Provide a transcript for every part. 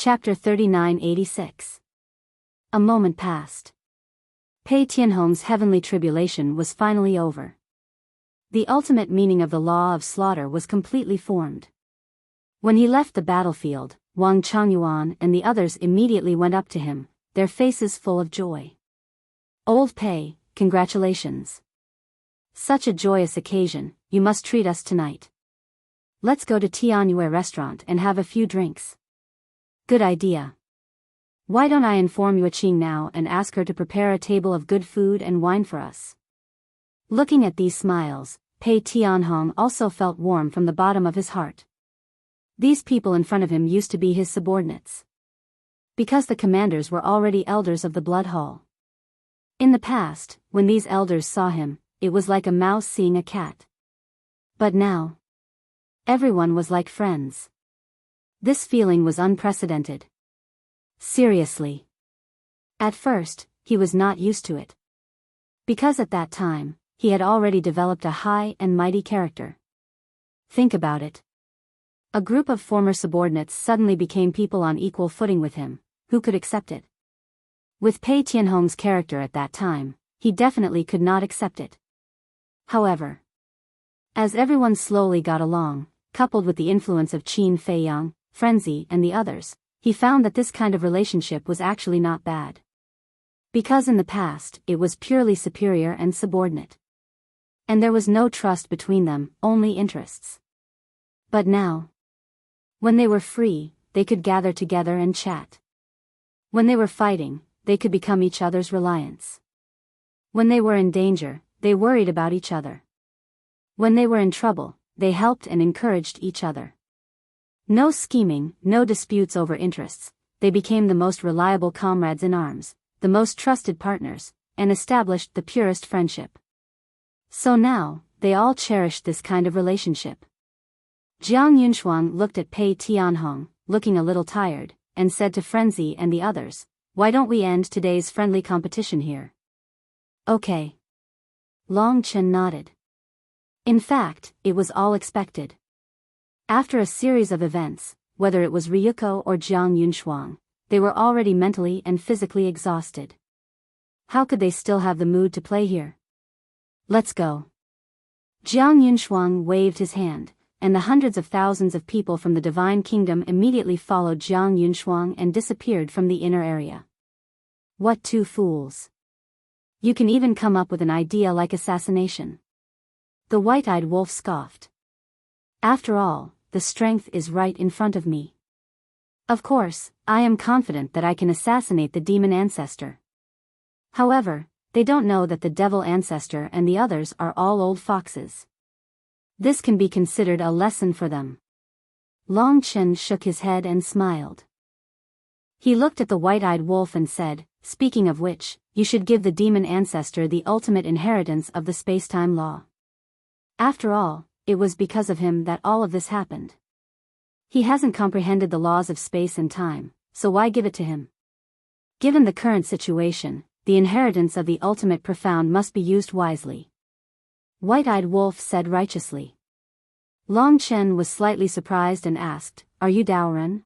Chapter 3986. A moment passed. Pei Tianhong's heavenly tribulation was finally over. The ultimate meaning of the law of slaughter was completely formed. When he left the battlefield, Wang Changyuan and the others immediately went up to him, their faces full of joy. "Old Pei, congratulations. Such a joyous occasion, you must treat us tonight. Let's go to Tianyue restaurant and have a few drinks." "Good idea. Why don't I inform Yuqing now and ask her to prepare a table of good food and wine for us?" Looking at these smiles, Pei Tianhong also felt warm from the bottom of his heart. These people in front of him used to be his subordinates. Because the commanders were already elders of the blood hall. In the past, when these elders saw him, it was like a mouse seeing a cat. But now, everyone was like friends. This feeling was unprecedented. Seriously. At first, he was not used to it. Because at that time, he had already developed a high and mighty character. Think about it. A group of former subordinates suddenly became people on equal footing with him. Who could accept it? With Pei Tianhong's character at that time, he definitely could not accept it. However, as everyone slowly got along, coupled with the influence of Qin Feiyang, Frenzy and the others, he found that this kind of relationship was actually not bad. Because in the past, it was purely superior and subordinate. And there was no trust between them, only interests. But now, when they were free, they could gather together and chat. When they were fighting, they could become each other's reliance. When they were in danger, they worried about each other. When they were in trouble, they helped and encouraged each other. No scheming, no disputes over interests, they became the most reliable comrades in arms, the most trusted partners, and established the purest friendship. So now, they all cherished this kind of relationship. Jiang Yunshuang looked at Pei Tianhong, looking a little tired, and said to Frenzy and the others, "Why don't we end today's friendly competition here?" "Okay." Long Chen nodded. In fact, it was all expected. After a series of events, whether it was Ryuko or Jiang Yunshuang, they were already mentally and physically exhausted. How could they still have the mood to play here? "Let's go." Jiang Yunshuang waved his hand, and the hundreds of thousands of people from the Divine Kingdom immediately followed Jiang Yunshuang and disappeared from the inner area. What two fools! You can even come up with an idea like assassination. The white-eyed wolf scoffed. After all, the strength is right in front of me. Of course, I am confident that I can assassinate the demon ancestor. However, they don't know that the devil ancestor and the others are all old foxes. This can be considered a lesson for them. Long Chen shook his head and smiled. He looked at the white-eyed wolf and said, "Speaking of which, you should give the demon ancestor the ultimate inheritance of the space-time law. After all, it was because of him that all of this happened. He hasn't comprehended the laws of space and time, so why give it to him? Given the current situation, the inheritance of the ultimate profound must be used wisely." White-eyed wolf said righteously. Long Chen was slightly surprised and asked, "Are you Daoren?"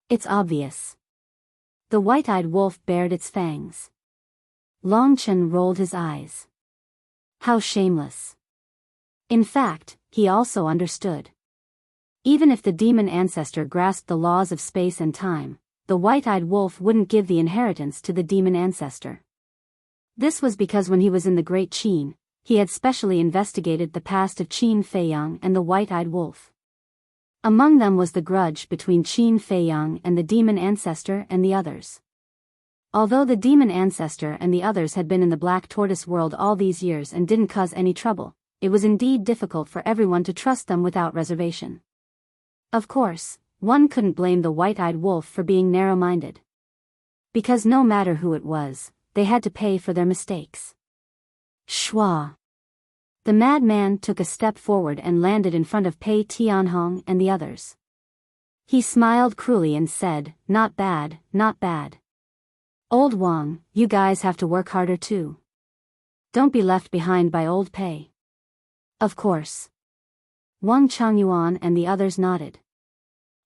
"It's obvious." The white-eyed wolf bared its fangs. Long Chen rolled his eyes. How shameless. In fact, he also understood. Even if the demon ancestor grasped the laws of space and time, the white-eyed wolf wouldn't give the inheritance to the demon ancestor. This was because when he was in the Great Qin, he had specially investigated the past of Qin Feiyang and the white-eyed wolf. Among them was the grudge between Qin Feiyang and the demon ancestor and the others. Although the demon ancestor and the others had been in the Black Tortoise world all these years and didn't cause any trouble, it was indeed difficult for everyone to trust them without reservation. Of course, one couldn't blame the white-eyed wolf for being narrow-minded. Because no matter who it was, they had to pay for their mistakes. Shwa! The madman took a step forward and landed in front of Pei Tianhong and the others. He smiled cruelly and said, "Not bad, not bad. Old Wang, you guys have to work harder too. Don't be left behind by old Pei." "Of course." Wang Changyuan and the others nodded.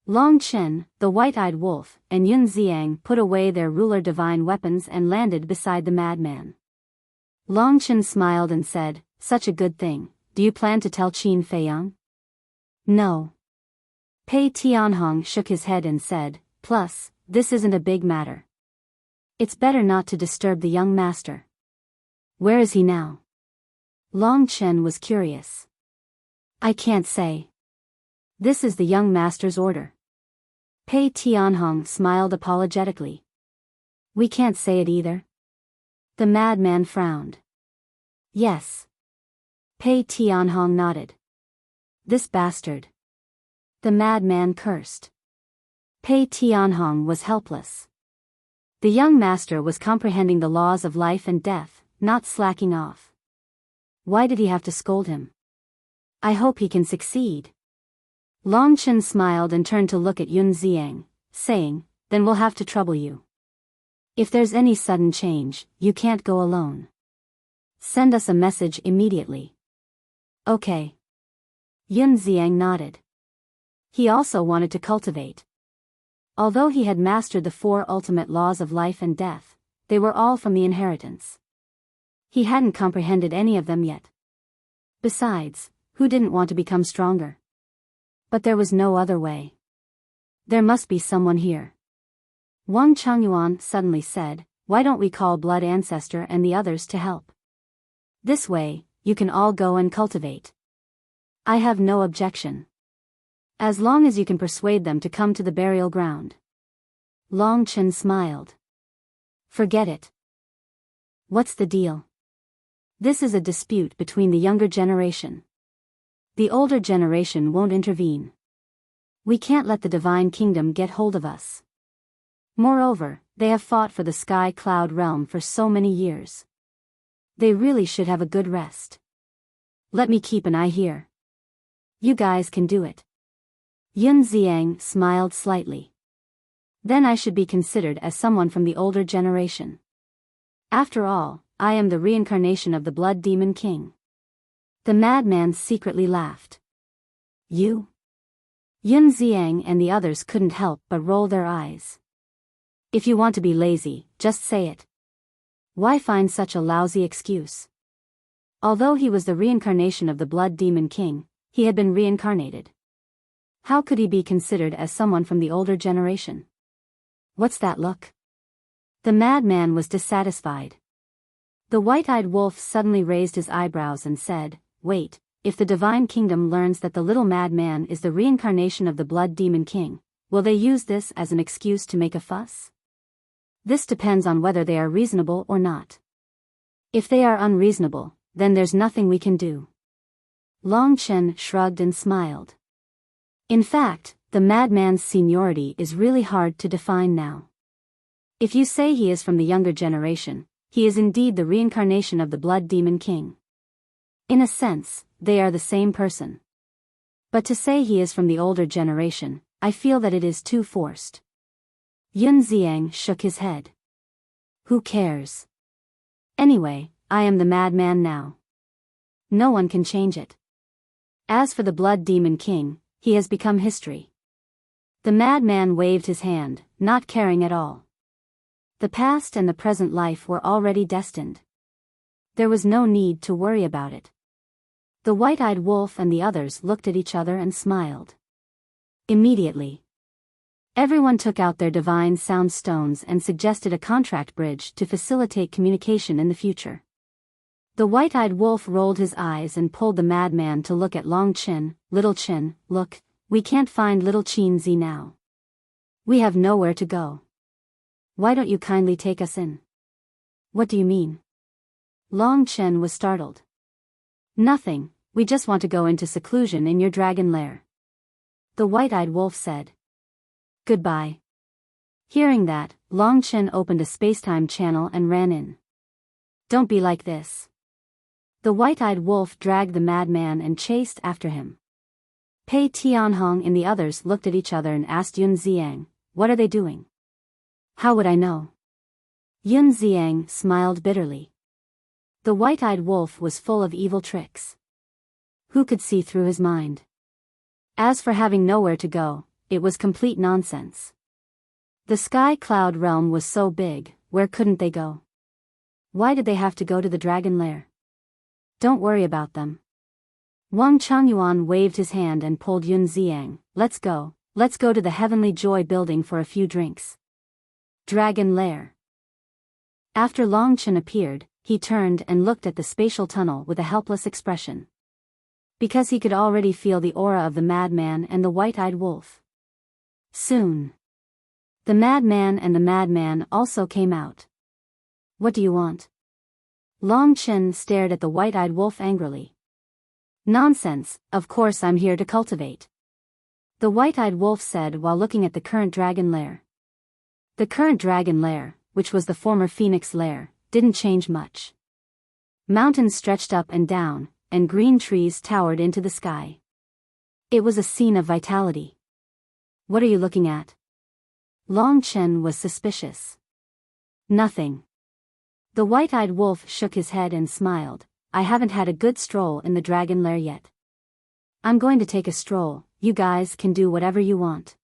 Long Chen, the white-eyed wolf, and Yun Xiang put away their ruler divine weapons and landed beside the madman. Long Chen smiled and said, "Such a good thing. Do you plan to tell Qin Feiyang?" "No." Pei Tianhong shook his head and said, "Plus, this isn't a big matter. It's better not to disturb the young master." "Where is he now?" Long Chen was curious. "I can't say. This is the young master's order." Pei Tianhong smiled apologetically. "We can't say it either." The madman frowned. "Yes." Pei Tianhong nodded. "This bastard." The madman cursed. Pei Tianhong was helpless. The young master was comprehending the laws of life and death, not slacking off. Why did he have to scold him? "I hope he can succeed." Long Chen smiled and turned to look at Yun Xiang, saying, "Then we'll have to trouble you. If there's any sudden change, you can't go alone. Send us a message immediately." "Okay." Yun Xiang nodded. He also wanted to cultivate. Although he had mastered the 4 ultimate laws of life and death, they were all from the inheritance. He hadn't comprehended any of them yet. Besides, who didn't want to become stronger? But there was no other way. There must be someone here. Wang Changyuan suddenly said, "Why don't we call Blood Ancestor and the others to help? This way, you can all go and cultivate." "I have no objection. As long as you can persuade them to come to the burial ground." Long Chen smiled. "Forget it." "What's the deal?" "This is a dispute between the younger generation. The older generation won't intervene. We can't let the divine kingdom get hold of us. Moreover, they have fought for the Sky Cloud realm for so many years. They really should have a good rest. Let me keep an eye here. You guys can do it." Yun Xiang smiled slightly. "Then I should be considered as someone from the older generation. After all, I am the reincarnation of the Blood Demon King." The madman secretly laughed. "You?" Yun Xiang and the others couldn't help but roll their eyes. "If you want to be lazy, just say it. Why find such a lousy excuse?" Although he was the reincarnation of the Blood Demon King, he had been reincarnated. How could he be considered as someone from the older generation? "What's that look?" The madman was dissatisfied. The white-eyed wolf suddenly raised his eyebrows and said, "Wait, if the divine kingdom learns that the little madman is the reincarnation of the Blood Demon King, will they use this as an excuse to make a fuss? This depends on whether they are reasonable or not. If they are unreasonable, then there's nothing we can do." Long Chen shrugged and smiled. In fact, the madman's seniority is really hard to define now. If you say he is from the younger generation, he is indeed the reincarnation of the Blood Demon King. In a sense, they are the same person. But to say he is from the older generation, I feel that it is too forced. Yun Xiang shook his head. "Who cares? Anyway, I am the madman now. No one can change it. As for the Blood Demon King, he has become history." The madman waved his hand, not caring at all. The past and the present life were already destined. There was no need to worry about it. The white-eyed wolf and the others looked at each other and smiled. Immediately, everyone took out their divine sound stones and suggested a contract bridge to facilitate communication in the future. The white-eyed wolf rolled his eyes and pulled the madman to look at Long Chen. "Little Chen, look, we can't find little Qinzi now. We have nowhere to go. Why don't you kindly take us in?" "What do you mean?" Long Chen was startled. "Nothing, we just want to go into seclusion in your dragon lair," the white-eyed wolf said. "Goodbye." Hearing that, Long Chen opened a spacetime channel and ran in. "Don't be like this." The white-eyed wolf dragged the madman and chased after him. Pei Tianhong and the others looked at each other and asked Yun Xiang, "What are they doing?" "How would I know?" Yun Xiang smiled bitterly. The white-eyed wolf was full of evil tricks. Who could see through his mind? As for having nowhere to go, it was complete nonsense. The sky cloud realm was so big, where couldn't they go? Why did they have to go to the dragon lair? Don't worry about them. Wang Changyuan waved his hand and pulled Yun Xiang. Let's go to the Heavenly Joy building for a few drinks. Dragon lair. After Long Chen appeared, he turned and looked at the spatial tunnel with a helpless expression. Because he could already feel the aura of the madman and the white-eyed wolf. Soon. The madman and the madman also came out. What do you want? Long Chen stared at the white-eyed wolf angrily. Nonsense, of course I'm here to cultivate. The white-eyed wolf said while looking at the current dragon lair. The current dragon lair, which was the former phoenix lair, didn't change much. Mountains stretched up and down, and green trees towered into the sky. It was a scene of vitality. What are you looking at? Long Chen was suspicious. Nothing. The white-eyed wolf shook his head and smiled. I haven't had a good stroll in the dragon lair yet. I'm going to take a stroll, you guys can do whatever you want.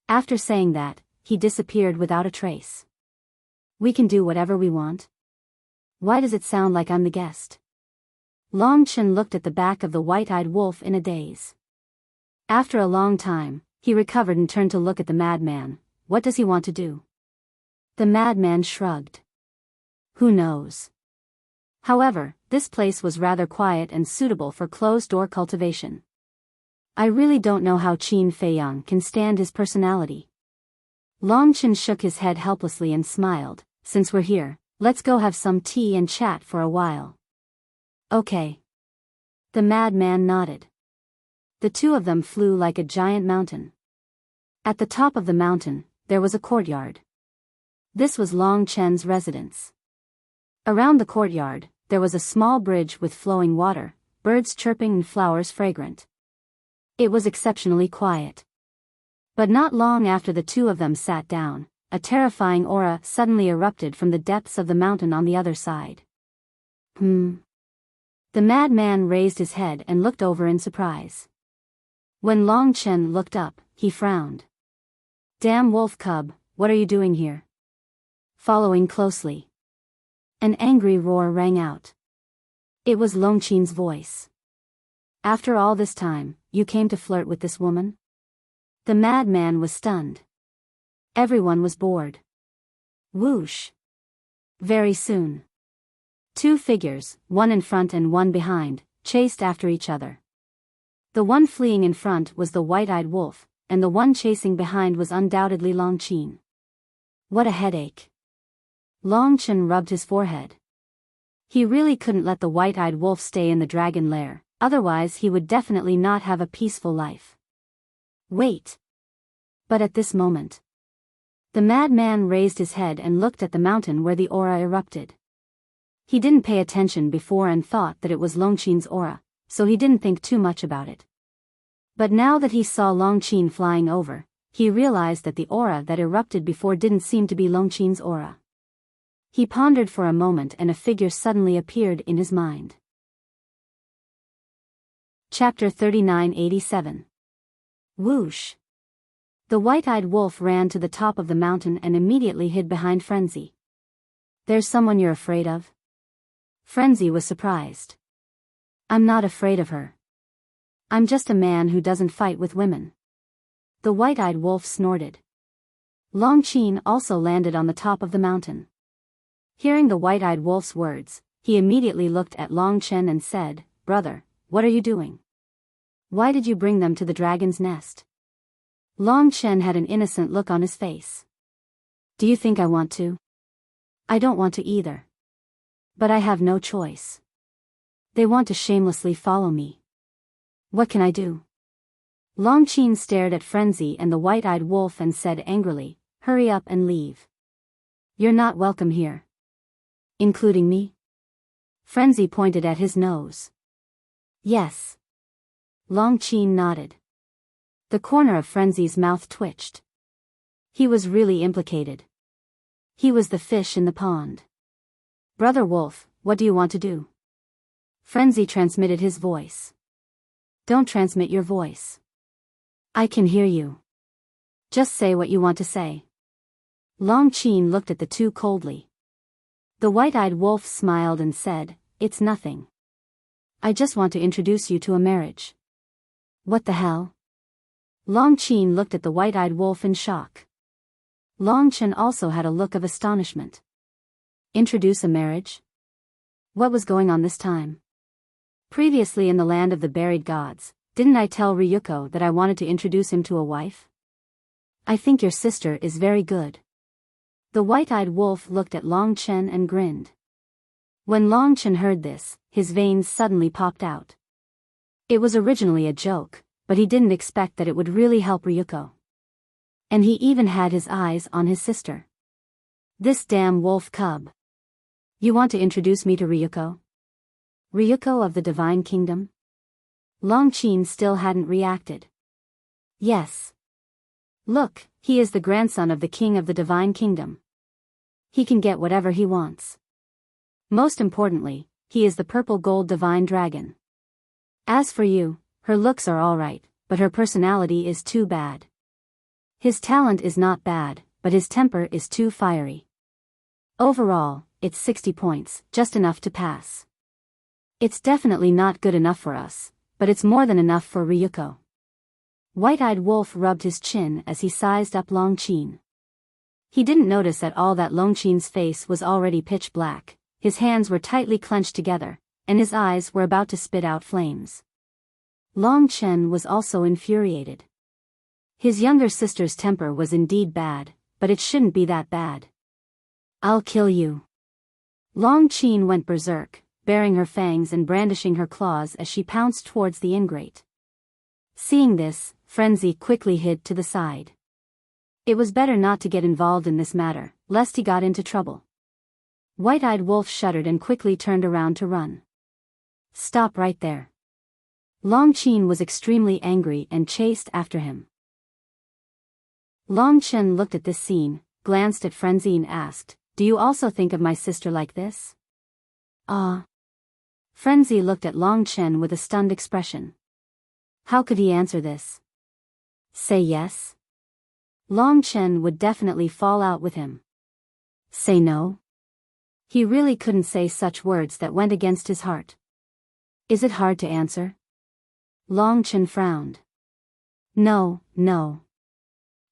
After saying that, he disappeared without a trace. We can do whatever we want? Why does it sound like I'm the guest? Long Chen looked at the back of the white-eyed wolf in a daze. After a long time, he recovered and turned to look at the madman. What does he want to do? The madman shrugged. Who knows? However, this place was rather quiet and suitable for closed-door cultivation. I really don't know how Qin Feiyang can stand his personality. Long Chen shook his head helplessly and smiled. Since we're here, let's go have some tea and chat for a while. Okay. The madman nodded. The two of them flew like a giant mountain. At the top of the mountain, there was a courtyard. This was Long Chen's residence. Around the courtyard, there was a small bridge with flowing water, birds chirping and flowers fragrant. It was exceptionally quiet. But not long after the two of them sat down, a terrifying aura suddenly erupted from the depths of the mountain on the other side. The madman raised his head and looked over in surprise. When Long Chen looked up, he frowned. Damn wolf cub, what are you doing here? Following closely. An angry roar rang out. It was Long Chen's voice. After all this time, you came to flirt with this woman? The madman was stunned. Everyone was bored. Whoosh. Very soon. Two figures, one in front and one behind, chased after each other. The one fleeing in front was the white-eyed wolf, and the one chasing behind was undoubtedly Long Chen. What a headache. Long Chen rubbed his forehead. He really couldn't let the white-eyed wolf stay in the dragon lair, otherwise he would definitely not have a peaceful life. Wait. But at this moment, the madman raised his head and looked at the mountain where the aura erupted. He didn't pay attention before and thought that it was Long Chen's aura, so he didn't think too much about it. But now that he saw Long Chen flying over, he realized that the aura that erupted before didn't seem to be Long Chen's aura. He pondered for a moment and a figure suddenly appeared in his mind. Chapter 3987. Whoosh. The white-eyed wolf ran to the top of the mountain and immediately hid behind Frenzy. There's someone you're afraid of? Frenzy was surprised. I'm not afraid of her. I'm just a man who doesn't fight with women. The white-eyed wolf snorted. Long Chen also landed on the top of the mountain. Hearing the white-eyed wolf's words, he immediately looked at Long Chen and said, Brother, what are you doing? Why did you bring them to the dragon's nest? Long Chen had an innocent look on his face. Do you think I want to? I don't want to either. But I have no choice. They want to shamelessly follow me. What can I do? Long Chen stared at Frenzy and the white-eyed wolf and said angrily, Hurry up and leave. You're not welcome here. Including me? Frenzy pointed at his nose. Yes. Long Chen nodded. The corner of Frenzy's mouth twitched. He was really implicated. He was the fish in the pond. Brother Wolf, what do you want to do? Frenzy transmitted his voice. Don't transmit your voice. I can hear you. Just say what you want to say. Long Qin looked at the two coldly. The white-eyed wolf smiled and said, "It's nothing. I just want to introduce you to a marriage." What the hell? Long Qin looked at the white-eyed wolf in shock. Long Chen also had a look of astonishment. Introduce a marriage? What was going on this time? Previously in the land of the buried gods, didn't I tell Ryuko that I wanted to introduce him to a wife? I think your sister is very good. The white-eyed wolf looked at Long Chen and grinned. When Long Chen heard this, his veins suddenly popped out. It was originally a joke, but he didn't expect that it would really help Ryuko. And he even had his eyes on his sister. This damn wolf cub. You want to introduce me to Ryuko? Ryuko of the Divine Kingdom? Long Qin still hadn't reacted. Yes. Look, he is the grandson of the king of the Divine Kingdom. He can get whatever he wants. Most importantly, he is the purple gold divine dragon. As for you, her looks are alright, but her personality is too bad. His talent is not bad, but his temper is too fiery. Overall, it's 60 points, just enough to pass. It's definitely not good enough for us, but it's more than enough for Ryuko. White-eyed wolf rubbed his chin as he sized up Long Qin. He didn't notice at all that Long Qin's face was already pitch black, his hands were tightly clenched together, and his eyes were about to spit out flames. Long Chen was also infuriated. His younger sister's temper was indeed bad, but it shouldn't be that bad. I'll kill you. Long Qin went berserk, baring her fangs and brandishing her claws as she pounced towards the ingrate. Seeing this, Frenzy quickly hid to the side. It was better not to get involved in this matter, lest he got into trouble. White-eyed wolf shuddered and quickly turned around to run. Stop right there. Long Qin was extremely angry and chased after him. Long Chen looked at this scene, glanced at Frenzy and asked, "Do you also think of my sister like this?" Frenzy looked at Long Chen with a stunned expression. How could he answer this? Say yes? Long Chen would definitely fall out with him. Say no? He really couldn't say such words that went against his heart. Is it hard to answer? Long Chen frowned. No.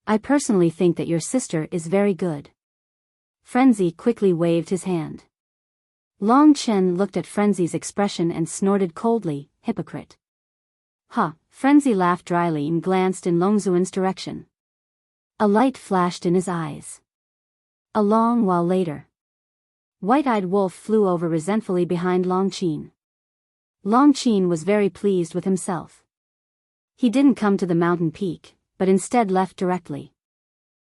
I personally think that your sister is very good. Frenzy quickly waved his hand. Long Chen looked at Frenzy's expression and snorted coldly, "Hypocrite." Frenzy laughed dryly and glanced in Long Zuan's direction. A light flashed in his eyes. A long while later, White-eyed wolf flew over resentfully behind Long Qin. Long Qin was very pleased with himself. He didn't come to the mountain peak, but instead left directly.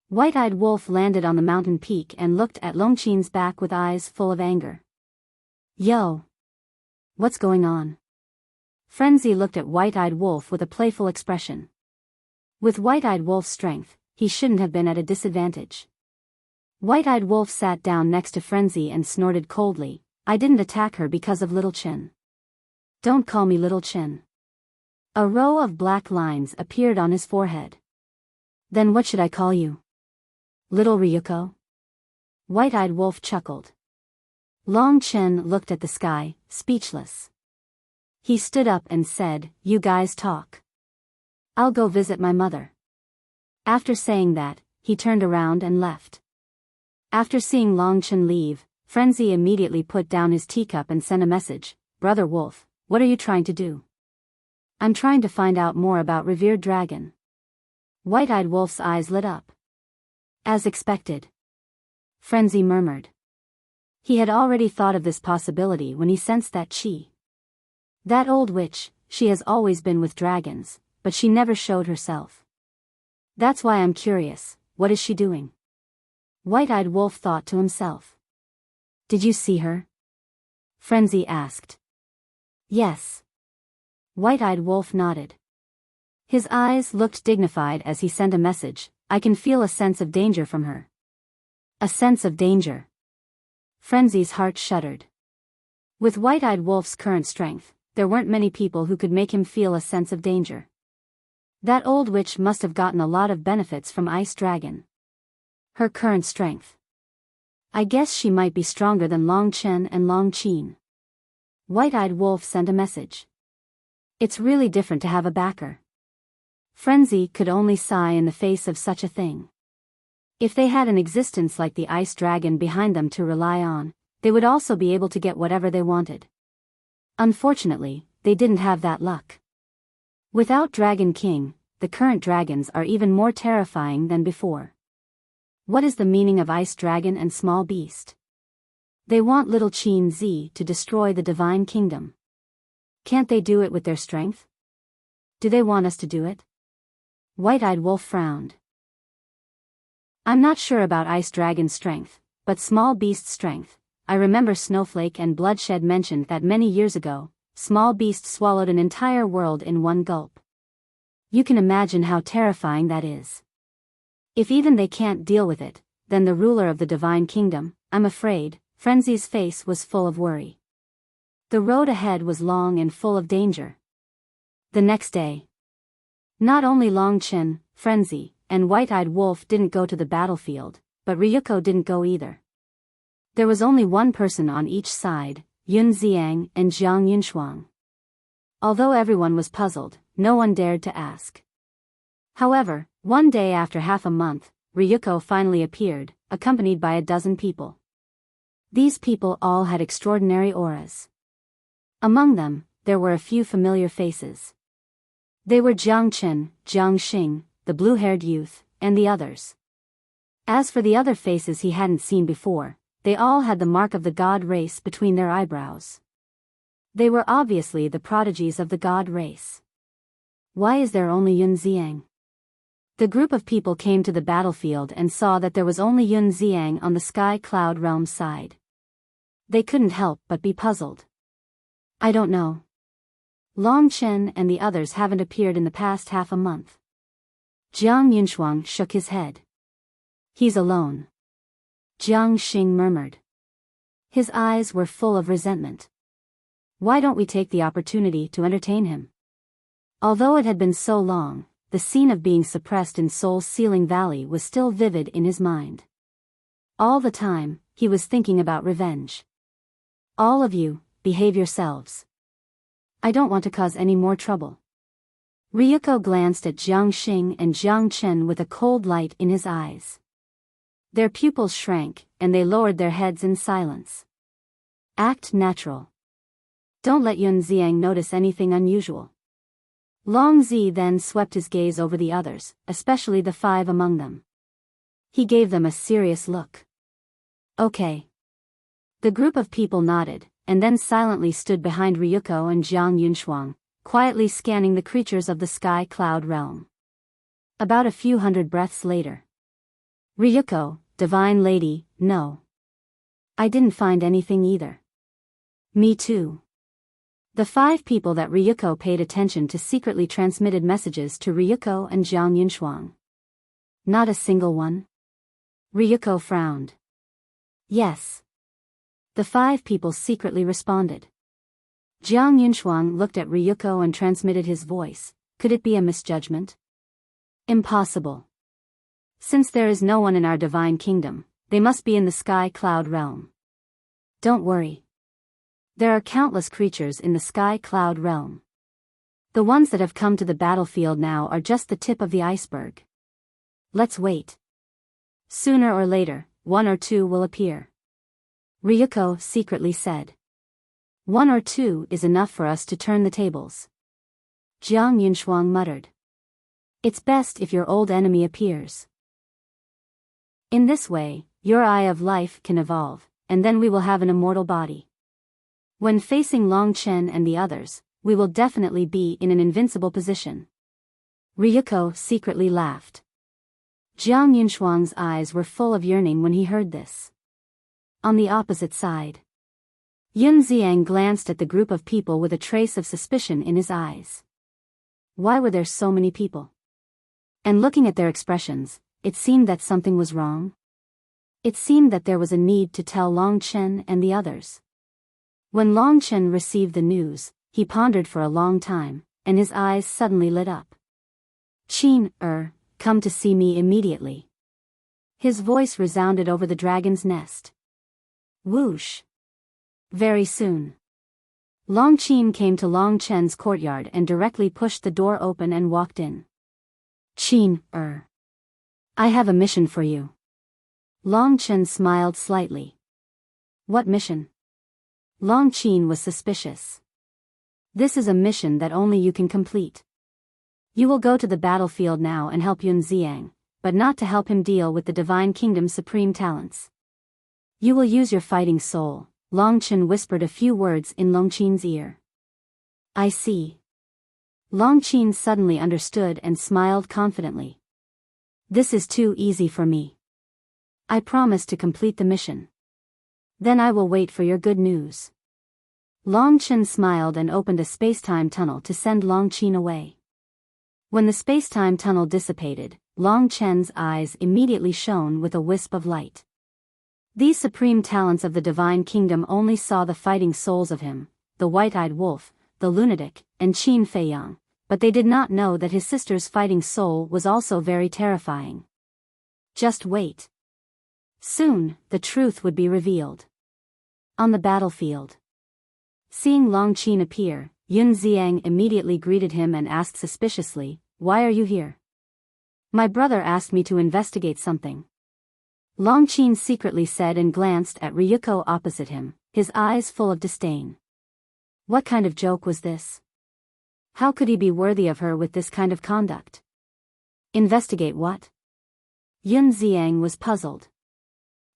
White-eyed wolf landed on the mountain peak and looked at Long Qin's back with eyes full of anger. Yo! What's going on? Frenzy looked at White-eyed wolf with a playful expression. With White-eyed wolf's strength, he shouldn't have been at a disadvantage. White-eyed wolf sat down next to Frenzy and snorted coldly, "I didn't attack her because of Little Chin. Don't call me Little Chin." A row of black lines appeared on his forehead. Then what should I call you? Little Ryuko? White-eyed wolf chuckled. Long Chen looked at the sky, speechless. He stood up and said, "You guys talk. I'll go visit my mother." After saying that, he turned around and left. After seeing Long Chen leave, Frenzy immediately put down his teacup and sent a message, "Brother Wolf, what are you trying to do?" "I'm trying to find out more about Revered Dragon." White-eyed wolf's eyes lit up. As expected. Frenzy murmured. He had already thought of this possibility when he sensed that that old witch, she has always been with dragons, but she never showed herself. That's why I'm curious, what is she doing? White-eyed wolf thought to himself. Did you see her? Frenzy asked. Yes. White-eyed wolf nodded. His eyes looked dignified as he sent a message, "I can feel a sense of danger from her." A sense of danger. Frenzy's heart shuddered. With White-eyed wolf's current strength, there weren't many people who could make him feel a sense of danger. That old witch must have gotten a lot of benefits from Ice Dragon. Her current strength. I guess she might be stronger than Long Chen and Long Qin. White-Eyed Wolf sent a message. It's really different to have a backer. Frenzy could only sigh in the face of such a thing. If they had an existence like the Ice Dragon behind them to rely on, they would also be able to get whatever they wanted. Unfortunately, they didn't have that luck. Without Dragon King, the current dragons are even more terrifying than before. What is the meaning of Ice Dragon and Small Beast? They want Little Qin Zi to destroy the Divine Kingdom. Can't they do it with their strength? Do they want us to do it? White-Eyed Wolf frowned. I'm not sure about Ice Dragon's strength, but Small Beast's strength. I remember Snowflake and Bloodshed mentioned that many years ago, Small Beast swallowed an entire world in one gulp. You can imagine how terrifying that is. If even they can't deal with it, then the ruler of the Divine Kingdom, I'm afraid. Frenzy's face was full of worry. The road ahead was long and full of danger. The next day, not only Long Chen, Frenzy, and White-Eyed Wolf didn't go to the battlefield, but Ryuko didn't go either. There was only one person on each side, Yun Xiang and Jiang Yunshuang. Although everyone was puzzled, no one dared to ask. However, one day after half a month, Ryuko finally appeared, accompanied by a dozen people. These people all had extraordinary auras. Among them, there were a few familiar faces. They were Jiang Chen, Jiang Xing, the blue-haired youth, and the others. As for the other faces he hadn't seen before, they all had the mark of the god race between their eyebrows. They were obviously the prodigies of the god race. Why is there only Yun Xiang? The group of people came to the battlefield and saw that there was only Yun Xiang on the Sky Cloud Realm side. They couldn't help but be puzzled. I don't know. Long Chen and the others haven't appeared in the past half a month. Jiang Yunshuang shook his head. He's alone. Jiang Xing murmured. His eyes were full of resentment. Why don't we take the opportunity to entertain him? Although it had been so long, the scene of being suppressed in Soul Sealing Valley was still vivid in his mind. All the time, he was thinking about revenge. All of you, behave yourselves. I don't want to cause any more trouble. Ryuko glanced at Jiang Xing and Jiang Chen with a cold light in his eyes. Their pupils shrank, and they lowered their heads in silence. Act natural. Don't let Yun Xiang notice anything unusual. Long Zi then swept his gaze over the others, especially the five among them. He gave them a serious look. Okay. The group of people nodded, and then silently stood behind Ryuko and Jiang Yunshuang, quietly scanning the creatures of the Sky Cloud Realm. About a few hundred breaths later. Ryuko, Divine Lady, no. I didn't find anything either. Me too. The five people that Ryuko paid attention to secretly transmitted messages to Ryuko and Jiang Yunshuang. Not a single one? Ryuko frowned. Yes. The five people secretly responded. Jiang Yunshuang looked at Ryuko and transmitted his voice. Could it be a misjudgment? Impossible. Since there is no one in our divine kingdom, they must be in the Sky Cloud Realm. Don't worry. There are countless creatures in the Sky Cloud Realm. The ones that have come to the battlefield now are just the tip of the iceberg. Let's wait. Sooner or later, one or two will appear. Ryuko secretly said. One or two is enough for us to turn the tables. Jiang Yunshuang muttered. It's best if your old enemy appears. In this way, your eye of life can evolve, and then we will have an immortal body. When facing Long Chen and the others, we will definitely be in an invincible position. Ryuko secretly laughed. Jiang Yunshuang's eyes were full of yearning when he heard this. On the opposite side, Yun Xiang glanced at the group of people with a trace of suspicion in his eyes. Why were there so many people? And looking at their expressions, it seemed that something was wrong. It seemed that there was a need to tell Long Chen and the others. When Long Chen received the news, he pondered for a long time, and his eyes suddenly lit up. Qin, come to see me immediately. His voice resounded over the dragon's nest. Whoosh. Very soon. Long Qin came to Long Chen's courtyard and directly pushed the door open and walked in. Qin, I have a mission for you. Long Chen smiled slightly. What mission? Long Qin was suspicious. This is a mission that only you can complete. You will go to the battlefield now and help Yun Xiang, but not to help him deal with the Divine Kingdom's supreme talents. You will use your fighting soul. Long Chen whispered a few words in Long Qin's ear. I see. Long Qin suddenly understood and smiled confidently. This is too easy for me. I promise to complete the mission. Then I will wait for your good news. Long Chen smiled and opened a space-time tunnel to send Long Qin away. When the space-time tunnel dissipated, Long Chen's eyes immediately shone with a wisp of light. These supreme talents of the Divine Kingdom only saw the fighting souls of him, the white-eyed wolf, the lunatic, and Qin Feiyang, but they did not know that his sister's fighting soul was also very terrifying. Just wait. Soon, the truth would be revealed. On the battlefield. Seeing Long Qin appear, Yun Xiang immediately greeted him and asked suspiciously, "Why are you here?" "My brother asked me to investigate something." Long Qin secretly said and glanced at Ryuko opposite him, his eyes full of disdain. What kind of joke was this? How could he be worthy of her with this kind of conduct? Investigate what? Yun Xiang was puzzled.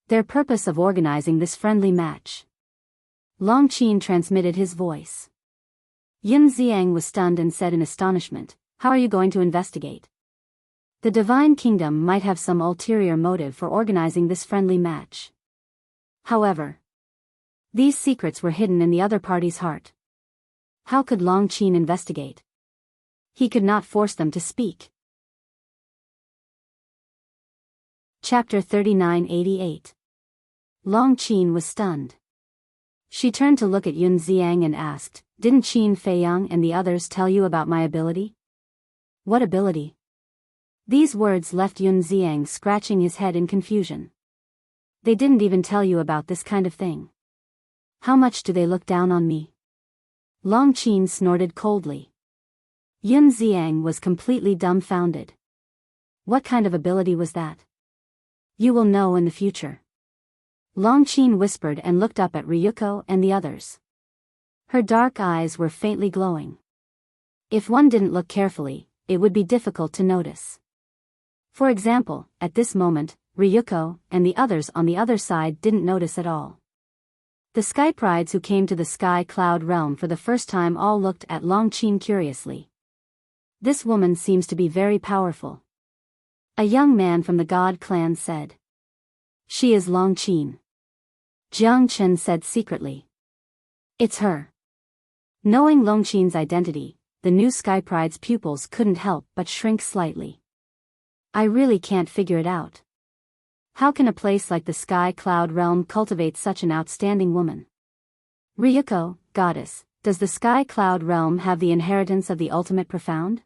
Their purpose of organizing this friendly match. Long Qin transmitted his voice. Yun Xiang was stunned and said in astonishment, "How are you going to investigate?" The Divine Kingdom might have some ulterior motive for organizing this friendly match. However, these secrets were hidden in the other party's heart. How could Long Qin investigate? He could not force them to speak. Chapter 3988. Long Qin was stunned. She turned to look at Yun Xiang and asked, "Didn't Qin Feiyang and the others tell you about my ability?" "What ability?" These words left Yun Xiang scratching his head in confusion. "They didn't even tell you about this kind of thing. How much do they look down on me?" Long Qin snorted coldly. Yun Xiang was completely dumbfounded. What kind of ability was that? "You will know in the future." Long Qin whispered and looked up at Ryuko and the others. Her dark eyes were faintly glowing. If one didn't look carefully, it would be difficult to notice. For example, at this moment, Ryuko and the others on the other side didn't notice at all. The sky prides who came to the sky cloud realm for the first time all looked at Long Qin curiously. This woman seems to be very powerful. A young man from the God clan said. She is Long Qin. Jiang Chen said secretly. It's her. Knowing Long Qin's identity, the new sky pride's pupils couldn't help but shrink slightly. I really can't figure it out. How can a place like the sky cloud realm cultivate such an outstanding woman? Ryuko, goddess, does the sky cloud realm have the inheritance of the ultimate profound?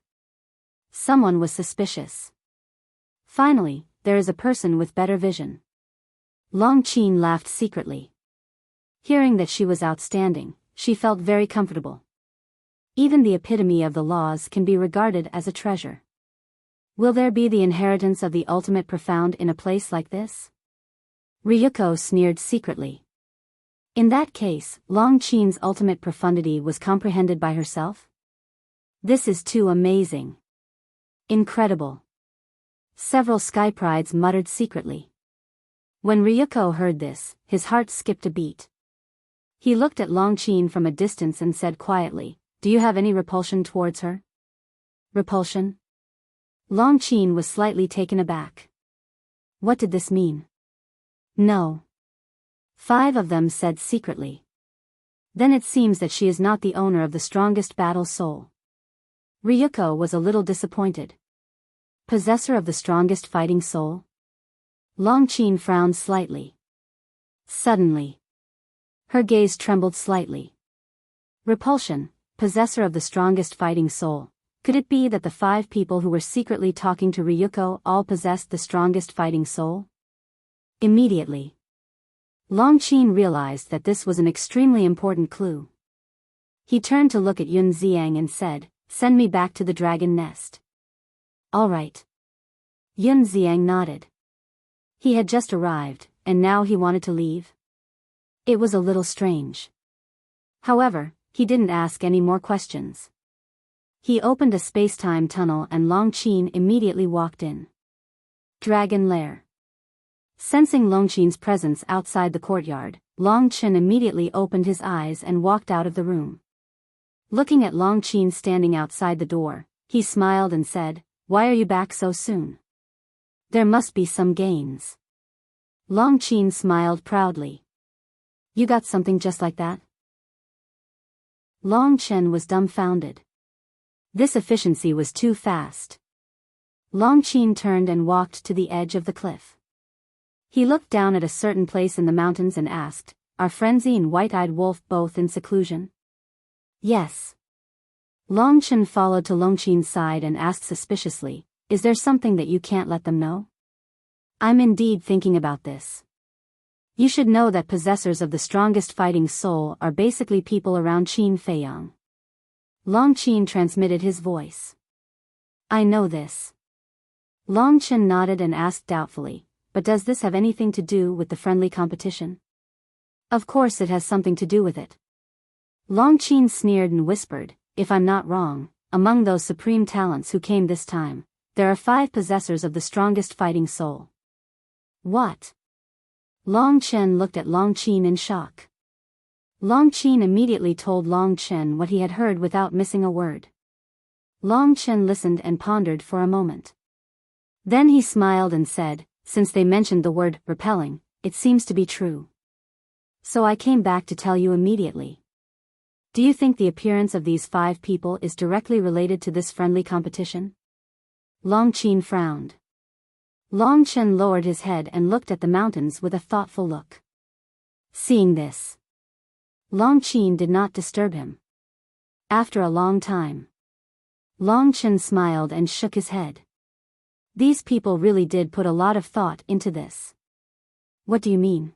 Someone was suspicious. Finally, there is a person with better vision. Long Qin laughed secretly. Hearing that she was outstanding, she felt very comfortable. Even the epitome of the laws can be regarded as a treasure. Will there be the inheritance of the ultimate profound in a place like this? Ryuko sneered secretly. In that case, Long Qin's ultimate profundity was comprehended by herself? This is too amazing. Incredible. Several sky prides muttered secretly. When Ryuko heard this, his heart skipped a beat. He looked at Long Qin from a distance and said quietly, "Do you have any repulsion towards her?" Repulsion? Long Qin was slightly taken aback. What did this mean? No. 5 of them said secretly. Then it seems that she is not the owner of the strongest battle soul. Ryuko was a little disappointed. Possessor of the strongest fighting soul? Long Qin frowned slightly. Suddenly, her gaze trembled slightly. Repulsion, possessor of the strongest fighting soul. Could it be that the 5 people who were secretly talking to Ryuko all possessed the strongest fighting soul? Immediately, Longqin realized that this was an extremely important clue. He turned to look at Yun Xiang and said, "Send me back to the dragon nest." "All right." Yun Xiang nodded. He had just arrived, and now he wanted to leave? It was a little strange. However, he didn't ask any more questions. He opened a space-time tunnel and Longqin immediately walked in. Dragon Lair. Sensing Longqin's presence outside the courtyard, Longqin immediately opened his eyes and walked out of the room. Looking at Longqin standing outside the door, he smiled and said, "Why are you back so soon? There must be some gains." Longqin smiled proudly. "You got something just like that?" Longqin was dumbfounded. This efficiency was too fast. Longqin turned and walked to the edge of the cliff. He looked down at a certain place in the mountains and asked, "Are Frenzy and White-Eyed Wolf both in seclusion?" "Yes." Longqin followed to Longqin's side and asked suspiciously, "Is there something that you can't let them know?" "I'm indeed thinking about this. You should know that possessors of the strongest fighting soul are basically people around Qin Feiyang." Longqin transmitted his voice. "I know this." Longqin nodded and asked doubtfully, "But does this have anything to do with the friendly competition?" "Of course it has something to do with it." Longqin sneered and whispered, "If I'm not wrong, among those supreme talents who came this time, there are 5 possessors of the strongest fighting soul." "What?" Longqin looked at Longqin in shock. Longqin immediately told Longqin what he had heard without missing a word. Longqin listened and pondered for a moment. Then he smiled and said, "Since they mentioned the word repelling, it seems to be true. So I came back to tell you immediately. Do you think the appearance of these 5 people is directly related to this friendly competition?" Longqin frowned. Longqin lowered his head and looked at the mountains with a thoughtful look. Seeing this, Longqin did not disturb him. After a long time, Longqin smiled and shook his head. These people really did put a lot of thought into this. "What do you mean?"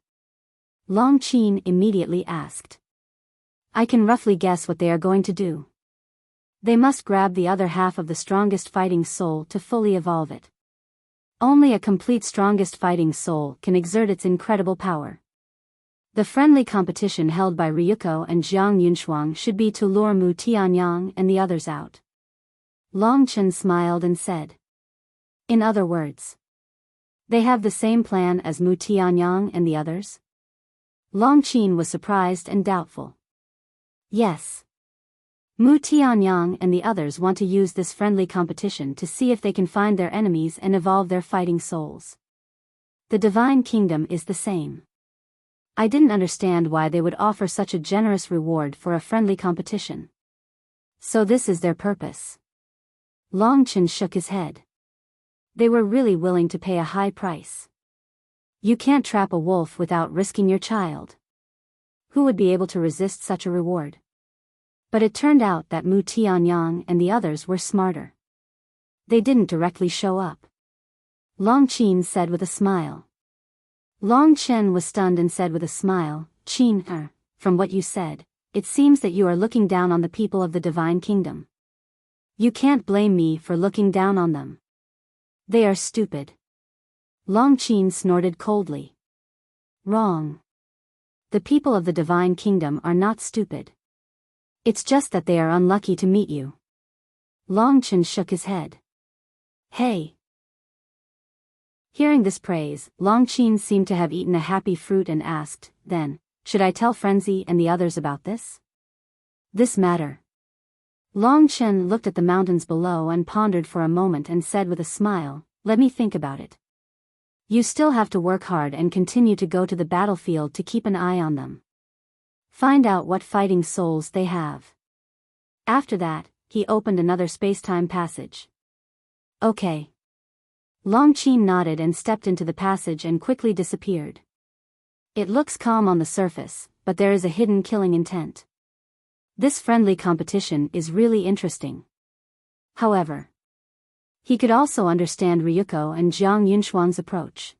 Longqin immediately asked. "I can roughly guess what they are going to do. They must grab the other half of the strongest fighting soul to fully evolve it. Only a complete strongest fighting soul can exert its incredible power. The friendly competition held by Ryuko and Jiang Yunshuang should be to lure Mu Tianyang and the others out." Longqin smiled and said, "In other words, they have the same plan as Mu Tianyang and the others?" Longqin was surprised and doubtful. "Yes. Mu Tianyang and the others want to use this friendly competition to see if they can find their enemies and evolve their fighting souls. The Divine Kingdom is the same. I didn't understand why they would offer such a generous reward for a friendly competition. So this is their purpose." Longqin shook his head. They were really willing to pay a high price. You can't trap a wolf without risking your child. Who would be able to resist such a reward? But it turned out that Mu Tianyang and the others were smarter. They didn't directly show up. Longqin said with a smile. Longqin was stunned and said with a smile, "Qin, from what you said, it seems that you are looking down on the people of the Divine Kingdom. You can't blame me for looking down on them. They are stupid." Longqin snorted coldly. "Wrong. The people of the Divine Kingdom are not stupid. It's just that they are unlucky to meet you." Longqin shook his head. "Hey." Hearing this praise, Longqin seemed to have eaten a happy fruit and asked, "Then, should I tell Frenzy and the others about this? This matter?" Longqin looked at the mountains below and pondered for a moment and said with a smile, "Let me think about it. You still have to work hard and continue to go to the battlefield to keep an eye on them. Find out what fighting souls they have." After that, he opened another space-time passage. "Okay." Longqin nodded and stepped into the passage and quickly disappeared. It looks calm on the surface, but there is a hidden killing intent. This friendly competition is really interesting. However, he could also understand Ryuko and Jiang Yunshuang's approach.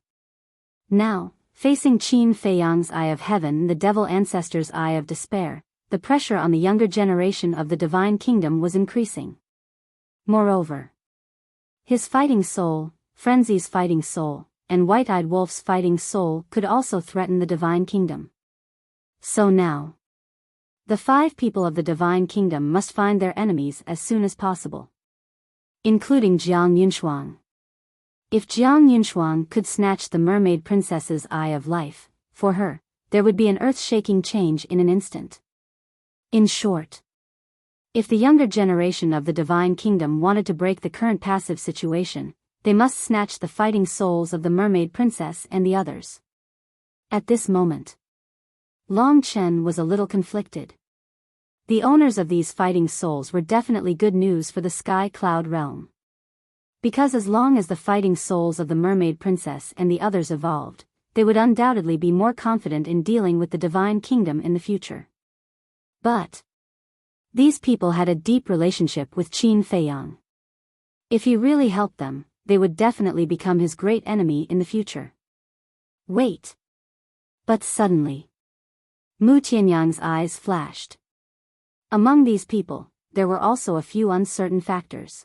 Now, facing Qin Feiyang's Eye of Heaven, the Devil Ancestor's Eye of Despair, the pressure on the younger generation of the Divine Kingdom was increasing. Moreover, his fighting soul, Frenzy's fighting soul, and White-Eyed Wolf's fighting soul could also threaten the Divine Kingdom. So now, the 5 people of the Divine Kingdom must find their enemies as soon as possible, including Jiang Yunshuang. If Jiang Yunshuang could snatch the Mermaid Princess's Eye of Life, for her, there would be an earth-shaking change in an instant. In short, if the younger generation of the Divine Kingdom wanted to break the current passive situation, they must snatch the fighting souls of the Mermaid Princess and the others. At this moment, Long Chen was a little conflicted. The owners of these fighting souls were definitely good news for the Sky Cloud realm. Because as long as the fighting souls of the Mermaid Princess and the others evolved, they would undoubtedly be more confident in dealing with the Divine Kingdom in the future. But these people had a deep relationship with Qin Feiyang. If he really helped them, they would definitely become his great enemy in the future. Wait. But suddenly, Mu Tianyang's eyes flashed. Among these people, there were also a few uncertain factors.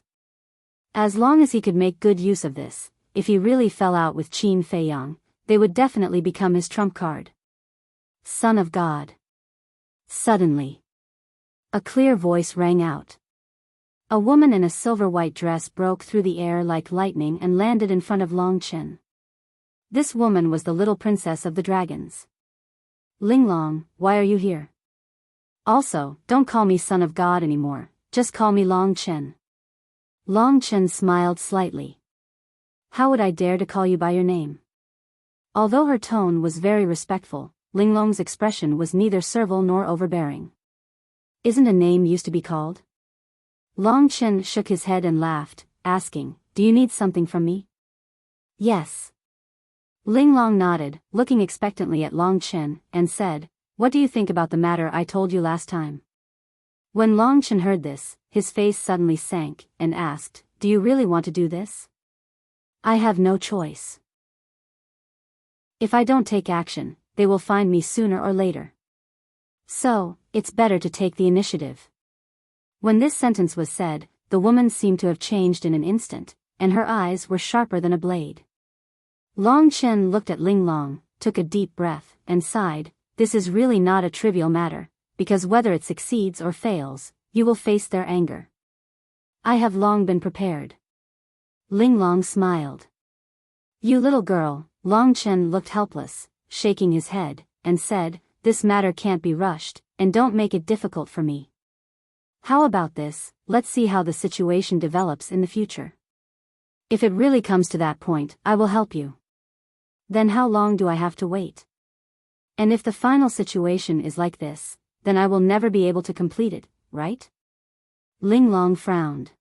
As long as he could make good use of this, if he really fell out with Qin Feiyang, they would definitely become his trump card. Son of God. Suddenly, a clear voice rang out. A woman in a silver-white dress broke through the air like lightning and landed in front of Long Chen. This woman was the little princess of the dragons. Linglong, why are you here? Also, don't call me Son of God anymore, just call me Long Chen. Long Chen smiled slightly. How would I dare to call you by your name? Although her tone was very respectful, Linglong's expression was neither servile nor overbearing. Isn't a name used to be called? Long Chen shook his head and laughed, asking, do you need something from me? Yes. Linglong nodded, looking expectantly at Long Chen, and said, what do you think about the matter I told you last time? When Long Chen heard this, his face suddenly sank, and asked, do you really want to do this? I have no choice. If I don't take action, they will find me sooner or later. So, it's better to take the initiative. When this sentence was said, the woman seemed to have changed in an instant, and her eyes were sharper than a blade. Long Chen looked at Linglong, took a deep breath, and sighed, this is really not a trivial matter, because whether it succeeds or fails, you will face their anger. I have long been prepared. Linglong smiled. You little girl, Long Chen looked helpless, shaking his head, and said, this matter can't be rushed, and don't make it difficult for me. How about this, let's see how the situation develops in the future. If it really comes to that point, I will help you. Then how long do I have to wait? And if the final situation is like this, then I will never be able to complete it, right? Linglong frowned.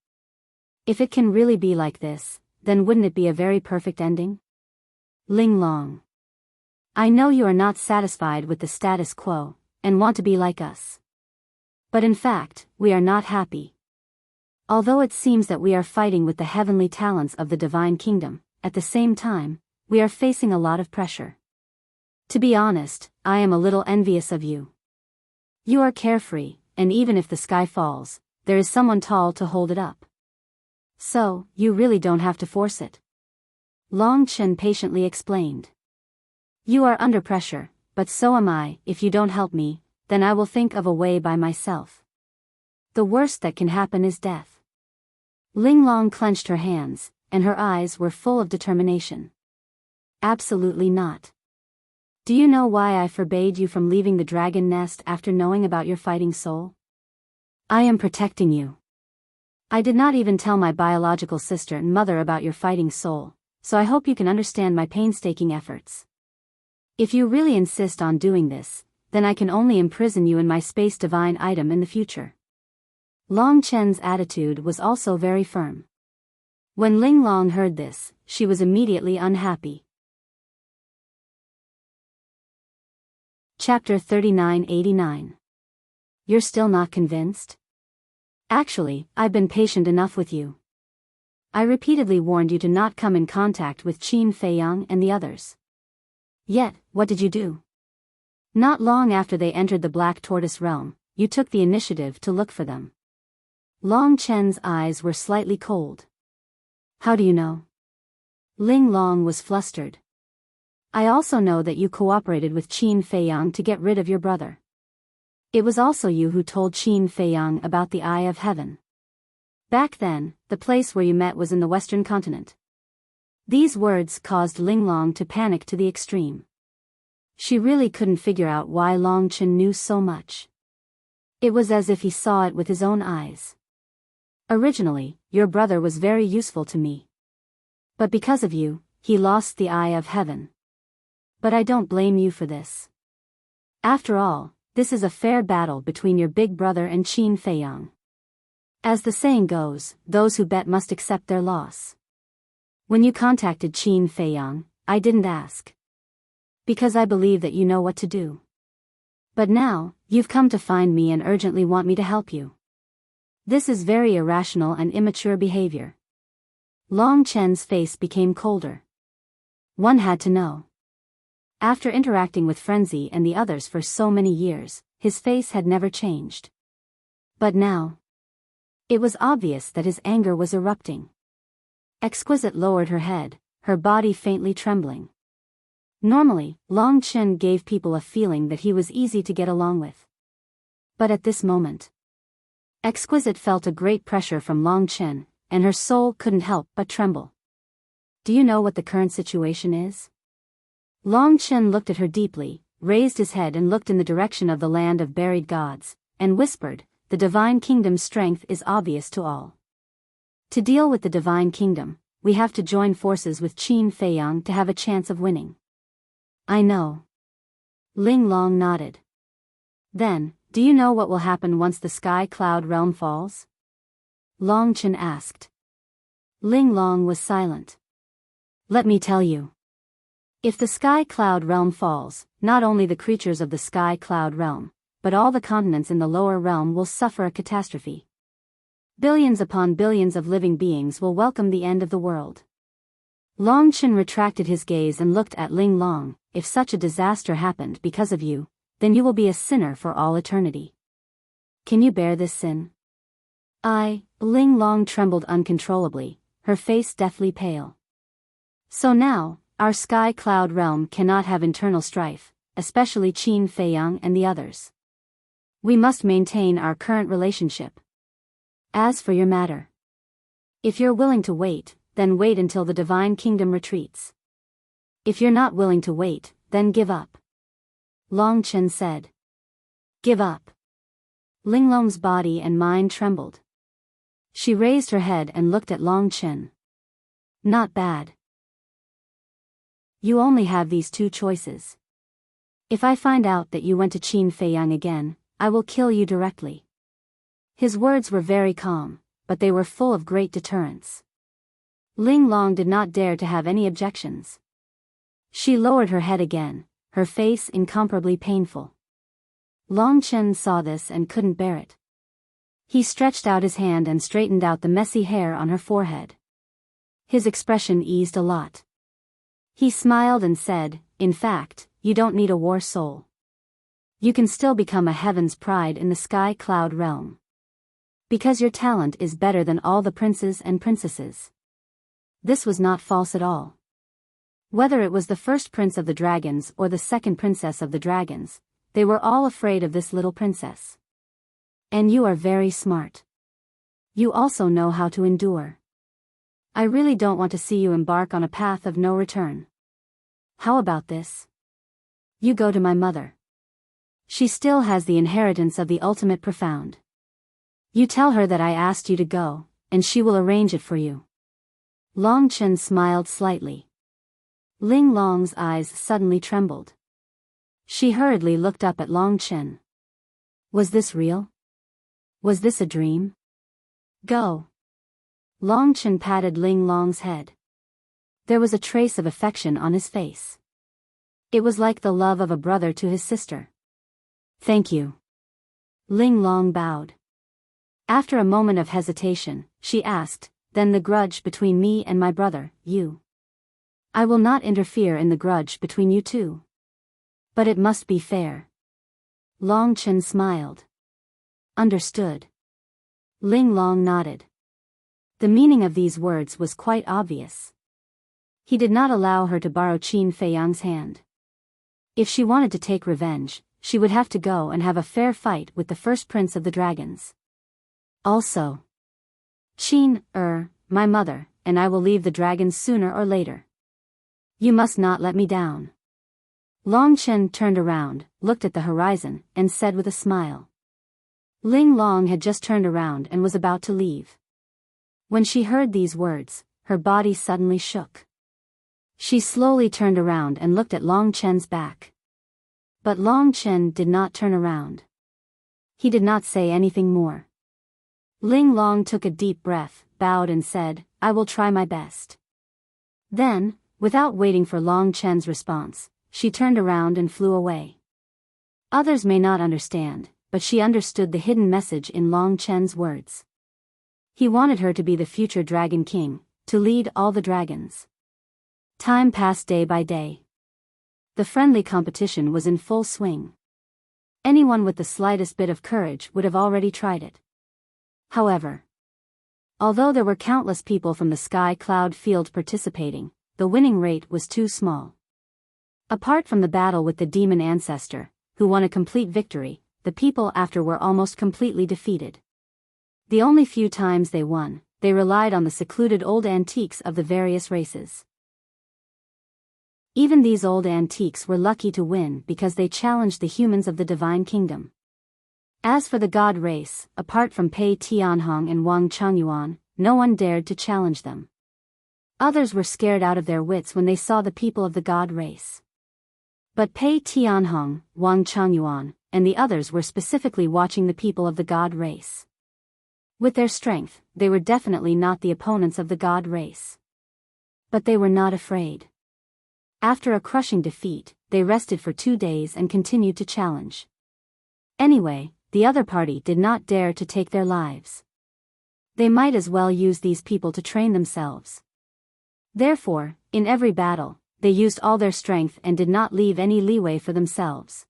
If it can really be like this, then wouldn't it be a very perfect ending? Linglong. I know you are not satisfied with the status quo, and want to be like us. But in fact, we are not happy. Although it seems that we are fighting with the heavenly talents of the Divine Kingdom, at the same time, we are facing a lot of pressure. To be honest, I am a little envious of you. You are carefree, and even if the sky falls, there is someone tall to hold it up. So, you really don't have to force it. Long Chen patiently explained. You are under pressure, but so am I. If you don't help me, then I will think of a way by myself. The worst that can happen is death. Linglong clenched her hands, and her eyes were full of determination. Absolutely not. Do you know why I forbade you from leaving the dragon nest after knowing about your fighting soul? I am protecting you. I did not even tell my biological sister and mother about your fighting soul, so I hope you can understand my painstaking efforts. If you really insist on doing this, then I can only imprison you in my space divine item in the future. Long Chen's attitude was also very firm. When Linglong heard this, she was immediately unhappy. Chapter 3989. You're still not convinced? Actually, I've been patient enough with you. I repeatedly warned you to not come in contact with Qin Feiyang and the others. Yet, what did you do? Not long after they entered the Black Tortoise realm, you took the initiative to look for them. Long Chen's eyes were slightly cold. How do you know? Ling Long was flustered. I also know that you cooperated with Qin Feiyang to get rid of your brother. It was also you who told Qin Feiyang about the Eye of Heaven. Back then, the place where you met was in the Western continent. These words caused Ling Long to panic to the extreme. She really couldn't figure out why Long Chen knew so much. It was as if he saw it with his own eyes. Originally, your brother was very useful to me. But because of you, he lost the Eye of Heaven. But I don't blame you for this. After all, this is a fair battle between your big brother and Qin Feiyang. As the saying goes, those who bet must accept their loss. When you contacted Qin Feiyang, I didn't ask. Because I believe that you know what to do. But now, you've come to find me and urgently want me to help you. This is very irrational and immature behavior. Long Chen's face became colder. One had to know. After interacting with Frenzy and the others for so many years, his face had never changed. But now, it was obvious that his anger was erupting. Exquisite lowered her head, her body faintly trembling. Normally, Long Chen gave people a feeling that he was easy to get along with. But at this moment, Exquisite felt a great pressure from Long Chen, and her soul couldn't help but tremble. Do you know what the current situation is? Long Chen looked at her deeply, raised his head and looked in the direction of the land of buried gods, and whispered, the Divine Kingdom's strength is obvious to all. To deal with the Divine Kingdom, we have to join forces with Qin Feiyang to have a chance of winning. I know. Ling Long nodded. Then, do you know what will happen once the Sky Cloud realm falls? Long Chen asked. Ling Long was silent. Let me tell you. If the Sky Cloud realm falls, not only the creatures of the Sky Cloud realm, but all the continents in the lower realm will suffer a catastrophe. Billions upon billions of living beings will welcome the end of the world. Long Chen retracted his gaze and looked at Ling Long. If such a disaster happened because of you, then you will be a sinner for all eternity. Can you bear this sin? Ling Long trembled uncontrollably, her face deathly pale. So now, our Sky Cloud realm cannot have internal strife, especially Qin Feiyang and the others. We must maintain our current relationship. As for your matter, if you're willing to wait, then wait until the Divine Kingdom retreats. If you're not willing to wait, then give up. Long Chen said. Give up. Ling Long's body and mind trembled. She raised her head and looked at Long Chen. Not bad. You only have these two choices. If I find out that you went to Qin Feiyang again, I will kill you directly. His words were very calm, but they were full of great deterrence. Ling Long did not dare to have any objections. She lowered her head again, her face incomparably painful. Long Chen saw this and couldn't bear it. He stretched out his hand and straightened out the messy hair on her forehead. His expression eased a lot. He smiled and said, in fact, you don't need a war soul. You can still become a heaven's pride in the Sky Cloud realm. Because your talent is better than all the princes and princesses. This was not false at all. Whether it was the first prince of the dragons or the second princess of the dragons, they were all afraid of this little princess. And you are very smart. You also know how to endure. I really don't want to see you embark on a path of no return. How about this? You go to my mother. She still has the inheritance of the ultimate profound. You tell her that I asked you to go, and she will arrange it for you. Long Chen smiled slightly. Ling Long's eyes suddenly trembled. She hurriedly looked up at Long Chen. Was this real? Was this a dream? Go. Long Chen patted Ling Long's head. There was a trace of affection on his face. It was like the love of a brother to his sister. Thank you. Ling Long bowed. After a moment of hesitation, she asked, "Then the grudge between me and my brother, you? I will not interfere in the grudge between you two. But it must be fair." Long Chen smiled. "Understood." Ling Long nodded. The meaning of these words was quite obvious. He did not allow her to borrow Qin Feiyang's hand. If she wanted to take revenge, she would have to go and have a fair fight with the first prince of the dragons. Also, Qin, my mother, and I will leave the dragons sooner or later. You must not let me down. Long Chen turned around, looked at the horizon, and said with a smile. Ling Long had just turned around and was about to leave. When she heard these words, her body suddenly shook. She slowly turned around and looked at Long Chen's back. But Long Chen did not turn around. He did not say anything more. Ling Long took a deep breath, bowed and said, "I will try my best." Then, without waiting for Long Chen's response, she turned around and flew away. Others may not understand, but she understood the hidden message in Long Chen's words. He wanted her to be the future Dragon King, to lead all the dragons. Time passed day by day. The friendly competition was in full swing. Anyone with the slightest bit of courage would have already tried it. However, although there were countless people from the Sky Cloud field participating, the winning rate was too small. Apart from the battle with the demon ancestor, who won a complete victory, the people after were almost completely defeated. The only few times they won, they relied on the secluded old antiques of the various races. Even these old antiques were lucky to win because they challenged the humans of the Divine Kingdom. As for the God race, apart from Pei Tianhong and Wang Changyuan, no one dared to challenge them. Others were scared out of their wits when they saw the people of the God race. But Pei Tianhong, Wang Changyuan, and the others were specifically watching the people of the God race. With their strength, they were definitely not the opponents of the God race. But they were not afraid. After a crushing defeat, they rested for 2 days and continued to challenge. Anyway, the other party did not dare to take their lives. They might as well use these people to train themselves. Therefore, in every battle, they used all their strength and did not leave any leeway for themselves.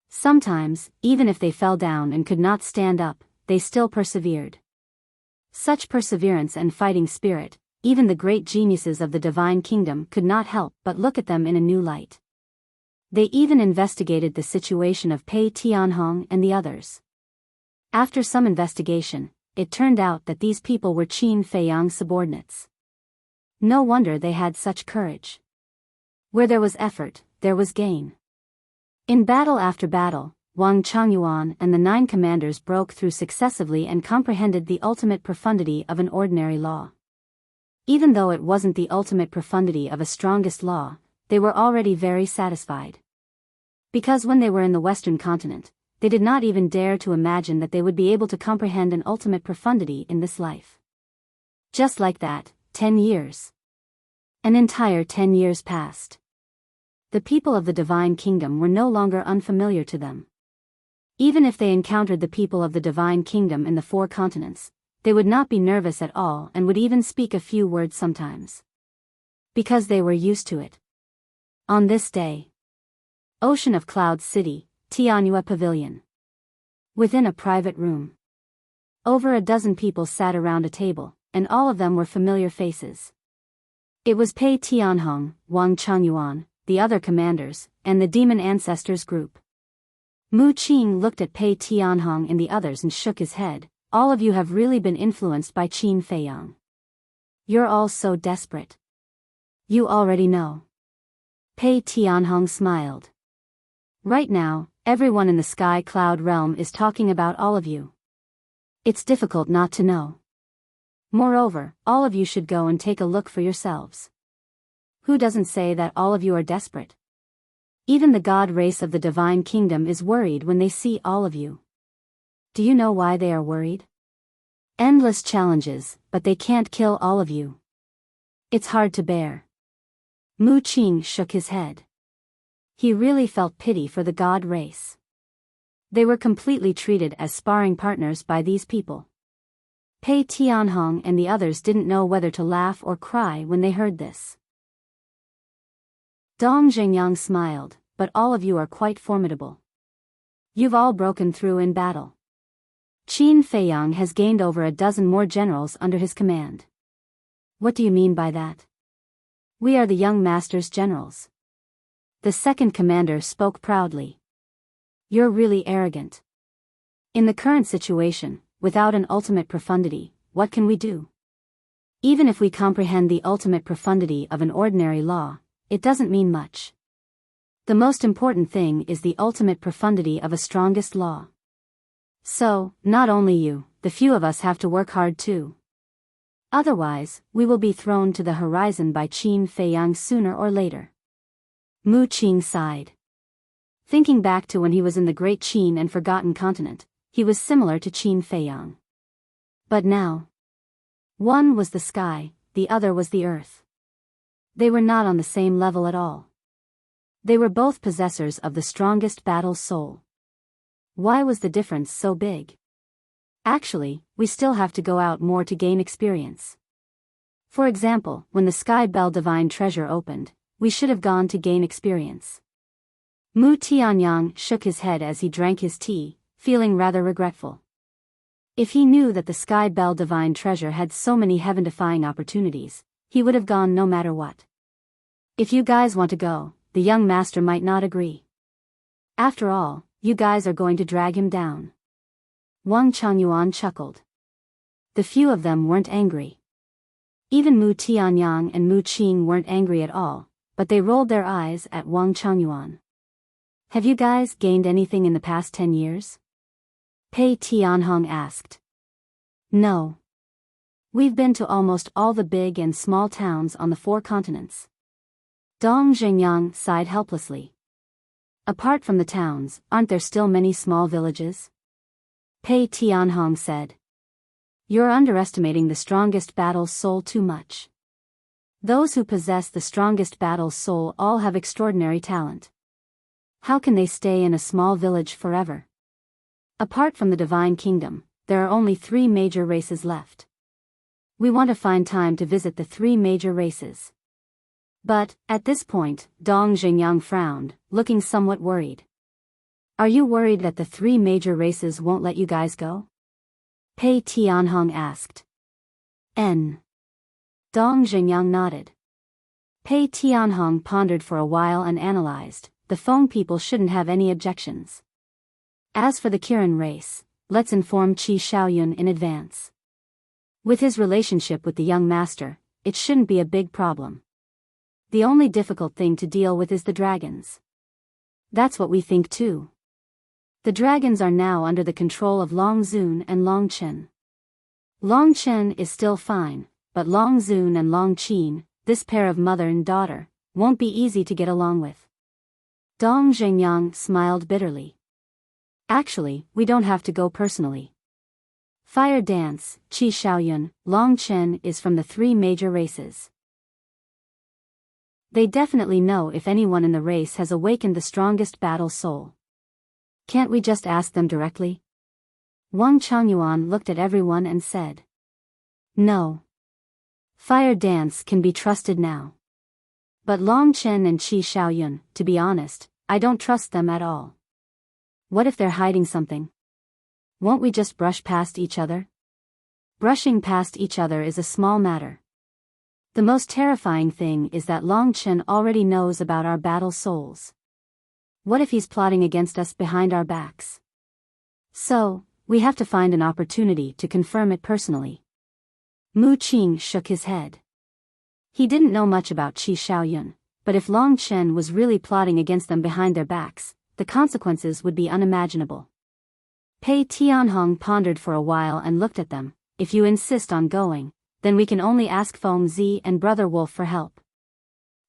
Sometimes, even if they fell down and could not stand up, they still persevered. Such perseverance and fighting spirit, even the great geniuses of the Divine Kingdom could not help but look at them in a new light. They even investigated the situation of Pei Tianhong and the others. After some investigation, it turned out that these people were Qin Feiyang's subordinates. No wonder they had such courage. Where there was effort, there was gain. In battle after battle, Wang Changyuan and the 9 commanders broke through successively and comprehended the ultimate profundity of an ordinary law. Even though it wasn't the ultimate profundity of a strongest law, they were already very satisfied. Because when they were in the Western continent, they did not even dare to imagine that they would be able to comprehend an ultimate profundity in this life. Just like that, 10 years. An entire 10 years passed. The people of the Divine Kingdom were no longer unfamiliar to them. Even if they encountered the people of the Divine Kingdom in the 4 continents, they would not be nervous at all and would even speak a few words sometimes. Because they were used to it. On this day, Ocean of Clouds City, Tianyue Pavilion. Within a private room, over a dozen people sat around a table, and all of them were familiar faces. It was Pei Tianhong, Wang Changyuan, the other commanders, and the demon ancestors group. Mu Qing looked at Pei Tianhong and the others and shook his head. All of you have really been influenced by Qin Feiyang. You're all so desperate. You already know. Pei Tianhong smiled. Right now, everyone in the Sky Cloud realm is talking about all of you. It's difficult not to know. Moreover, all of you should go and take a look for yourselves. Who doesn't say that all of you are desperate? Even the God race of the Divine Kingdom is worried when they see all of you. Do you know why they are worried? Endless challenges, but they can't kill all of you. It's hard to bear. Mu Qing shook his head. He really felt pity for the God race. They were completely treated as sparring partners by these people. Pei Tianhong and the others didn't know whether to laugh or cry when they heard this. Dong Zhengyang smiled, but all of you are quite formidable. You've all broken through in battle. Qin Feiyang has gained over a dozen more generals under his command. What do you mean by that? We are the young master's generals. The second commander spoke proudly. You're really arrogant. In the current situation, without an ultimate profundity, what can we do? Even if we comprehend the ultimate profundity of an ordinary law, it doesn't mean much. The most important thing is the ultimate profundity of a strongest law. So, not only you, the few of us have to work hard too. Otherwise, we will be thrown to the horizon by Qin Feiyang sooner or later. Mu Qing sighed. Thinking back to when he was in the Great Qin and Forgotten Continent, he was similar to Qin Feiyang. But now, one was the sky, the other was the earth. They were not on the same level at all. They were both possessors of the strongest battle soul. Why was the difference so big? Actually, we still have to go out more to gain experience. For example, when the Sky Bell Divine Treasure opened, we should have gone to gain experience. Mu Tianyang shook his head as he drank his tea, feeling rather regretful. If he knew that the Sky Bell Divine Treasure had so many heaven-defying opportunities, he would have gone no matter what. If you guys want to go, the young master might not agree. After all, you guys are going to drag him down. Wang Changyuan chuckled. The few of them weren't angry. Even Mu Tianyang and Mu Qing weren't angry at all, but they rolled their eyes at Wang Changyuan. Have you guys gained anything in the past 10 years? Pei Tianhong asked. No. We've been to almost all the big and small towns on the 4 continents. Dong Zhengyang sighed helplessly. Apart from the towns, aren't there still many small villages? Pei Tianhong said. You're underestimating the strongest battle soul too much. Those who possess the strongest battle soul all have extraordinary talent. How can they stay in a small village forever? Apart from the Divine Kingdom, there are only 3 major races left. We want to find time to visit the 3 major races. But, at this point, Dong Zhengyang frowned, looking somewhat worried. Are you worried that the 3 major races won't let you guys go? Pei Tianhong asked. Dong Zhengyang nodded. Pei Tianhong pondered for a while and analyzed. The Feng people shouldn't have any objections. As for the Kirin race, let's inform Qi Shaoyun in advance. With his relationship with the young master, it shouldn't be a big problem. The only difficult thing to deal with is the dragons. That's what we think too. The dragons are now under the control of Long Zun and Long Chen. Long Chen is still fine, but Long Zun and Long Qin, this pair of mother and daughter, won't be easy to get along with. Dong Zhengyang smiled bitterly. Actually, we don't have to go personally. Fire Dance, Qi Shaoyun, Long Chen is from the 3 major races. They definitely know if anyone in the race has awakened the strongest battle soul. Can't we just ask them directly? Wang Changyuan looked at everyone and said. No. Fire Dance can be trusted now. But Long Chen and Qi Shaoyun, to be honest, I don't trust them at all. What if they're hiding something? Won't we just brush past each other? Brushing past each other is a small matter. The most terrifying thing is that Long Chen already knows about our battle souls. What if he's plotting against us behind our backs? So, we have to find an opportunity to confirm it personally. Mu Qing shook his head. He didn't know much about Qi Shaoyun, but if Long Chen was really plotting against them behind their backs, the consequences would be unimaginable. Pei Tianhong pondered for a while and looked at them. If you insist on going, then we can only ask Feng Zi and Brother Wolf for help.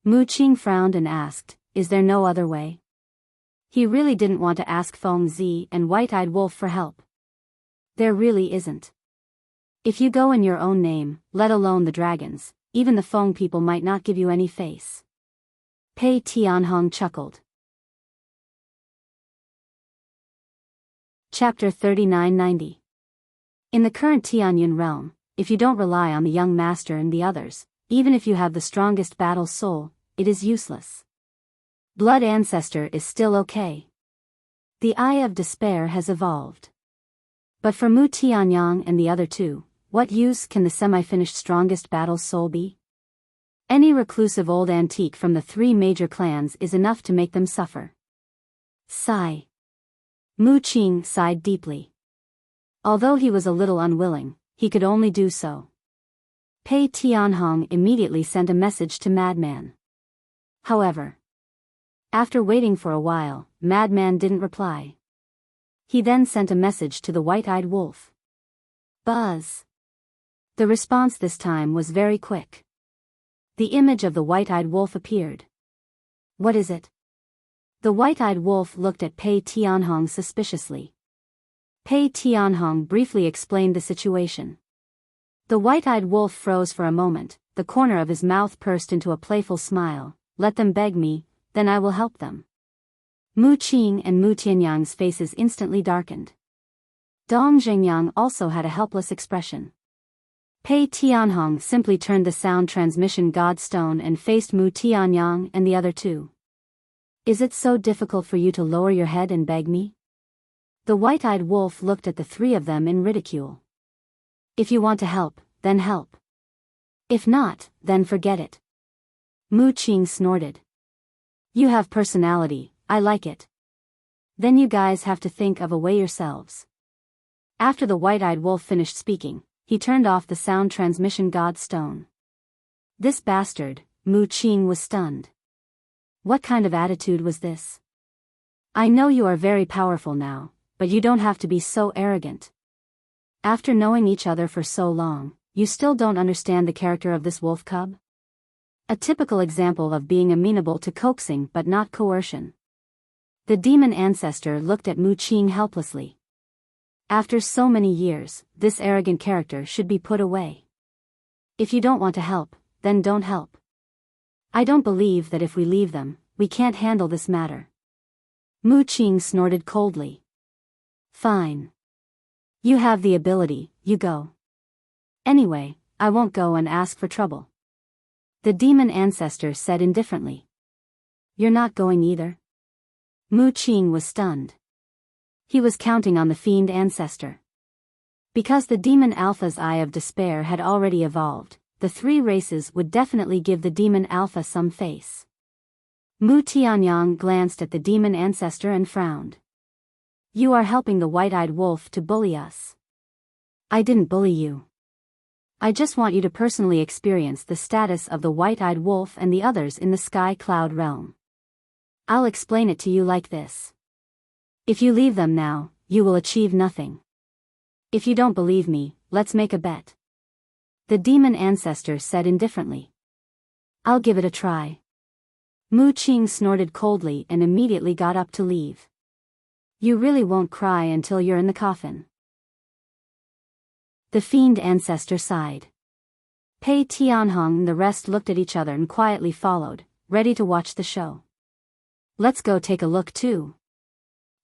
Mu Qing frowned and asked, is there no other way? He really didn't want to ask Feng Zi and White-Eyed Wolf for help. There really isn't. If you go in your own name, let alone the dragons, even the Feng people might not give you any face. Pei Tianhong chuckled. Chapter 3990. In the current Tianyun realm, if you don't rely on the young master and the others, even if you have the strongest battle soul, it is useless. Blood Ancestor is still okay. The Eye of Despair has evolved. But for Mu Tianyang and the other two, what use can the semi-finished strongest battle soul be? Any reclusive old antique from the three major clans is enough to make them suffer. Sigh. Mu Qing sighed deeply. Although he was a little unwilling, he could only do so. Pei Tianhong immediately sent a message to Madman. However, after waiting for a while, Madman didn't reply. He then sent a message to the white-eyed wolf. Buzz. The response this time was very quick. The image of the white-eyed wolf appeared. What is it? The white-eyed wolf looked at Pei Tianhong suspiciously. Pei Tianhong briefly explained the situation. The white-eyed wolf froze for a moment, the corner of his mouth pursed into a playful smile. Let them beg me, then I will help them. Mu Qing and Mu Tianyang's faces instantly darkened. Dong Zhengyang also had a helpless expression. Pei Tianhong simply turned the sound transmission godstone and faced Mu Tianyang and the other two. Is it so difficult for you to lower your head and beg me? The white-eyed wolf looked at the three of them in ridicule. If you want to help, then help. If not, then forget it. Mu Qing snorted. You have personality, I like it. Then you guys have to think of a way yourselves. After the white-eyed wolf finished speaking, he turned off the sound transmission godstone. This bastard, Mu Qing was stunned. What kind of attitude was this? I know you are very powerful now, but you don't have to be so arrogant. After knowing each other for so long, you still don't understand the character of this wolf cub? A typical example of being amenable to coaxing but not coercion. The demon ancestor looked at Mu Qing helplessly. After so many years, this arrogant character should be put away. If you don't want to help, then don't help. I don't believe that if we leave them, we can't handle this matter. Mu Qing snorted coldly. Fine. You have the ability, you go. Anyway, I won't go and ask for trouble. The demon ancestor said indifferently. You're not going either? Mu Qing was stunned. He was counting on the fiend ancestor. Because the demon alpha's Eye of Despair had already evolved, the three races would definitely give the demon alpha some face. Mu Tianyang glanced at the demon ancestor and frowned. You are helping the white-eyed wolf to bully us. I didn't bully you. I just want you to personally experience the status of the white-eyed wolf and the others in the sky cloud realm. I'll explain it to you like this. If you leave them now, you will achieve nothing. If you don't believe me, let's make a bet. The demon ancestor said indifferently. I'll give it a try. Mu Qing snorted coldly and immediately got up to leave. You really won't cry until you're in the coffin. The fiend ancestor sighed. Pei Tianhong and the rest looked at each other and quietly followed, ready to watch the show. Let's go take a look too.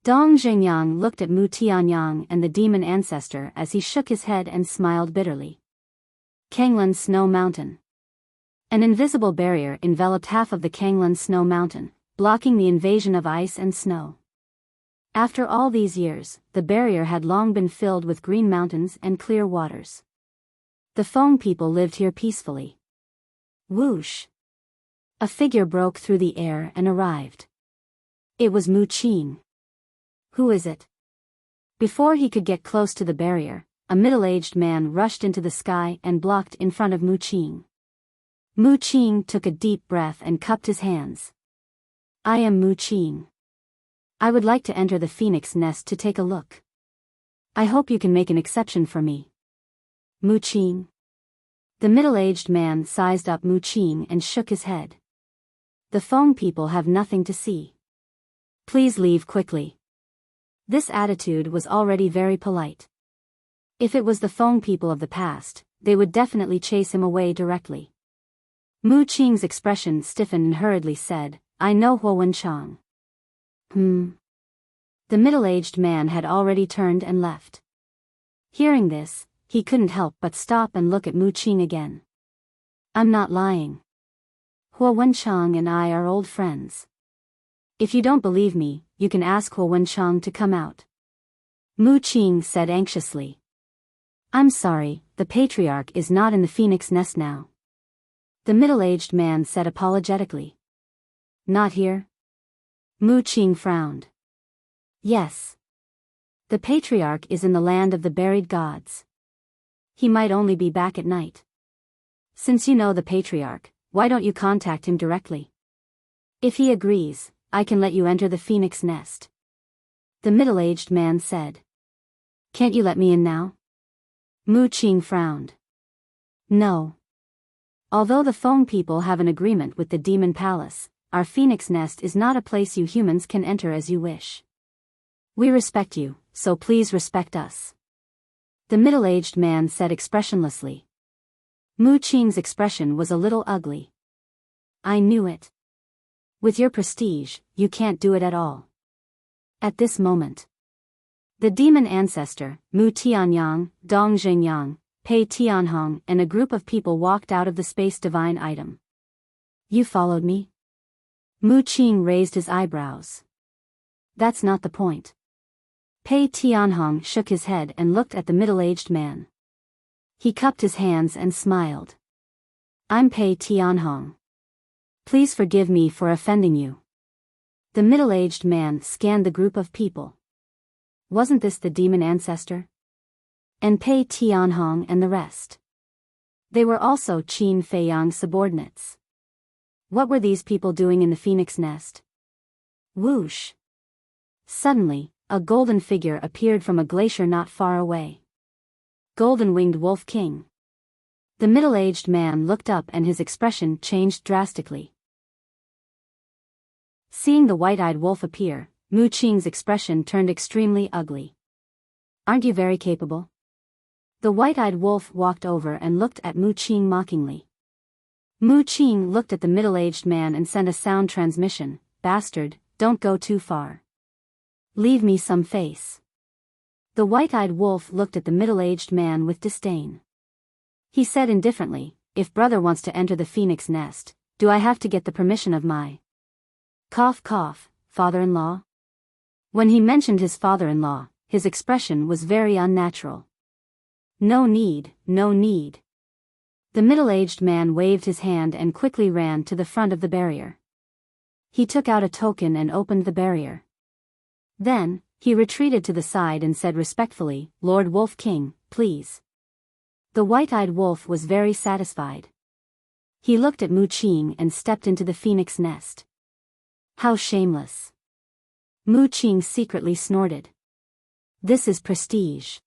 Dong Zhengyang looked at Mu Tianyang and the demon ancestor as he shook his head and smiled bitterly. Kanglan Snow Mountain. An invisible barrier enveloped half of the Kanglan Snow Mountain, blocking the invasion of ice and snow. After all these years, the barrier had long been filled with green mountains and clear waters. The Feng people lived here peacefully. Whoosh! A figure broke through the air and arrived. It was Mu Qing. Who is it? Before he could get close to the barrier, a middle-aged man rushed into the sky and blocked in front of Mu Qing. Mu Qing took a deep breath and cupped his hands. I am Mu Qing. I would like to enter the phoenix nest to take a look. I hope you can make an exception for me. Mu Qing. The middle-aged man sized up Mu Qing and shook his head. The Feng people have nothing to see. Please leave quickly. This attitude was already very polite. If it was the Feng people of the past, they would definitely chase him away directly. Mu Qing's expression stiffened and hurriedly said, I know Huo Wenchang. The The middle-aged man had already turned and left. Hearing this, he couldn't help but stop and look at Mu Qing again. I'm not lying. Huo Wenchang and I are old friends. If you don't believe me, you can ask Huo Wenchang to come out. Mu Qing said anxiously. I'm sorry, the patriarch is not in the phoenix nest now. The middle-aged man said apologetically. Not here? Mu Qing frowned. Yes. The patriarch is in the land of the buried gods. He might only be back at night. Since you know the patriarch, why don't you contact him directly? If he agrees, I can let you enter the phoenix nest. The middle-aged man said. Can't you let me in now? Mu Qing frowned. No. Although the Feng people have an agreement with the demon palace, our phoenix nest is not a place you humans can enter as you wish. We respect you, so please respect us. The middle-aged man said expressionlessly. Mu Qing's expression was a little ugly. I knew it. With your prestige, you can't do it at all. At this moment, the demon ancestor, Mu Tianyang, Dong Zhengyang, Pei Tianhong and a group of people walked out of the space divine item. You followed me? Mu Qing raised his eyebrows. That's not the point. Pei Tianhong shook his head and looked at the middle-aged man. He cupped his hands and smiled. I'm Pei Tianhong. Please forgive me for offending you. The middle-aged man scanned the group of people. Wasn't this the demon ancestor? And Pei Tianhong and the rest. They were also Qin Feiyang's subordinates. What were these people doing in the phoenix nest? Whoosh! Suddenly, a golden figure appeared from a glacier not far away. Golden-winged Wolf King. The middle-aged man looked up and his expression changed drastically. Seeing the white-eyed wolf appear, Mu Qing's expression turned extremely ugly. Aren't you very capable? The white-eyed wolf walked over and looked at Mu Qing mockingly. Mu Qing looked at the middle-aged man and sent a sound transmission. Bastard, don't go too far. Leave me some face. The white-eyed wolf looked at the middle-aged man with disdain. He said indifferently, if brother wants to enter the phoenix nest, do I have to get the permission of my cough cough, father-in-law? When he mentioned his father-in-law, his expression was very unnatural. No need, no need. The middle-aged man waved his hand and quickly ran to the front of the barrier. He took out a token and opened the barrier. Then, he retreated to the side and said respectfully, Lord Wolf King, please. The white-eyed wolf was very satisfied. He looked at Mu Qing and stepped into the phoenix nest. How shameless. Mu Qing secretly snorted. This is prestige.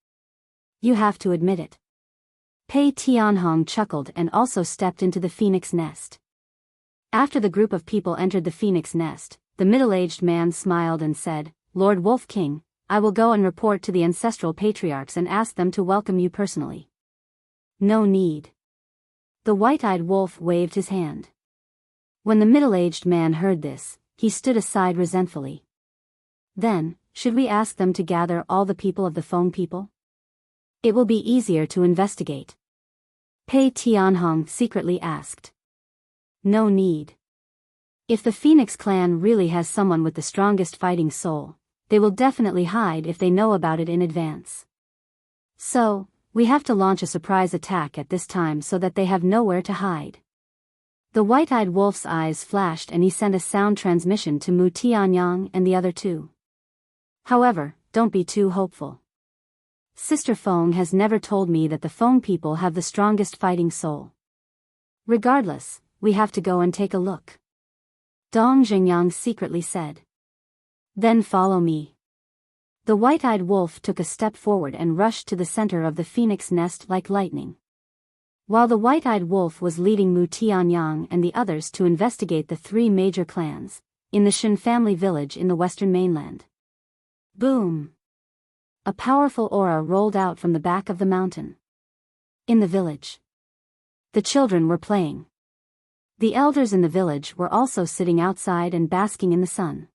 You have to admit it. Pei Tianhong chuckled and also stepped into the phoenix nest. After the group of people entered the phoenix nest, the middle-aged man smiled and said, Lord Wolf King, I will go and report to the ancestral patriarchs and ask them to welcome you personally. No need. The white-eyed wolf waved his hand. When the middle-aged man heard this, he stood aside resentfully. Then, should we ask them to gather all the people of the Feng people? It will be easier to investigate. Pei Tianhong secretly asked. No need. If the Phoenix clan really has someone with the strongest fighting soul, they will definitely hide if they know about it in advance. So, we have to launch a surprise attack at this time so that they have nowhere to hide. The white-eyed wolf's eyes flashed and he sent a sound transmission to Mu Tianyang and the other two. However, don't be too hopeful. Sister Feng has never told me that the Feng people have the strongest fighting soul. Regardless, we have to go and take a look. Dong Zhengyang secretly said. Then follow me. The white-eyed wolf took a step forward and rushed to the center of the phoenix nest like lightning. While the white-eyed wolf was leading Mu Tianyang and the others to investigate the three major clans, in the Shen family village in the western mainland. Boom! A powerful aura rolled out from the back of the mountain. In the village, the children were playing. The elders in the village were also sitting outside and basking in the sun.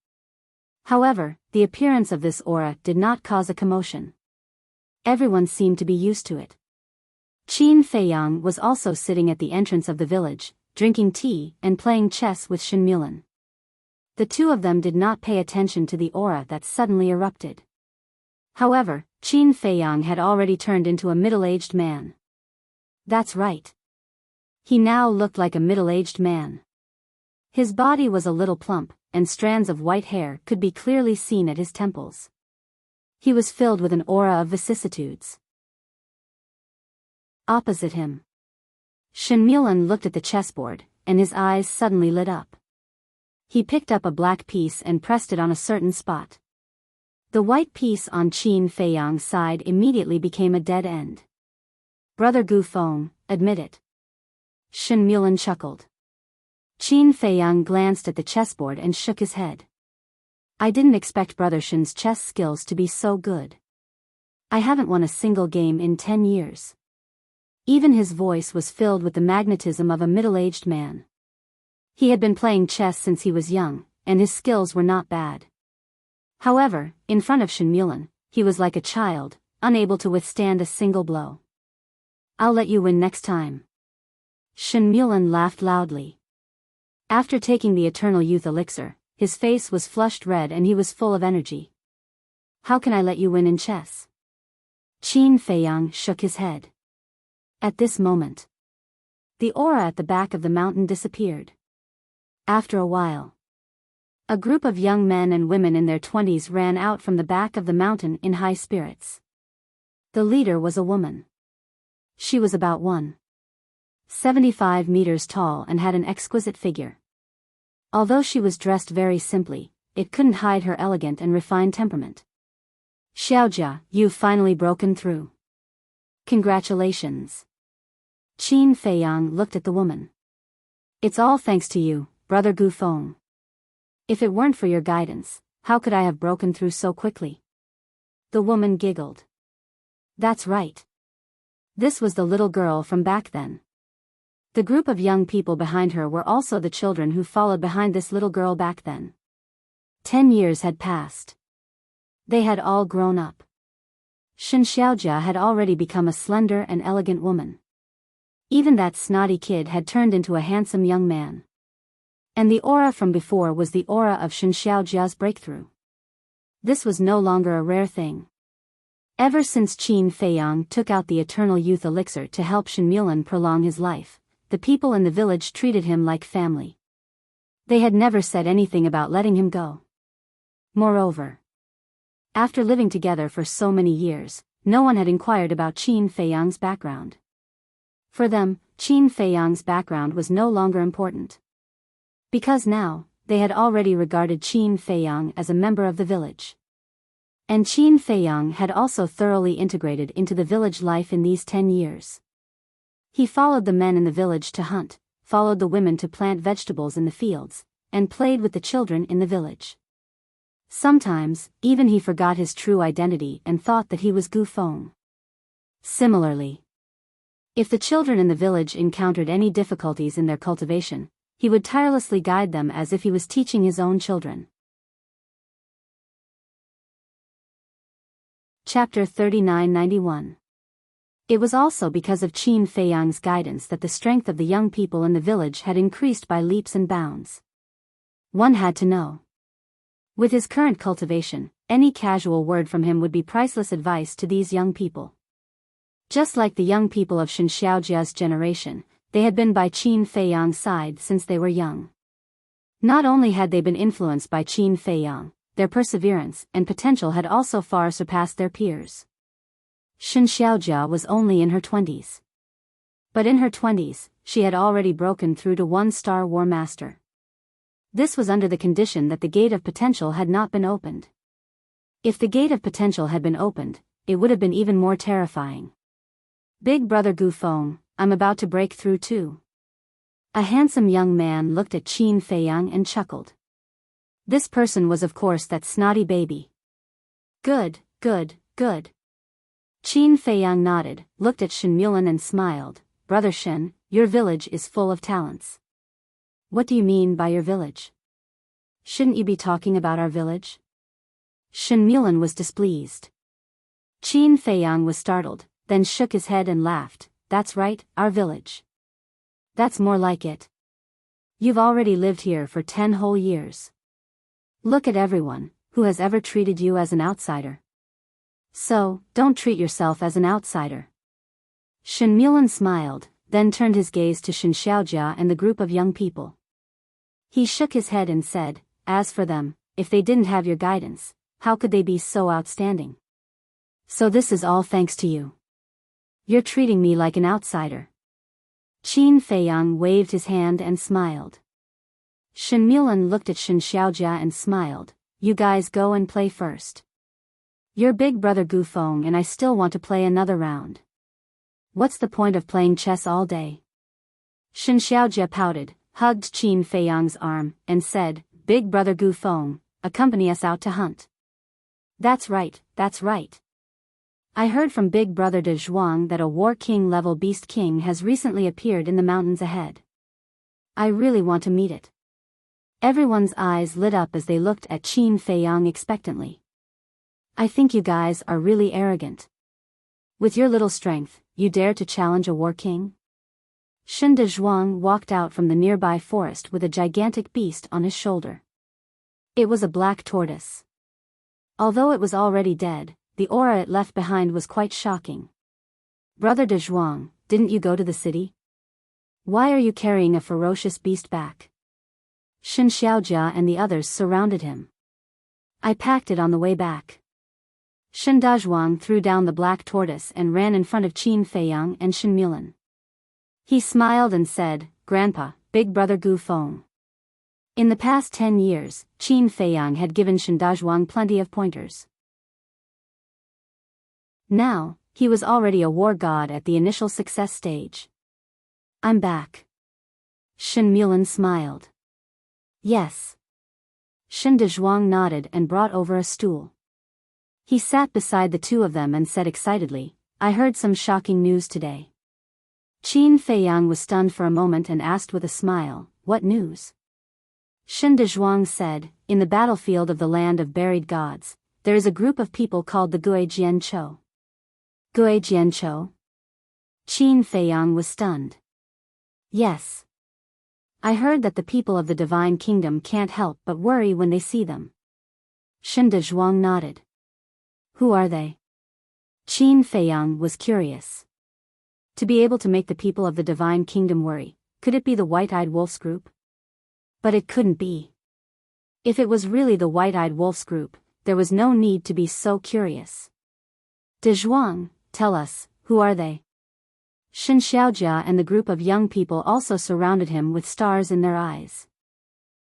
However, the appearance of this aura did not cause a commotion. Everyone seemed to be used to it. Qin Feiyang was also sitting at the entrance of the village, drinking tea and playing chess with Shen Mulan. The two of them did not pay attention to the aura that suddenly erupted. However, Qin Feiyang had already turned into a middle-aged man. That's right. He now looked like a middle-aged man. His body was a little plump, and strands of white hair could be clearly seen at his temples. He was filled with an aura of vicissitudes. Opposite him, Shen Mulan looked at the chessboard, and his eyes suddenly lit up. He picked up a black piece and pressed it on a certain spot. The white piece on Qin Feiyang's side immediately became a dead end. Brother Gu Feng, admit it. Shen Mulan chuckled. Qin Feiyang glanced at the chessboard and shook his head. I didn't expect Brother Shen's chess skills to be so good. I haven't won a single game in 10 years. Even his voice was filled with the magnetism of a middle-aged man. He had been playing chess since he was young, and his skills were not bad. However, in front of Shen Mulan, he was like a child, unable to withstand a single blow. I'll let you win next time. Shen Mulan laughed loudly. After taking the Eternal Youth Elixir, his face was flushed red and he was full of energy. How can I let you win in chess? Qin Feiyang shook his head. At this moment, the aura at the back of the mountain disappeared. After a while, a group of young men and women in their 20s ran out from the back of the mountain in high spirits. The leader was a woman. She was about 1.75 meters tall and had an exquisite figure. Although she was dressed very simply, it couldn't hide her elegant and refined temperament. Xiaojia, you've finally broken through. Congratulations. Qin Feiyang looked at the woman. It's all thanks to you, Brother Gu Feng. If it weren't for your guidance, how could I have broken through so quickly? The woman giggled. That's right. This was the little girl from back then. The group of young people behind her were also the children who followed behind this little girl back then. 10 years had passed. They had all grown up. Shen Xiaojia had already become a slender and elegant woman. Even that snotty kid had turned into a handsome young man. And the aura from before was the aura of Shen Xiaojia's breakthrough. This was no longer a rare thing. Ever since Qin Feiyang took out the Eternal Youth Elixir to help Shen Mulan prolong his life, the people in the village treated him like family. They had never said anything about letting him go. Moreover, after living together for so many years, no one had inquired about Qin Feiyang's background. For them, Qin Feiyang's background was no longer important. Because now, they had already regarded Qin Feiyang as a member of the village. And Qin Feiyang had also thoroughly integrated into the village life in these 10 years. He followed the men in the village to hunt, followed the women to plant vegetables in the fields, and played with the children in the village. Sometimes, even he forgot his true identity and thought that he was Gu Feng. Similarly, if the children in the village encountered any difficulties in their cultivation, he would tirelessly guide them as if he was teaching his own children. Chapter 3991. It was also because of Qin Feiyang's guidance that the strength of the young people in the village had increased by leaps and bounds. One had to know. With his current cultivation, any casual word from him would be priceless advice to these young people. Just like the young people of Shen Xiaojia's generation, they had been by Qin Feiyang's side since they were young. Not only had they been influenced by Qin Feiyang, their perseverance and potential had also far surpassed their peers. Shen Xiaojia was only in her 20s. But in her 20s, she had already broken through to 1-star War Master. This was under the condition that the gate of potential had not been opened. If the gate of potential had been opened, it would have been even more terrifying. Big Brother Gu Feng, I'm about to break through too. A handsome young man looked at Qin Feiyang and chuckled. This person was of course that snotty baby. Good, good, good. Qin Feiyang nodded, looked at Shen Mulan and smiled. Brother Shen, your village is full of talents. What do you mean by your village? Shouldn't you be talking about our village? Shen Mulan was displeased. Qin Feiyang was startled, then shook his head and laughed. That's right, our village. That's more like it. You've already lived here for 10 whole years. Look at everyone who has ever treated you as an outsider. So, don't treat yourself as an outsider. Shen Mulan smiled, then turned his gaze to Shen Xiaojia and the group of young people. He shook his head and said, as for them, if they didn't have your guidance, how could they be so outstanding? So this is all thanks to you. You're treating me like an outsider. Qin Feiyang waved his hand and smiled. Shen Mulan looked at Shen Xiaojia and smiled. You guys go and play first. You're big brother Gu Feng and I still want to play another round. What's the point of playing chess all day? Shen Xiaojia pouted, hugged Qin Feiyang's arm, and said, Big brother Gu Feng, accompany us out to hunt. That's right, that's right. I heard from Big Brother De Zhuang that a War King level Beast King has recently appeared in the mountains ahead. I really want to meet it. Everyone's eyes lit up as they looked at Qin Feiyang expectantly. I think you guys are really arrogant. With your little strength, you dare to challenge a War King? Shen De Zhuang walked out from the nearby forest with a gigantic beast on his shoulder. It was a black tortoise. Although it was already dead, the aura it left behind was quite shocking. Brother De Zhuang, didn't you go to the city? Why are you carrying a ferocious beast back? Shen Xiaojia and the others surrounded him. I packed it on the way back. Shen Dazhuang threw down the black tortoise and ran in front of Qin Feiyang and Shen Mulan. He smiled and said, Grandpa, Big Brother Gu Feng. In the past 10 years, Qin Feiyang had given Shen Dazhuang plenty of pointers. Now, he was already a war god at the initial success stage. I'm back. Shen Mulan smiled. Yes. Shen Dazhuang nodded and brought over a stool. He sat beside the two of them and said excitedly, I heard some shocking news today. Qin Feiyang was stunned for a moment and asked with a smile, what news? Shen Dazhuang said, in the battlefield of the land of buried gods, there is a group of people called the Gui Jianqiu. Gui Jianqiu? Qin Feiyang was stunned. Yes. I heard that the people of the Divine Kingdom can't help but worry when they see them. Shen Dazhuang nodded. Who are they? Qin Feiyang was curious. To be able to make the people of the Divine Kingdom worry, could it be the White-Eyed Wolves group? But it couldn't be. If it was really the White-Eyed Wolves group, there was no need to be so curious. De Zhuang, tell us, who are they? Shen Xiaojia and the group of young people also surrounded him with stars in their eyes.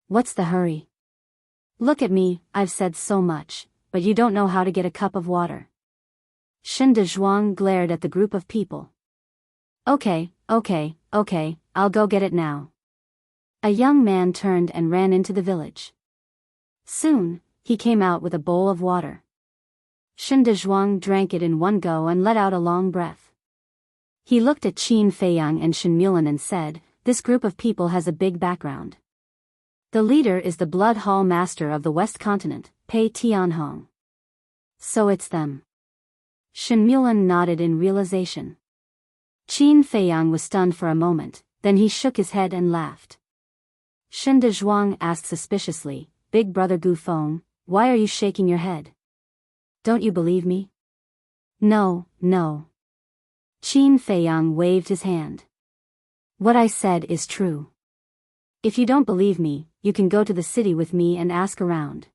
What's the hurry? Look at me, I've said so much, but you don't know how to get a cup of water. Shen Dazhuang glared at the group of people. Okay, I'll go get it now. A young man turned and ran into the village. Soon, he came out with a bowl of water. Shen Dazhuang drank it in one go and let out a long breath. He looked at Qin Feiyang and Shen Mulan and said, this group of people has a big background. The leader is the Blood Hall Master of the West Continent, Pei Tianhong. So it's them. Shen Mulan nodded in realization. Qin Feiyang was stunned for a moment, then he shook his head and laughed. Shen Dazhuang asked suspiciously, Big Brother Gu Feng, why are you shaking your head? Don't you believe me? No. Qin Feiyang waved his hand. What I said is true. If you don't believe me, you can go to the city with me and ask around.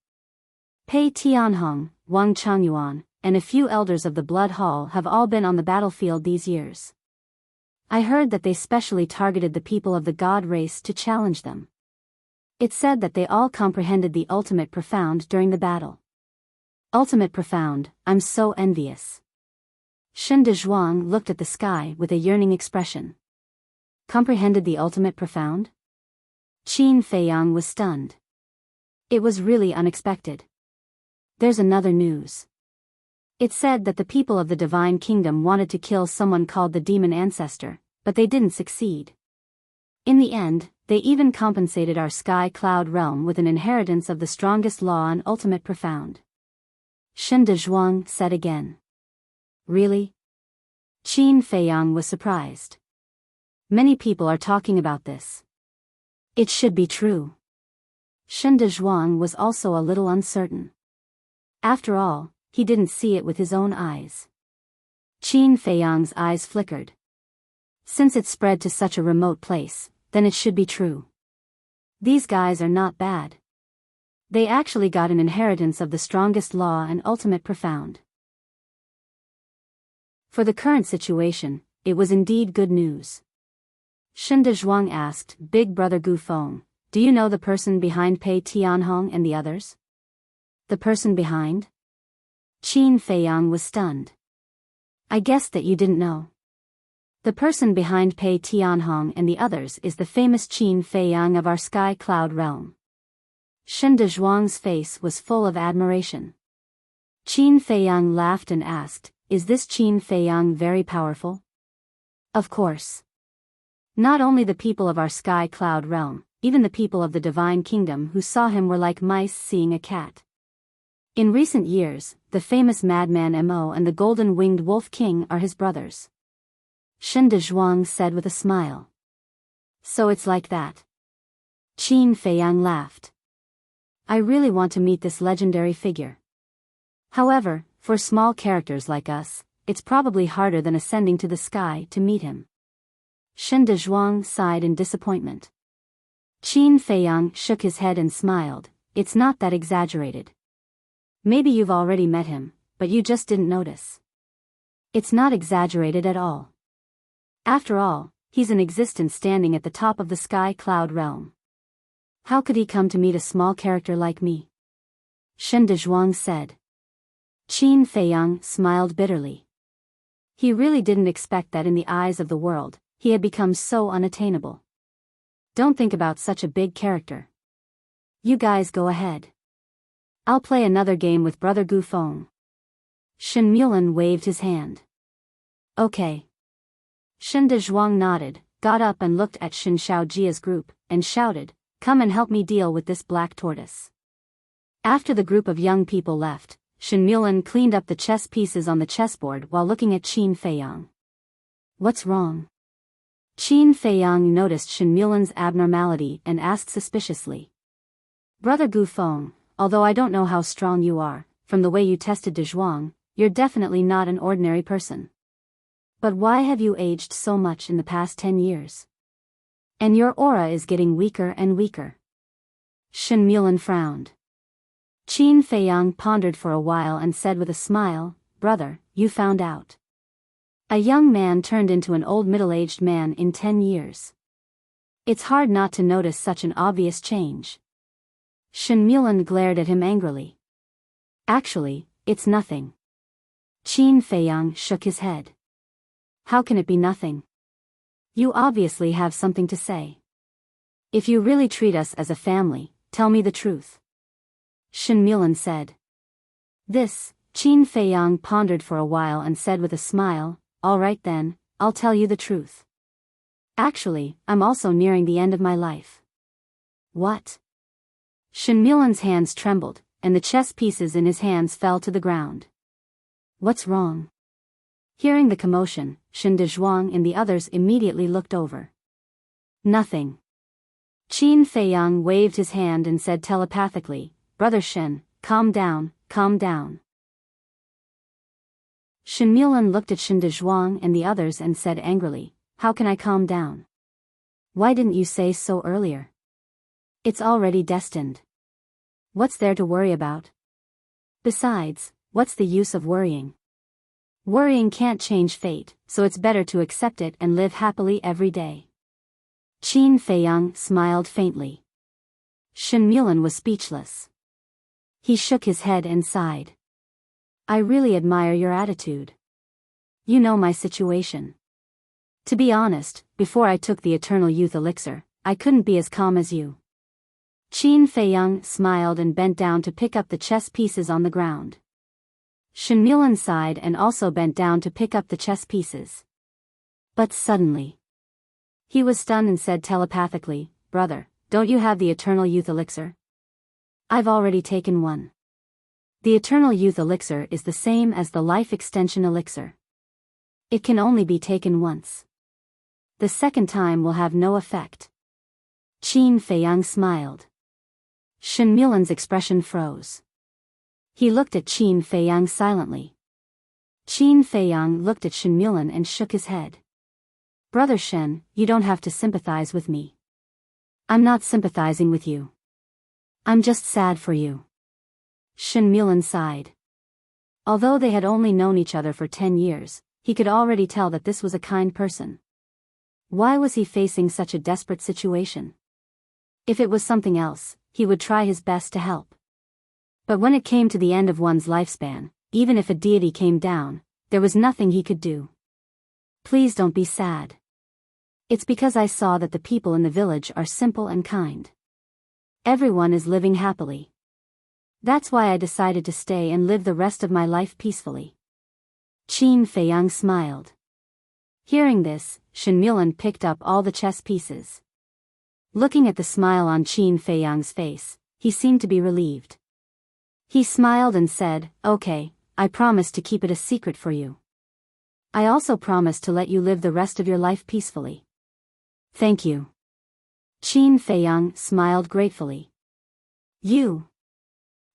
Pei Tianhong, Wang Changyuan, and a few elders of the Blood Hall have all been on the battlefield these years. I heard that they specially targeted the people of the god race to challenge them. It said that they all comprehended the ultimate profound during the battle. Ultimate profound, I'm so envious. Shen Dazhuang looked at the sky with a yearning expression. Comprehended the ultimate profound? Qin Feiyang was stunned. It was really unexpected. There's another news. It said that the people of the Divine Kingdom wanted to kill someone called the Demon Ancestor, but they didn't succeed. In the end, they even compensated our Sky Cloud realm with an inheritance of the strongest law and ultimate profound. Shen Dezhuang said again. Really? Qin Feiyang was surprised. Many people are talking about this. It should be true. Shen Dezhuang was also a little uncertain. After all, he didn't see it with his own eyes. Qin Feiyang's eyes flickered. Since it spread to such a remote place, then it should be true. These guys are not bad. They actually got an inheritance of the strongest law and ultimate profound. For the current situation, it was indeed good news. Shen Dezhuang asked, Big Brother Gu Feng, do you know the person behind Pei Tianhong and the others? The person behind? Qin Feiyang was stunned. I guessed that you didn't know. The person behind Pei Tianhong and the others is the famous Qin Feiyang of our sky cloud realm. Shen Dezhuang's face was full of admiration. Qin Feiyang laughed and asked, Is this Qin Feiyang very powerful? Of course. Not only the people of our sky cloud realm, even the people of the divine kingdom who saw him were like mice seeing a cat. In recent years, the famous madman Mo and the golden-winged wolf king are his brothers. Shen Dezhuang said with a smile. So it's like that. Qin Feiyang laughed. I really want to meet this legendary figure. However, for small characters like us, it's probably harder than ascending to the sky to meet him. Shen Dezhuang sighed in disappointment. Qin Feiyang shook his head and smiled. It's not that exaggerated. Maybe you've already met him, but you just didn't notice. It's not exaggerated at all. After all, he's an existence standing at the top of the sky cloud realm. How could he come to meet a small character like me? Shen Dezhuang said. Qin Feiyang smiled bitterly. He really didn't expect that in the eyes of the world, he had become so unattainable. Don't think about such a big character. You guys go ahead. I'll play another game with Brother Gu Feng. Shen Mulan waved his hand. Okay. Shen Dezhuang nodded, got up and looked at Shen Shaojia's group, and shouted, Come and help me deal with this black tortoise. After the group of young people left, Shen Mulan cleaned up the chess pieces on the chessboard while looking at Qin Feiyang. What's wrong? Qin Feiyang noticed Shen Mulan's abnormality and asked suspiciously. Brother Gu Feng, although I don't know how strong you are, from the way you tested Dezhuang, you're definitely not an ordinary person. But why have you aged so much in the past 10 years? And your aura is getting weaker and weaker. Shen Mulan frowned. Qin Feiyang pondered for a while and said with a smile, Brother, you found out. A young man turned into an old middle-aged man in 10 years. It's hard not to notice such an obvious change. Shen Mulan glared at him angrily. Actually, it's nothing. Qin Feiyang shook his head. How can it be nothing? You obviously have something to say. If you really treat us as a family, tell me the truth. Shen Mulan said. This, Qin Feiyang pondered for a while and said with a smile, All right then, I'll tell you the truth. Actually, I'm also nearing the end of my life. What? Shen Mulan's hands trembled, and the chess pieces in his hands fell to the ground. What's wrong? Hearing the commotion, Shen Dezhuang and the others immediately looked over. Nothing. Qin Feiyang waved his hand and said telepathically, Brother Shen, calm down, calm down. Shen Mulan looked at Shen Dezhuang and the others and said angrily, How can I calm down? Why didn't you say so earlier? It's already destined. What's there to worry about? Besides, what's the use of worrying? Worrying can't change fate, so it's better to accept it and live happily every day. Qin Feiyang smiled faintly. Shen Mulan was speechless. He shook his head and sighed. I really admire your attitude. You know my situation. To be honest, before I took the Eternal Youth Elixir, I couldn't be as calm as you. Qin Feiyang smiled and bent down to pick up the chess pieces on the ground. Shen Mulan sighed and also bent down to pick up the chess pieces. But suddenly, he was stunned and said telepathically, Brother, don't you have the Eternal Youth Elixir? I've already taken one. The eternal youth elixir is the same as the life extension elixir. It can only be taken once. The second time will have no effect. Qin Feiyang smiled. Shen Mulan's expression froze. He looked at Qin Feiyang silently. Qin Feiyang looked at Shen Mulan and shook his head. Brother Shen, you don't have to sympathize with me. I'm not sympathizing with you. I'm just sad for you. Shen Mulan sighed. Although they had only known each other for 10 years, he could already tell that this was a kind person. Why was he facing such a desperate situation? If it was something else, he would try his best to help. But when it came to the end of one's lifespan, even if a deity came down, there was nothing he could do. Please don't be sad. It's because I saw that the people in the village are simple and kind. Everyone is living happily. That's why I decided to stay and live the rest of my life peacefully. Qin Feiyang smiled. Hearing this, Shen Mulan picked up all the chess pieces. Looking at the smile on Qin Feiyang's face, he seemed to be relieved. He smiled and said, "Okay, I promise to keep it a secret for you. I also promise to let you live the rest of your life peacefully." "Thank you." Qin Feiyang smiled gratefully. "You?"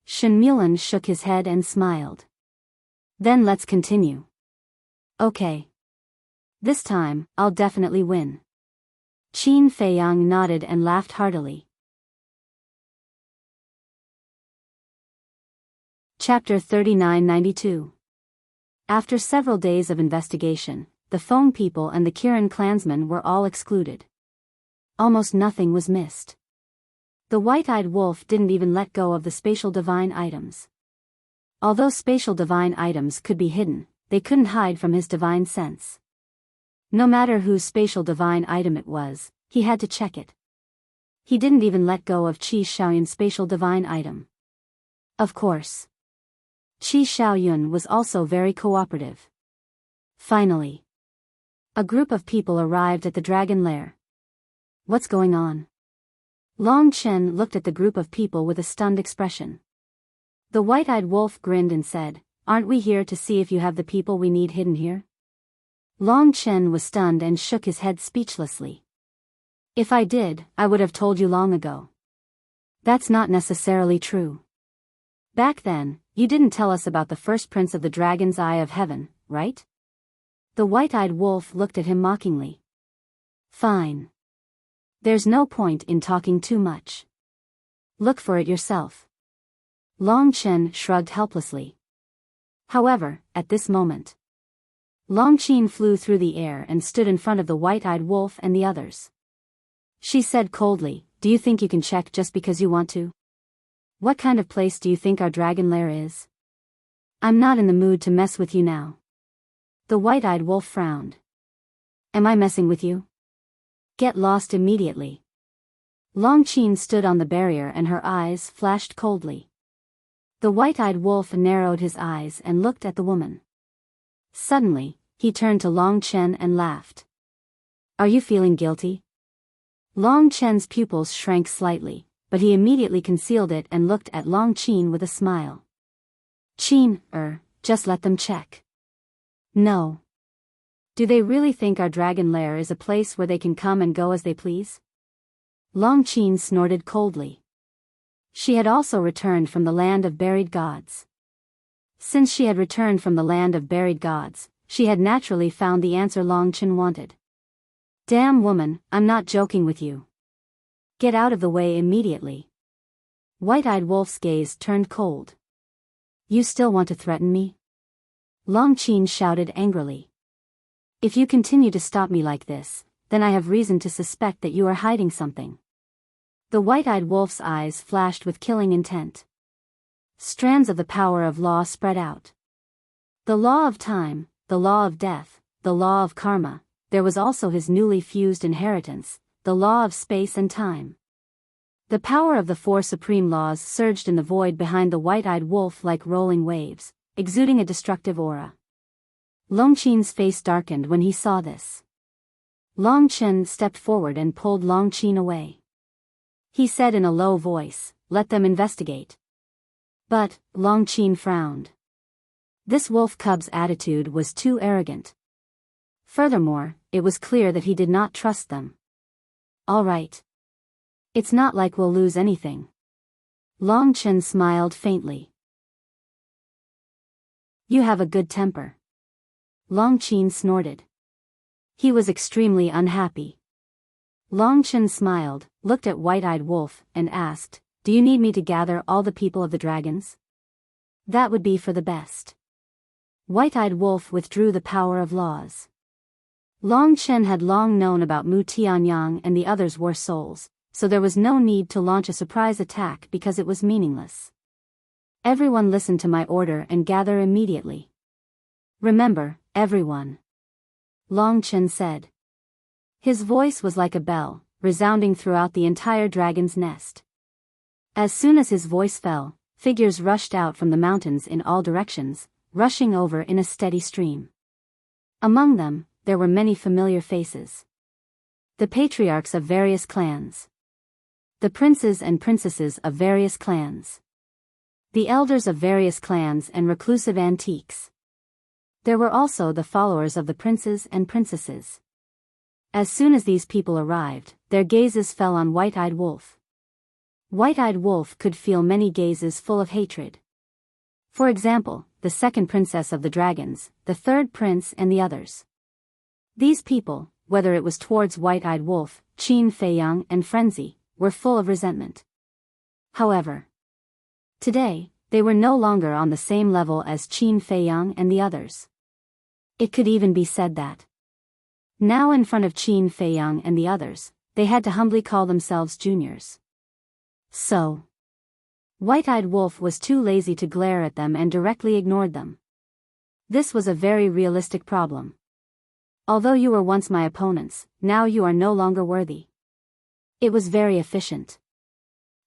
Shen Mulan shook his head and smiled. "Then let's continue." "Okay. This time, I'll definitely win." Qin Feiyang nodded and laughed heartily. Chapter 3992. After several days of investigation, the Feng people and the Kirin clansmen were all excluded. Almost nothing was missed. The white-eyed wolf didn't even let go of the spatial divine items. Although spatial divine items could be hidden, they couldn't hide from his divine sense. No matter whose spatial divine item it was, he had to check it. He didn't even let go of Qi Shaoyun's spatial divine item. Of course. Qi Shaoyun was also very cooperative. Finally, a group of people arrived at the dragon lair. What's going on? Long Chen looked at the group of people with a stunned expression. The white-eyed wolf grinned and said, "Aren't we here to see if you have the people we need hidden here?" Long Chen was stunned and shook his head speechlessly. "If I did, I would have told you long ago." "That's not necessarily true. Back then, you didn't tell us about the first prince of the Dragon's Eye of Heaven, right?" The white-eyed wolf looked at him mockingly. "Fine. There's no point in talking too much. Look for it yourself." Long Chen shrugged helplessly. However, at this moment, Long Qin flew through the air and stood in front of the white-eyed wolf and the others. She said coldly, "Do you think you can check just because you want to? What kind of place do you think our dragon lair is? I'm not in the mood to mess with you now." The white-eyed wolf frowned. "Am I messing with you? Get lost immediately." Long Qin stood on the barrier and her eyes flashed coldly. The white-eyed wolf narrowed his eyes and looked at the woman. Suddenly, he turned to Long Chen and laughed. "Are you feeling guilty?" Long Chen's pupils shrank slightly, but he immediately concealed it and looked at Long Qin with a smile. "Qin, just let them check." "No. Do they really think our dragon lair is a place where they can come and go as they please?" Long Qin snorted coldly. She had also returned from the land of buried gods. Since she had returned from the land of buried gods, she had naturally found the answer Long Qin wanted. "Damn woman, I'm not joking with you. Get out of the way immediately." White-eyed wolf's gaze turned cold. "You still want to threaten me?" Long Qin shouted angrily. "If you continue to stop me like this, then I have reason to suspect that you are hiding something." The white-eyed wolf's eyes flashed with killing intent. Strands of the power of law spread out. The law of time, the law of death, the law of karma, there was also his newly fused inheritance, the law of space and time. The power of the four supreme laws surged in the void behind the white-eyed wolf like rolling waves, exuding a destructive aura. Long Qin's face darkened when he saw this. Long Chen stepped forward and pulled Long Qin away. He said in a low voice, "Let them investigate." But, Long Qin frowned. This wolf cub's attitude was too arrogant. Furthermore, it was clear that he did not trust them. All right. It's not like we'll lose anything. Long Qin smiled faintly. You have a good temper. Long Qin snorted. He was extremely unhappy. Long Qin smiled, looked at White-Eyed Wolf, and asked, "Do you need me to gather all the people of the dragons?" "That would be for the best." White-Eyed Wolf withdrew the power of laws. Long Qin had long known about Mu Tianyang and the others were souls, so there was no need to launch a surprise attack because it was meaningless. Everyone listen to my order and gather immediately. Remember, everyone. Long Qin said. His voice was like a bell, resounding throughout the entire dragon's nest. As soon as his voice fell, figures rushed out from the mountains in all directions, rushing over in a steady stream. Among them, there were many familiar faces. The patriarchs of various clans. The princes and princesses of various clans. The elders of various clans and reclusive antiques. There were also the followers of the princes and princesses. As soon as these people arrived, their gazes fell on White-Eyed Wolf. White-Eyed Wolf could feel many gazes full of hatred. For example, the second princess of the dragons, the third prince and the others. These people, whether it was towards White-Eyed Wolf, Qin Feiyang and Frenzy, were full of resentment. However, today, they were no longer on the same level as Qin Feiyang and the others. It could even be said that now in front of Qin Feiyang and the others, they had to humbly call themselves juniors. So, White-Eyed Wolf was too lazy to glare at them and directly ignored them. This was a very realistic problem. Although you were once my opponents, now you are no longer worthy. It was very efficient.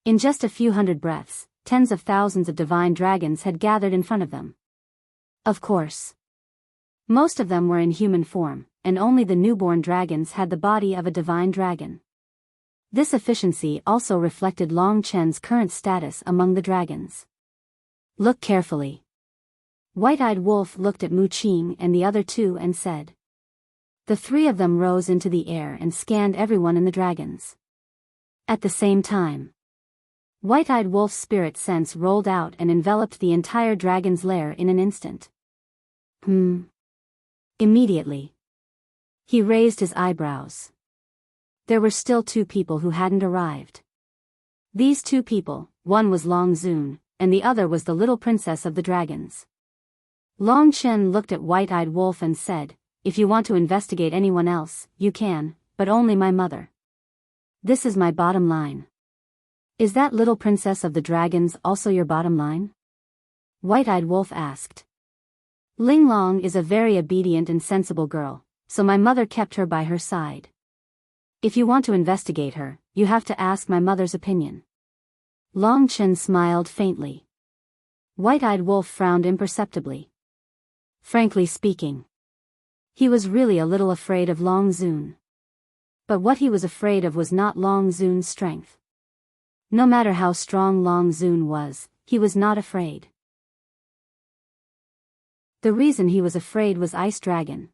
In just a few hundred breaths, tens of thousands of divine dragons had gathered in front of them. Of course. Most of them were in human form, and only the newborn dragons had the body of a divine dragon. This efficiency also reflected Long Qin's current status among the dragons. Look carefully. White-Eyed Wolf looked at Mu Qin and the other two and said. The three of them rose into the air and scanned everyone in the dragons. At the same time, White-Eyed Wolf's spirit sense rolled out and enveloped the entire dragon's lair in an instant. Immediately, he raised his eyebrows. There were still two people who hadn't arrived. These two people, one was Long Zun, and the other was the little princess of the dragons. Long Qin looked at White-Eyed Wolf and said, "If you want to investigate anyone else, you can, but only my mother. This is my bottom line." "Is that little princess of the dragons also your bottom line?" White-Eyed Wolf asked. "Ling Long is a very obedient and sensible girl, so my mother kept her by her side. If you want to investigate her, you have to ask my mother's opinion." Long Qin smiled faintly. White-Eyed Wolf frowned imperceptibly. Frankly speaking, he was really a little afraid of Long Zun. But what he was afraid of was not Long Zun's strength. No matter how strong Long Zun was, he was not afraid. The reason he was afraid was Ice Dragon.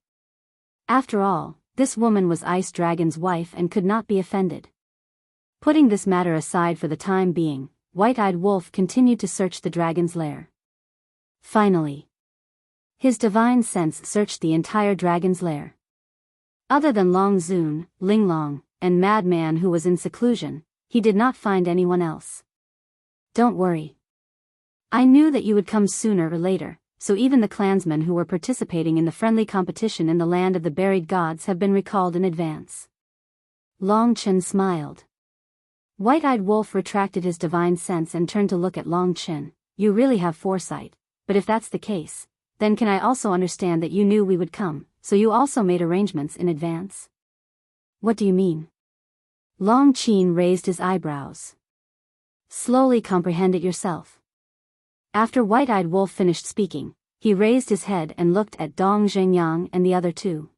After all, this woman was Ice Dragon's wife and could not be offended. Putting this matter aside for the time being, White-Eyed Wolf continued to search the dragon's lair. Finally, his divine sense searched the entire dragon's lair. Other than Long Zun, Ling Long, and Madman who was in seclusion, he did not find anyone else. Don't worry. I knew that you would come sooner or later, so even the clansmen who were participating in the friendly competition in the land of the buried gods have been recalled in advance. Long Qin smiled. White-Eyed Wolf retracted his divine sense and turned to look at Long Qin. You really have foresight, but if that's the case, then can I also understand that you knew we would come, so you also made arrangements in advance? What do you mean? Long Qin raised his eyebrows. Slowly comprehend it yourself. After White-Eyed Wolf finished speaking, he raised his head and looked at Dong Zhengyang and the other two.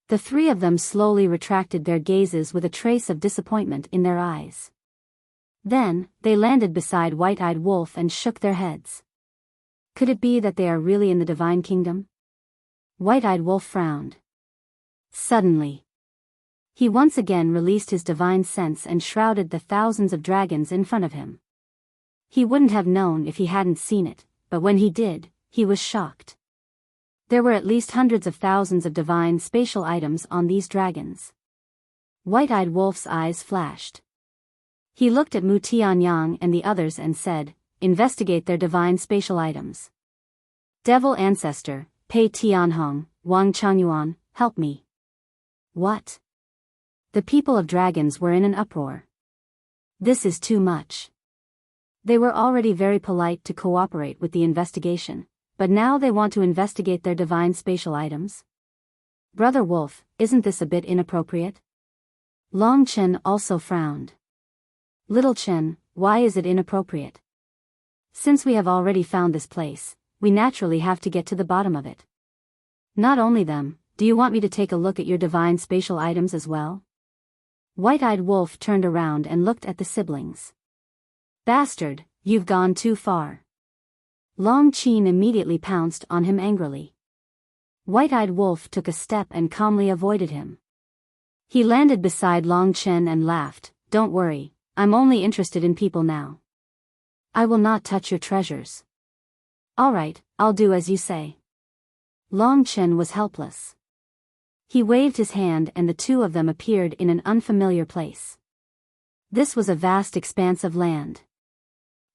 The three of them slowly retracted their gazes with a trace of disappointment in their eyes. Then, they landed beside White-Eyed Wolf and shook their heads. Could it be that they are really in the divine kingdom? White-Eyed Wolf frowned. Suddenly, he once again released his divine sense and shrouded the thousands of dragons in front of him. He wouldn't have known if he hadn't seen it, but when he did, he was shocked. There were at least hundreds of thousands of divine spatial items on these dragons. White-Eyed Wolf's eyes flashed. He looked at Mu Tianyang and the others and said, "Investigate their divine spatial items. Devil Ancestor, Pei Tianhong, Wang Changyuan, help me." What? The people of dragons were in an uproar. This is too much. They were already very polite to cooperate with the investigation, but now they want to investigate their divine spatial items? Brother Wolf, isn't this a bit inappropriate? Long Chen also frowned. Little Chen, why is it inappropriate? Since we have already found this place, we naturally have to get to the bottom of it. Not only them, do you want me to take a look at your divine spatial items as well? White-Eyed Wolf turned around and looked at the siblings. Bastard, you've gone too far. Long Chen immediately pounced on him angrily. White-Eyed Wolf took a step and calmly avoided him. He landed beside Long Chen and laughed, "Don't worry, I'm only interested in people now. I will not touch your treasures." "All right, I'll do as you say." Long Chen was helpless. He waved his hand and the two of them appeared in an unfamiliar place. This was a vast expanse of land.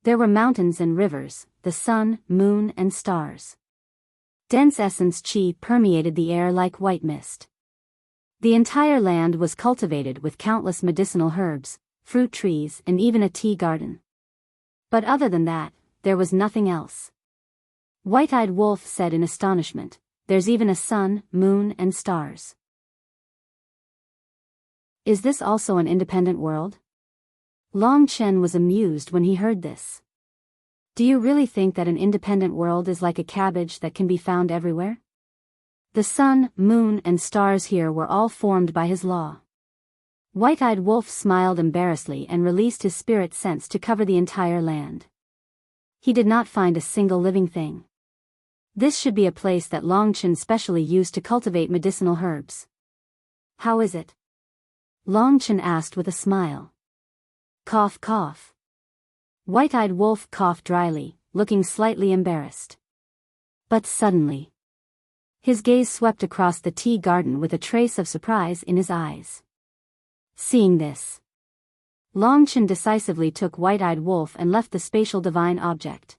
There were mountains and rivers, the sun, moon, and stars. Dense essence chi permeated the air like white mist. The entire land was cultivated with countless medicinal herbs, fruit trees, and even a tea garden. But other than that, there was nothing else. White-Eyed Wolf said in astonishment, "There's even a sun, moon, and stars. Is this also an independent world?" Long Chen was amused when he heard this. "Do you really think that an independent world is like a cabbage that can be found everywhere?" The sun, moon, and stars here were all formed by his law. White-Eyed Wolf smiled embarrassedly and released his spirit sense to cover the entire land. He did not find a single living thing. This should be a place that Long Chen specially used to cultivate medicinal herbs. "How is it?" Long Chen asked with a smile. Cough cough. White-Eyed Wolf coughed dryly, looking slightly embarrassed. But suddenly, his gaze swept across the tea garden with a trace of surprise in his eyes. Seeing this, Long Chen decisively took White-Eyed Wolf and left the spatial divine object.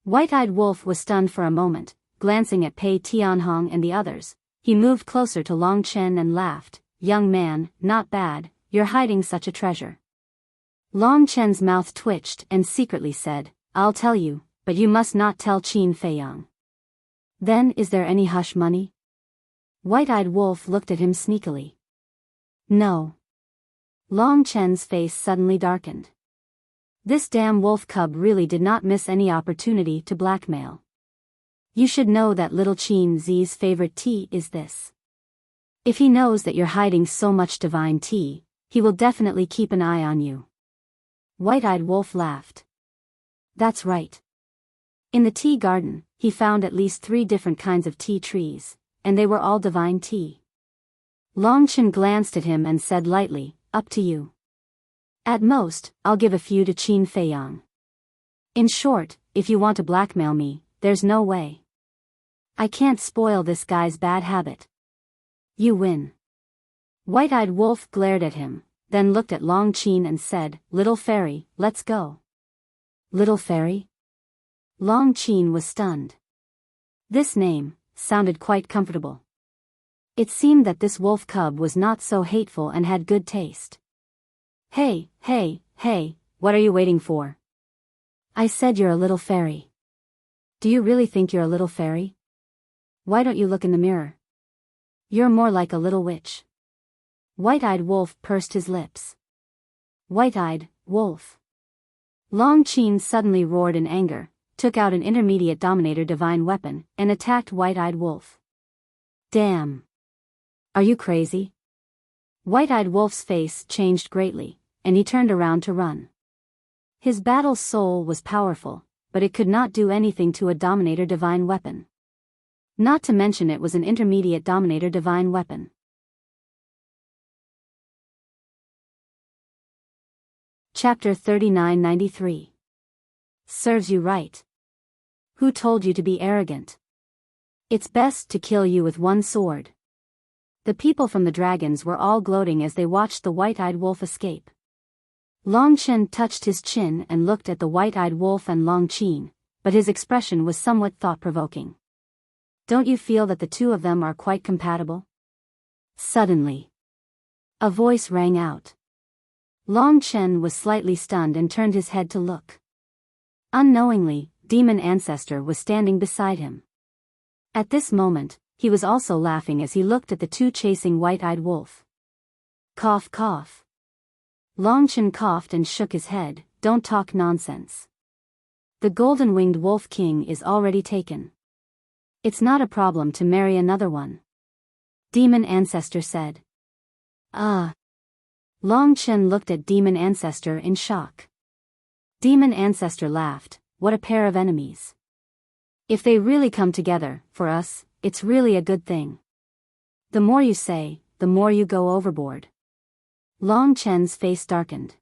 White-Eyed Wolf was stunned for a moment, glancing at Pei Tianhong and the others. He moved closer to Long Chen and laughed, "Young man, not bad, you're hiding such a treasure." Long Chen's mouth twitched and secretly said, "I'll tell you, but you must not tell Qin Feiyang." "Then is there any hush money?" White-Eyed Wolf looked at him sneakily. "No." Long Chen's face suddenly darkened. This damn wolf cub really did not miss any opportunity to blackmail. "You should know that little Qin Zi's favorite tea is this. If he knows that you're hiding so much divine tea, he will definitely keep an eye on you." White-Eyed Wolf laughed. "That's right." In the tea garden, he found at least 3 different kinds of tea trees, and they were all divine tea. Long Chen glanced at him and said lightly, "Up to you. At most, I'll give a few to Qin Feiyang. In short, if you want to blackmail me, there's no way. I can't spoil this guy's bad habit." "You win." White-Eyed Wolf glared at him, then looked at Long Chen and said, "Little fairy, let's go." Little fairy? Long Chen was stunned. This name sounded quite comfortable. It seemed that this wolf cub was not so hateful and had good taste. Hey, what are you waiting for?" "I said you're a little fairy." "Do you really think you're a little fairy? Why don't you look in the mirror? You're more like a little witch." White-Eyed Wolf pursed his lips. "White-Eyed Wolf." Long Chen suddenly roared in anger, took out an intermediate dominator divine weapon, and attacked White-Eyed Wolf. "Damn! Are you crazy?" White-Eyed Wolf's face changed greatly, and he turned around to run. His battle soul was powerful, but it could not do anything to a Dominator divine weapon. Not to mention it was an intermediate Dominator divine weapon. Chapter 3993. Serves you right. Who told you to be arrogant? It's best to kill you with one sword. The people from the dragons were all gloating as they watched the white-eyed wolf escape. Long Chen touched his chin and looked at the white-eyed wolf and Long Qin, but his expression was somewhat thought-provoking. Don't you feel that the two of them are quite compatible? Suddenly, a voice rang out. Long Chen was slightly stunned and turned his head to look. Unknowingly, Demon Ancestor was standing beside him. At this moment, he was also laughing as he looked at the two chasing white-eyed wolf. Cough cough. Long Chen coughed and shook his head. Don't talk nonsense. The golden-winged wolf king is already taken. It's not a problem to marry another one. Demon Ancestor said. Long Chen looked at Demon Ancestor in shock. Demon Ancestor laughed. What a pair of enemies. If they really come together, for us, it's really a good thing. The more you say, the more you go overboard. Long Chen's face darkened.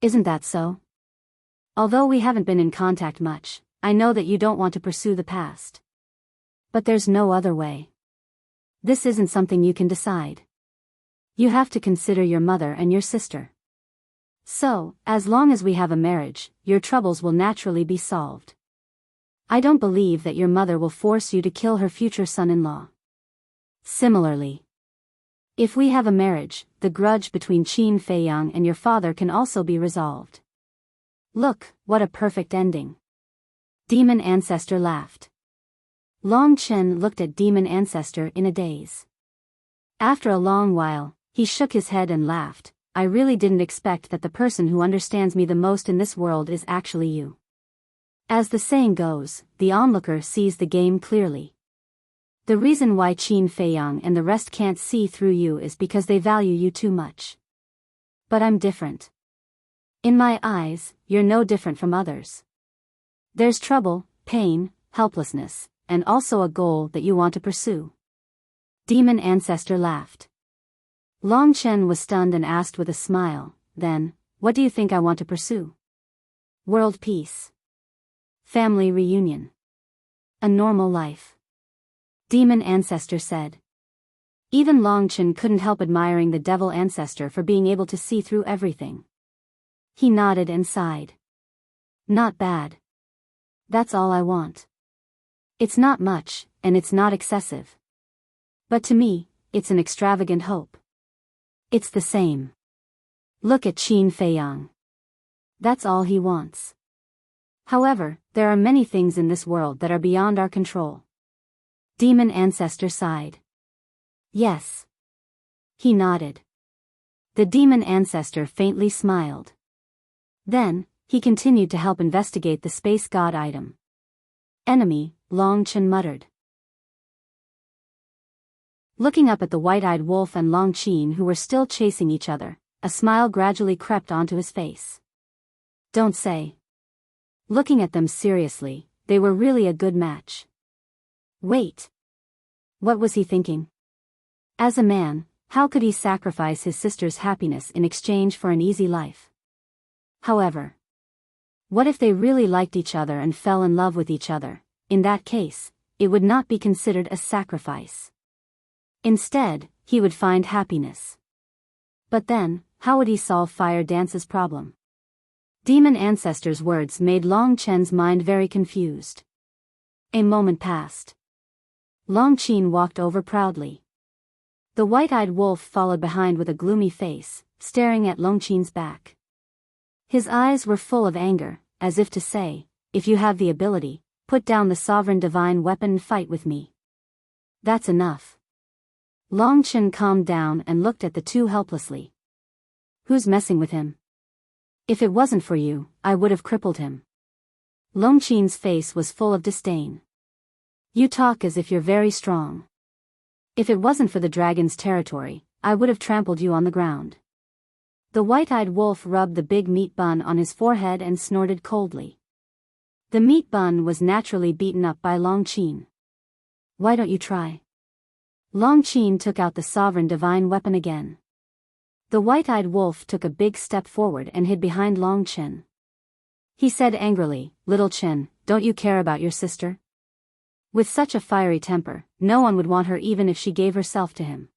Isn't that so? Although we haven't been in contact much, I know that you don't want to pursue the past. But there's no other way. This isn't something you can decide. You have to consider your mother and your sister. So, as long as we have a marriage, your troubles will naturally be solved. I don't believe that your mother will force you to kill her future son-in-law. Similarly, if we have a marriage, the grudge between Qin Feiyang and your father can also be resolved. Look, what a perfect ending. Demon Ancestor laughed. Long Chen looked at Demon Ancestor in a daze. After a long while, he shook his head and laughed. I really didn't expect that the person who understands me the most in this world is actually you. As the saying goes, the onlooker sees the game clearly. The reason why Qin Feiyang and the rest can't see through you is because they value you too much. But I'm different. In my eyes, you're no different from others. There's trouble, pain, helplessness, and also a goal that you want to pursue. Demon Ancestor laughed. Long Chen was stunned and asked with a smile, then, what do you think I want to pursue? World peace. Family reunion. A normal life. Demon Ancestor said. Even Long Chen couldn't help admiring the Devil Ancestor for being able to see through everything. He nodded and sighed. Not bad. That's all I want. It's not much, and it's not excessive. But to me, it's an extravagant hope. It's the same. Look at Qin Feiyang. That's all he wants. However, there are many things in this world that are beyond our control. Demon Ancestor sighed. Yes. He nodded. The Demon Ancestor faintly smiled. Then, he continued to help investigate the space god item. Enemy, Long Chen muttered. Looking up at the white-eyed wolf and Long Qin who were still chasing each other, a smile gradually crept onto his face. Don't say. Looking at them seriously, they were really a good match. Wait. What was he thinking? As a man, how could he sacrifice his sister's happiness in exchange for an easy life? However, what if they really liked each other and fell in love with each other? In that case, it would not be considered a sacrifice. Instead, he would find happiness. But then, how would he solve Fire Dance's problem? Demon Ancestor's words made Long Chen's mind very confused. A moment passed. Long Qin walked over proudly. The white-eyed wolf followed behind with a gloomy face, staring at Long Qin's back. His eyes were full of anger, as if to say, if you have the ability, put down the sovereign divine weapon and fight with me. That's enough. Long Chen calmed down and looked at the two helplessly. Who's messing with him? If it wasn't for you, I would have crippled him. Long Qin's face was full of disdain. You talk as if you're very strong. If it wasn't for the dragon's territory, I would have trampled you on the ground. The white-eyed wolf rubbed the big meat bun on his forehead and snorted coldly. The meat bun was naturally beaten up by Long Qin. Why don't you try? Long Qin took out the sovereign divine weapon again. The white-eyed wolf took a big step forward and hid behind Long Qin. He said angrily, "Little Qin, don't you care about your sister? With such a fiery temper, no one would want her even if she gave herself to him."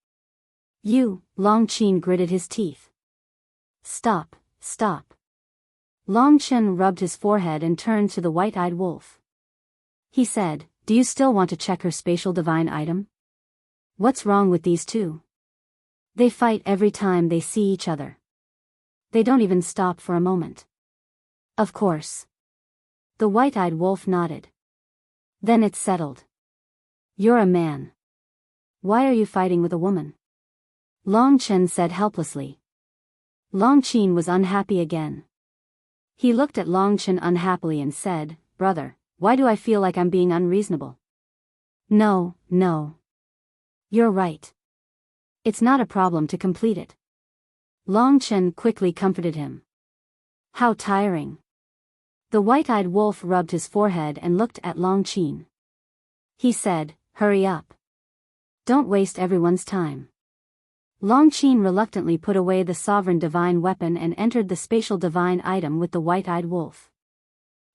"You," Long Qin gritted his teeth. "Stop, stop." Long Qin rubbed his forehead and turned to the white-eyed wolf. He said, "Do you still want to check her spatial divine item? What's wrong with these two? They fight every time they see each other. They don't even stop for a moment." "Of course." The white-eyed wolf nodded. "Then it's settled. You're a man. Why are you fighting with a woman?" Long Qin said helplessly. Long Qin was unhappy again. He looked at Long Qin unhappily and said, "Brother, why do I feel like I'm being unreasonable?" No. You're right. It's not a problem to complete it." Long Qin quickly comforted him. "How tiring." The white-eyed wolf rubbed his forehead and looked at Long Qin. He said, "Hurry up. Don't waste everyone's time." Long Qin reluctantly put away the sovereign divine weapon and entered the spatial divine item with the white-eyed wolf.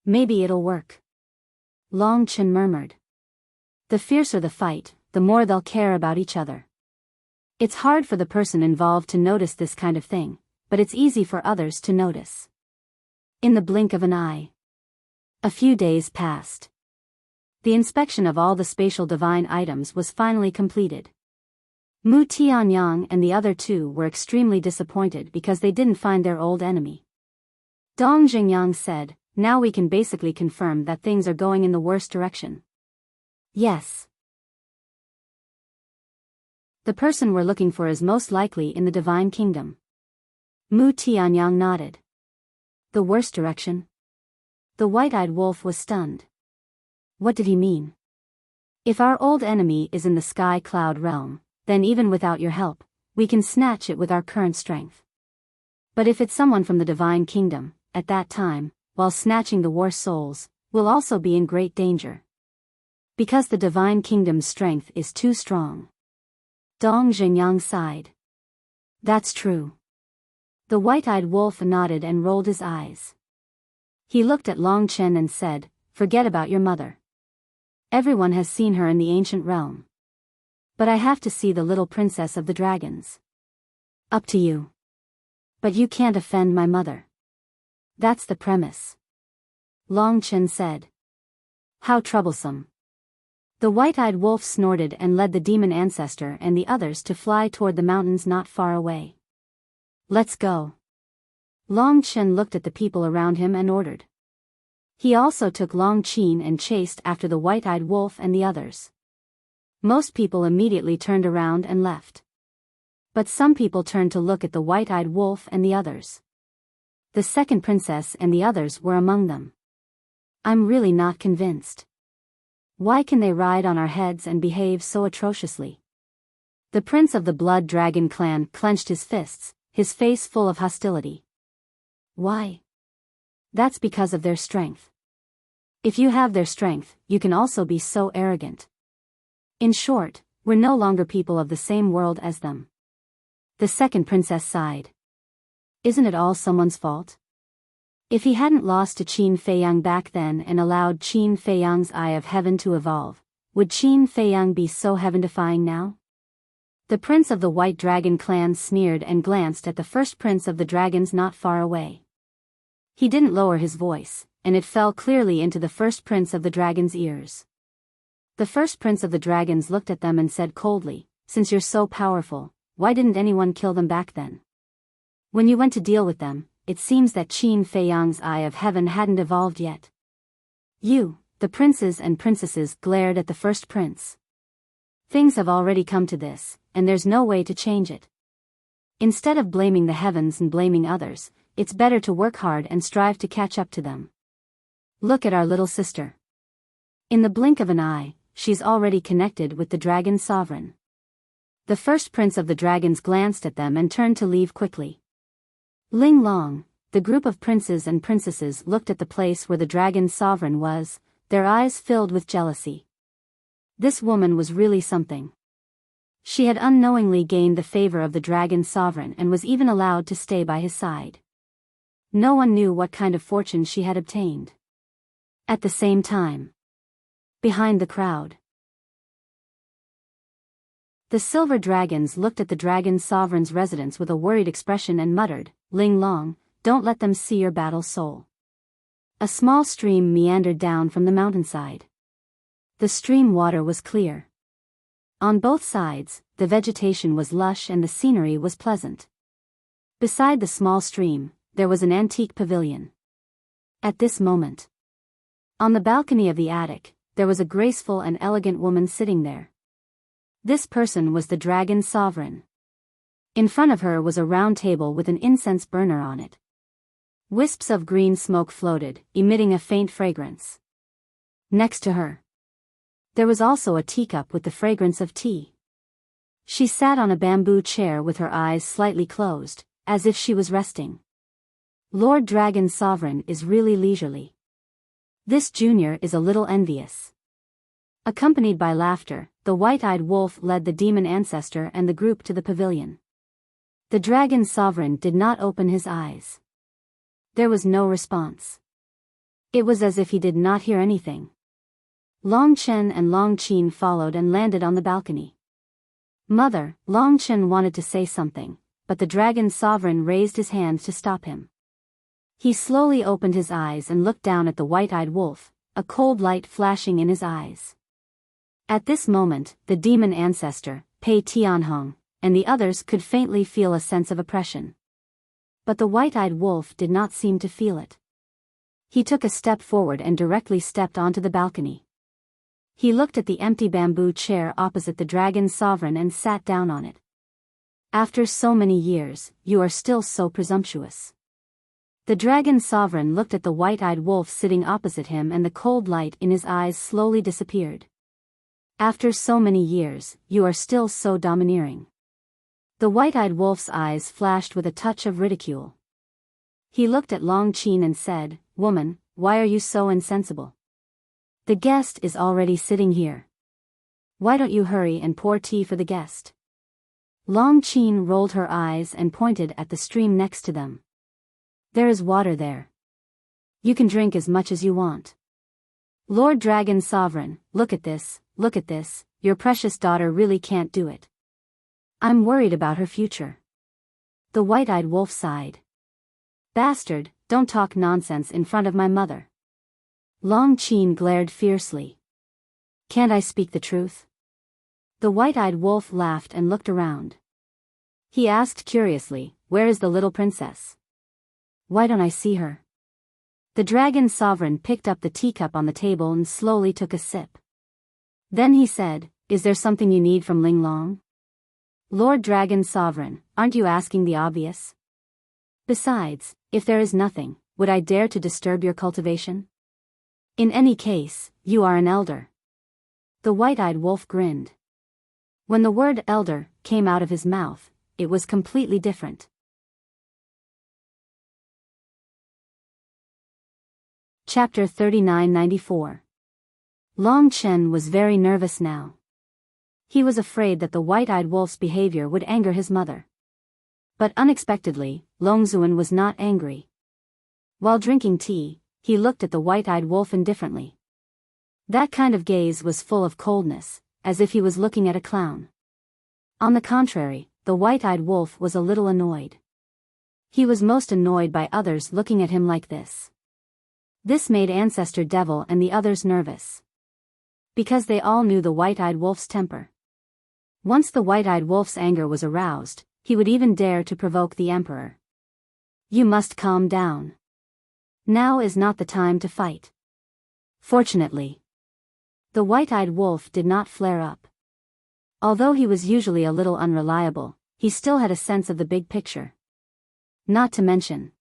"Maybe it'll work," Long Qin murmured. "The fiercer the fight, the more they'll care about each other. It's hard for the person involved to notice this kind of thing, but it's easy for others to notice." In the blink of an eye. A few days passed. The inspection of all the spatial divine items was finally completed. Mu Tianyang and the other two were extremely disappointed because they didn't find their old enemy. Dong Jingyang said, "Now we can basically confirm that things are going in the worst direction." "Yes. The person we're looking for is most likely in the divine kingdom." Mu Tianyang nodded. "The worst direction?" The white-eyed wolf was stunned. What did he mean? "If our old enemy is in the sky cloud realm, then even without your help, we can snatch it with our current strength. But if it's someone from the divine kingdom, at that time, while snatching the war souls, we'll also be in great danger. Because the divine kingdom's strength is too strong." Dong Jingyang sighed. "That's true." The white-eyed wolf nodded and rolled his eyes. He looked at Long Qin and said, "Forget about your mother. Everyone has seen her in the ancient realm. But I have to see the little princess of the dragons." "Up to you. But you can't offend my mother." "That's the premise," Long Qin said. "How troublesome." The white-eyed wolf snorted and led the demon ancestor and the others to fly toward the mountains not far away. "Let's go." Long Qin looked at the people around him and ordered. He also took Long Qin and chased after the white-eyed wolf and the others. Most people immediately turned around and left. But some people turned to look at the white-eyed wolf and the others. The second princess and the others were among them. "I'm really not convinced. Why can they ride on our heads and behave so atrociously?" The prince of the Blood Dragon clan clenched his fists, his face full of hostility. "Why? That's because of their strength. If you have their strength, you can also be so arrogant. In short, we're no longer people of the same world as them." The second princess sighed. "Isn't it all someone's fault? If he hadn't lost to Qin Feiyang back then and allowed Qin Feiyang's Eye of Heaven to evolve, would Qin Feiyang be so heaven-defying now?" The prince of the White Dragon clan sneered and glanced at the first prince of the dragons not far away. He didn't lower his voice, and it fell clearly into the first prince of the dragon's ears. The first prince of the dragons looked at them and said coldly, "Since you're so powerful, why didn't anyone kill them back then? When you went to deal with them, it seems that Qin Feiyang's Eye of Heaven hadn't evolved yet." The princes and princesses glared at the first prince. Things have already come to this, and there's no way to change it. Instead of blaming the heavens and blaming others, it's better to work hard and strive to catch up to them. Look at our little sister. In the blink of an eye, she's already connected with the dragon sovereign. The first prince of the dragons glanced at them and turned to leave quickly. Ling Long, the group of princes and princesses looked at the place where the dragon sovereign was, their eyes filled with jealousy. This woman was really something. She had unknowingly gained the favor of the dragon sovereign and was even allowed to stay by his side. No one knew what kind of fortune she had obtained. At the same time, behind the crowd, the silver dragons looked at the dragon sovereign's residence with a worried expression and muttered, "Ling Long, don't let them see your battle soul." A small stream meandered down from the mountainside. The stream water was clear. On both sides, the vegetation was lush and the scenery was pleasant. Beside the small stream, there was an antique pavilion. At this moment, on the balcony of the attic, there was a graceful and elegant woman sitting there. This person was the dragon sovereign. In front of her was a round table with an incense burner on it. Wisps of green smoke floated, emitting a faint fragrance. Next to her, there was also a teacup with the fragrance of tea. She sat on a bamboo chair with her eyes slightly closed, as if she was resting. Lord Dragon Sovereign is really leisurely. This junior is a little envious. Accompanied by laughter, the white-eyed wolf led the demon ancestor and the group to the pavilion. The dragon sovereign did not open his eyes. There was no response. It was as if he did not hear anything. Long Chen and Long Qin followed and landed on the balcony. Mother, Long Chen wanted to say something, but the dragon sovereign raised his hand to stop him. He slowly opened his eyes and looked down at the white-eyed wolf, a cold light flashing in his eyes. At this moment, the demon ancestor, Pei Tianhong, and the others could faintly feel a sense of oppression. But the white-eyed wolf did not seem to feel it. He took a step forward and directly stepped onto the balcony. He looked at the empty bamboo chair opposite the dragon sovereign and sat down on it. After so many years, you are still so presumptuous. The dragon sovereign looked at the white-eyed wolf sitting opposite him and the cold light in his eyes slowly disappeared. After so many years, you are still so domineering. The white-eyed wolf's eyes flashed with a touch of ridicule. He looked at Long Qin and said, "Woman, why are you so insensible? The guest is already sitting here. Why don't you hurry and pour tea for the guest?" Long Qin rolled her eyes and pointed at the stream next to them. "There is water there. You can drink as much as you want." "Lord Dragon Sovereign, look at this, your precious daughter really can't do it. I'm worried about her future." The white-eyed wolf sighed. "Bastard, don't talk nonsense in front of my mother." Long Qin glared fiercely. "Can't I speak the truth?" The white-eyed wolf laughed and looked around. He asked curiously, "Where is the little princess? Why don't I see her?" The dragon sovereign picked up the teacup on the table and slowly took a sip. Then he said, "Is there something you need from Ling Long?" "Lord Dragon Sovereign, aren't you asking the obvious? Besides, if there is nothing, would I dare to disturb your cultivation? In any case, you are an elder." The white-eyed wolf grinned. When the word elder came out of his mouth, it was completely different. Chapter 3994. Long Chen was very nervous now. He was afraid that the white-eyed wolf's behavior would anger his mother. But unexpectedly, Longzuan was not angry. While drinking tea, he looked at the white-eyed wolf indifferently. That kind of gaze was full of coldness, as if he was looking at a clown. On the contrary, the white-eyed wolf was a little annoyed. He was most annoyed by others looking at him like this. This made Ancestor Devil and the others nervous. Because they all knew the white-eyed wolf's temper. Once the white-eyed wolf's anger was aroused, he would even dare to provoke the emperor. "You must calm down. Now is not the time to fight." Fortunately, the white-eyed wolf did not flare up. Although he was usually a little unreliable, he still had a sense of the big picture. Not to mention,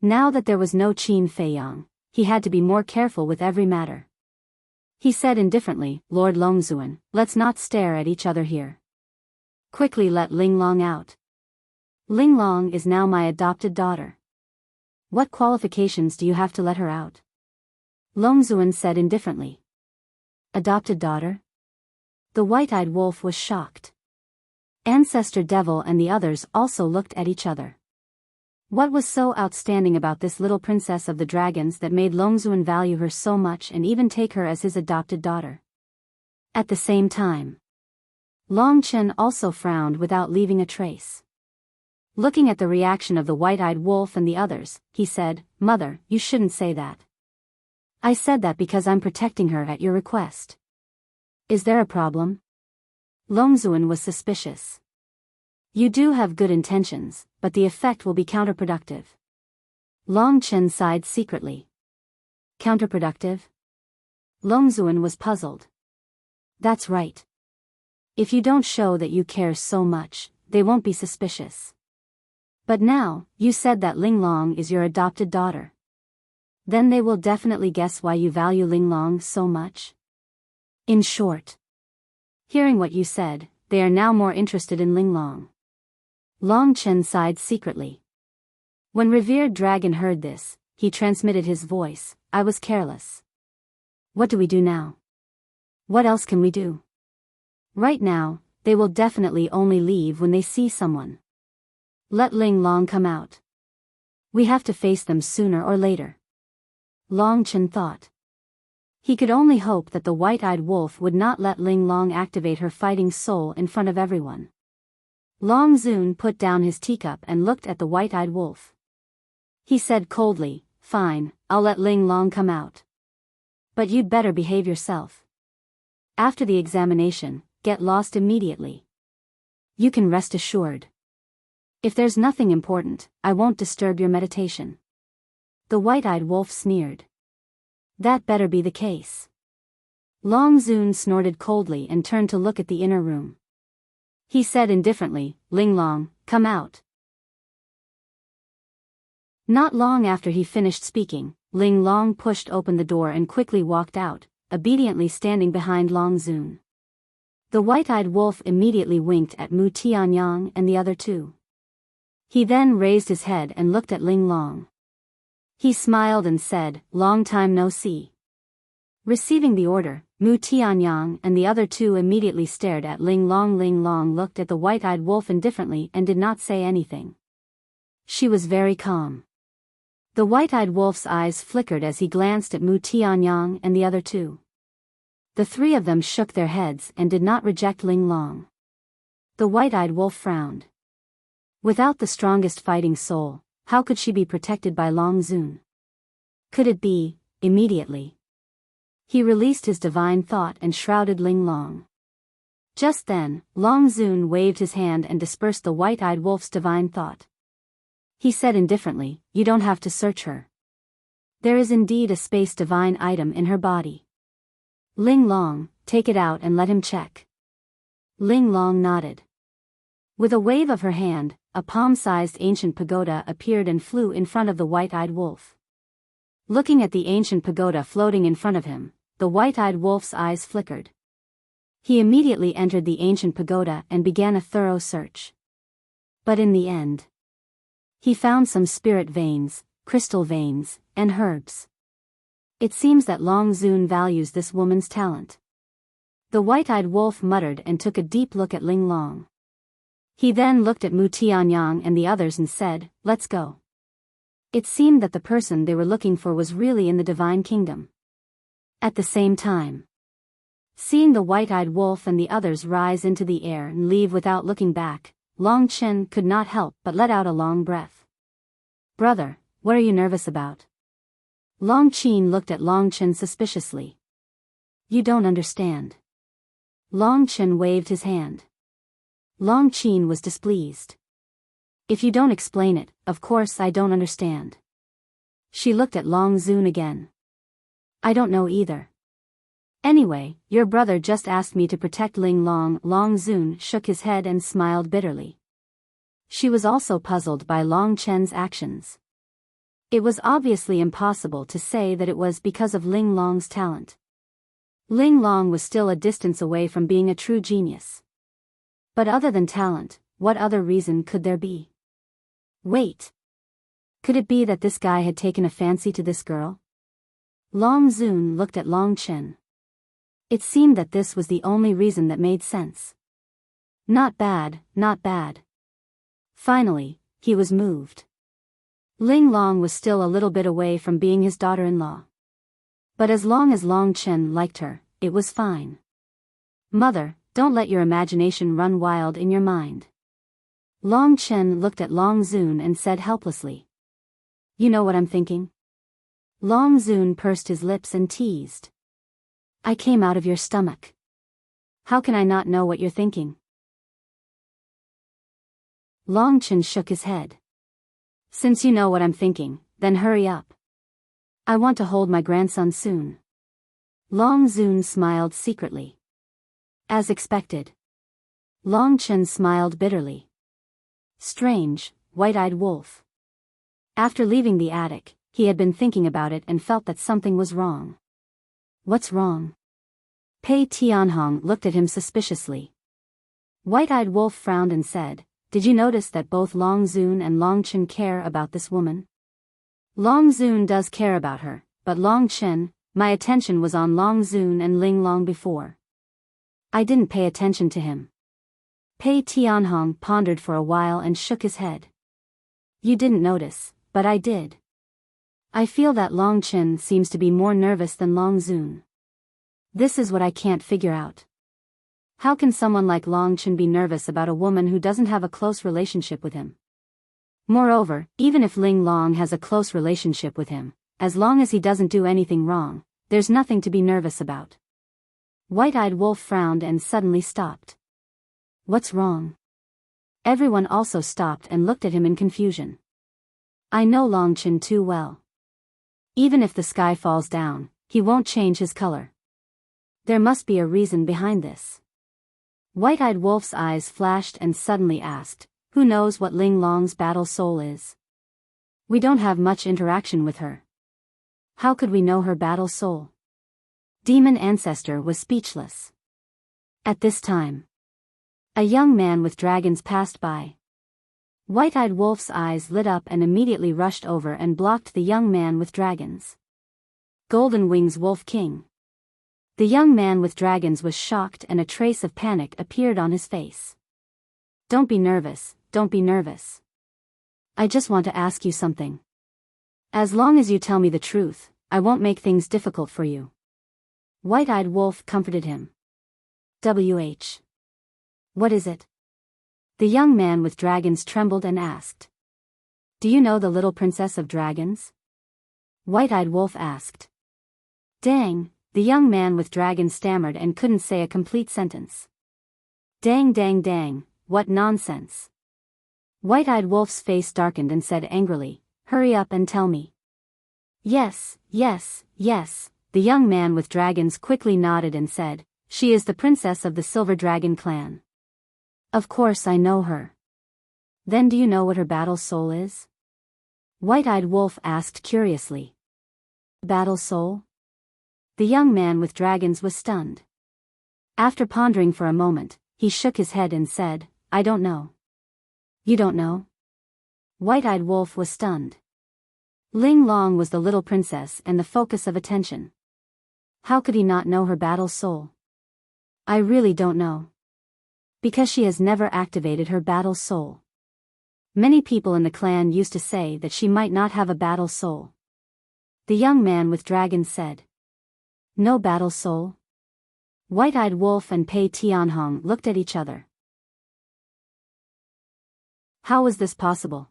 now that there was no Qin Feiyang, he had to be more careful with every matter. He said indifferently, "Lord Longzuan, let's not stare at each other here. Quickly let Ling Long out." Ling Long is now my adopted daughter. What qualifications do you have to let her out? Long Zuan said indifferently. Adopted daughter? The white-eyed wolf was shocked. Ancestor Devil and the others also looked at each other. What was so outstanding about this little princess of the dragons that made Long Zuan value her so much and even take her as his adopted daughter? At the same time, Long Chen also frowned without leaving a trace. Looking at the reaction of the white-eyed wolf and the others, he said, "Mother, you shouldn't say that. I said that because I'm protecting her at your request. Is there a problem?" Long Zuan was suspicious. "You do have good intentions, but the effect will be counterproductive." Long Chen sighed secretly. Counterproductive? Long Zuan was puzzled. That's right. If you don't show that you care so much, they won't be suspicious. But now, you said that Ling Long is your adopted daughter. Then they will definitely guess why you value Ling Long so much. In short, hearing what you said, they are now more interested in Ling Long. Long Chen sighed secretly. When revered dragon heard this, he transmitted his voice, "I was careless. What do we do now? What else can we do? Right now, they will definitely only leave when they see someone. Let Ling Long come out. We have to face them sooner or later." Long Chen thought. He could only hope that the white-eyed wolf would not let Ling Long activate her fighting soul in front of everyone. Long Zun put down his teacup and looked at the white-eyed wolf. He said coldly, "Fine, I'll let Ling Long come out. But you'd better behave yourself. After the examination, get lost immediately. You can rest assured. If there's nothing important, I won't disturb your meditation." The white-eyed wolf sneered. That better be the case. Long Zun snorted coldly and turned to look at the inner room. He said indifferently, "Ling Long, come out." Not long after he finished speaking, Ling Long pushed open the door and quickly walked out, obediently standing behind Long Zun. The white-eyed wolf immediately winked at Mu Tianyang and the other two. He then raised his head and looked at Ling Long. He smiled and said, "Long time no see." Receiving the order, Mu Tianyang and the other two immediately stared at Ling Long. Ling Long looked at the white-eyed wolf indifferently and did not say anything. She was very calm. The white-eyed wolf's eyes flickered as he glanced at Mu Tianyang and the other two. The three of them shook their heads and did not reject Ling Long. The white-eyed wolf frowned. Without the strongest fighting soul, how could she be protected by Long Zun? Could it be, immediately? He released his divine thought and shrouded Ling Long. Just then, Long Zun waved his hand and dispersed the white-eyed wolf's divine thought. He said indifferently, "You don't have to search her. There is indeed a space divine item in her body. Ling Long, take it out and let him check." Ling Long nodded. With a wave of her hand, a palm-sized ancient pagoda appeared and flew in front of the white-eyed wolf. Looking at the ancient pagoda floating in front of him, the white-eyed wolf's eyes flickered. He immediately entered the ancient pagoda and began a thorough search. But in the end, he found some spirit veins, crystal veins, and herbs. It seems that Long Zun values this woman's talent. The white-eyed wolf muttered and took a deep look at Ling Long. He then looked at Mu Tianyang and the others and said, "Let's go." It seemed that the person they were looking for was really in the divine kingdom. At the same time, seeing the white-eyed wolf and the others rise into the air and leave without looking back, Long Chen could not help but let out a long breath. "Brother, what are you nervous about?" Long Chen looked at Long Chen suspiciously. "You don't understand." Long Chen waved his hand. Long Chen was displeased. "If you don't explain it, of course I don't understand." She looked at Long Zun again. "I don't know either. Anyway, your brother just asked me to protect Ling Long." Long Zun shook his head and smiled bitterly. She was also puzzled by Long Chen's actions. It was obviously impossible to say that it was because of Ling Long's talent. Ling Long was still a distance away from being a true genius. But other than talent, what other reason could there be? Wait. Could it be that this guy had taken a fancy to this girl? Long Zun looked at Long Chen. It seemed that this was the only reason that made sense. Not bad, not bad. Finally, he was moved. Ling Long was still a little bit away from being his daughter-in-law. But as long as Long Chen liked her, it was fine. Mother, don't let your imagination run wild in your mind. Long Chen looked at Long Zun and said helplessly. You know what I'm thinking? Long Zun pursed his lips and teased. I came out of your stomach. How can I not know what you're thinking? Long Chen shook his head. Since you know what I'm thinking, then hurry up. I want to hold my grandson soon. Long Zun smiled secretly. As expected. Long Chen smiled bitterly. Strange, white-eyed wolf. After leaving the attic, he had been thinking about it and felt that something was wrong. What's wrong? Pei Tianhong looked at him suspiciously. White-eyed wolf frowned and said, Did you notice that both Long Zun and Long Chen care about this woman? Long Zun does care about her, but Long Chen, my attention was on Long Zun and Ling Long before. I didn't pay attention to him. Pei Tianhong pondered for a while and shook his head. You didn't notice, but I did. I feel that Long Chen seems to be more nervous than Long Zun. This is what I can't figure out. How can someone like Long Chen be nervous about a woman who doesn't have a close relationship with him? Moreover, even if Ling Long has a close relationship with him, as long as he doesn't do anything wrong, there's nothing to be nervous about. White-eyed wolf frowned and suddenly stopped. What's wrong? Everyone also stopped and looked at him in confusion. I know Long Chen too well. Even if the sky falls down, he won't change his color. There must be a reason behind this. White-eyed wolf's eyes flashed and suddenly asked, Who knows what Ling Long's battle soul is? We don't have much interaction with her. How could we know her battle soul? Demon Ancestor was speechless. At this time, a young man with dragons passed by. White-eyed wolf's eyes lit up and immediately rushed over and blocked the young man with dragons. Golden Wings Wolf King. The young man with dragons was shocked and a trace of panic appeared on his face. Don't be nervous, don't be nervous. I just want to ask you something. As long as you tell me the truth, I won't make things difficult for you. White-eyed wolf comforted him. WH. What is it? The young man with dragons trembled and asked. Do you know the little princess of dragons? White-eyed wolf asked. Dang, the young man with dragons stammered and couldn't say a complete sentence. Dang dang dang, what nonsense. White-eyed wolf's face darkened and said angrily, Hurry up and tell me. Yes, yes, yes, the young man with dragons quickly nodded and said, She is the princess of the Silver Dragon clan. Of course I know her. Then do you know what her battle soul is? White-eyed wolf asked curiously. Battle soul? The young man with dragons was stunned. After pondering for a moment, he shook his head and said, I don't know. You don't know? White-eyed wolf was stunned. Ling Long was the little princess and the focus of attention. How could he not know her battle soul? I really don't know. Because she has never activated her battle soul. Many people in the clan used to say that she might not have a battle soul. The young man with dragons said. No battle soul? White-eyed wolf and Pei Tianhong looked at each other. How was this possible?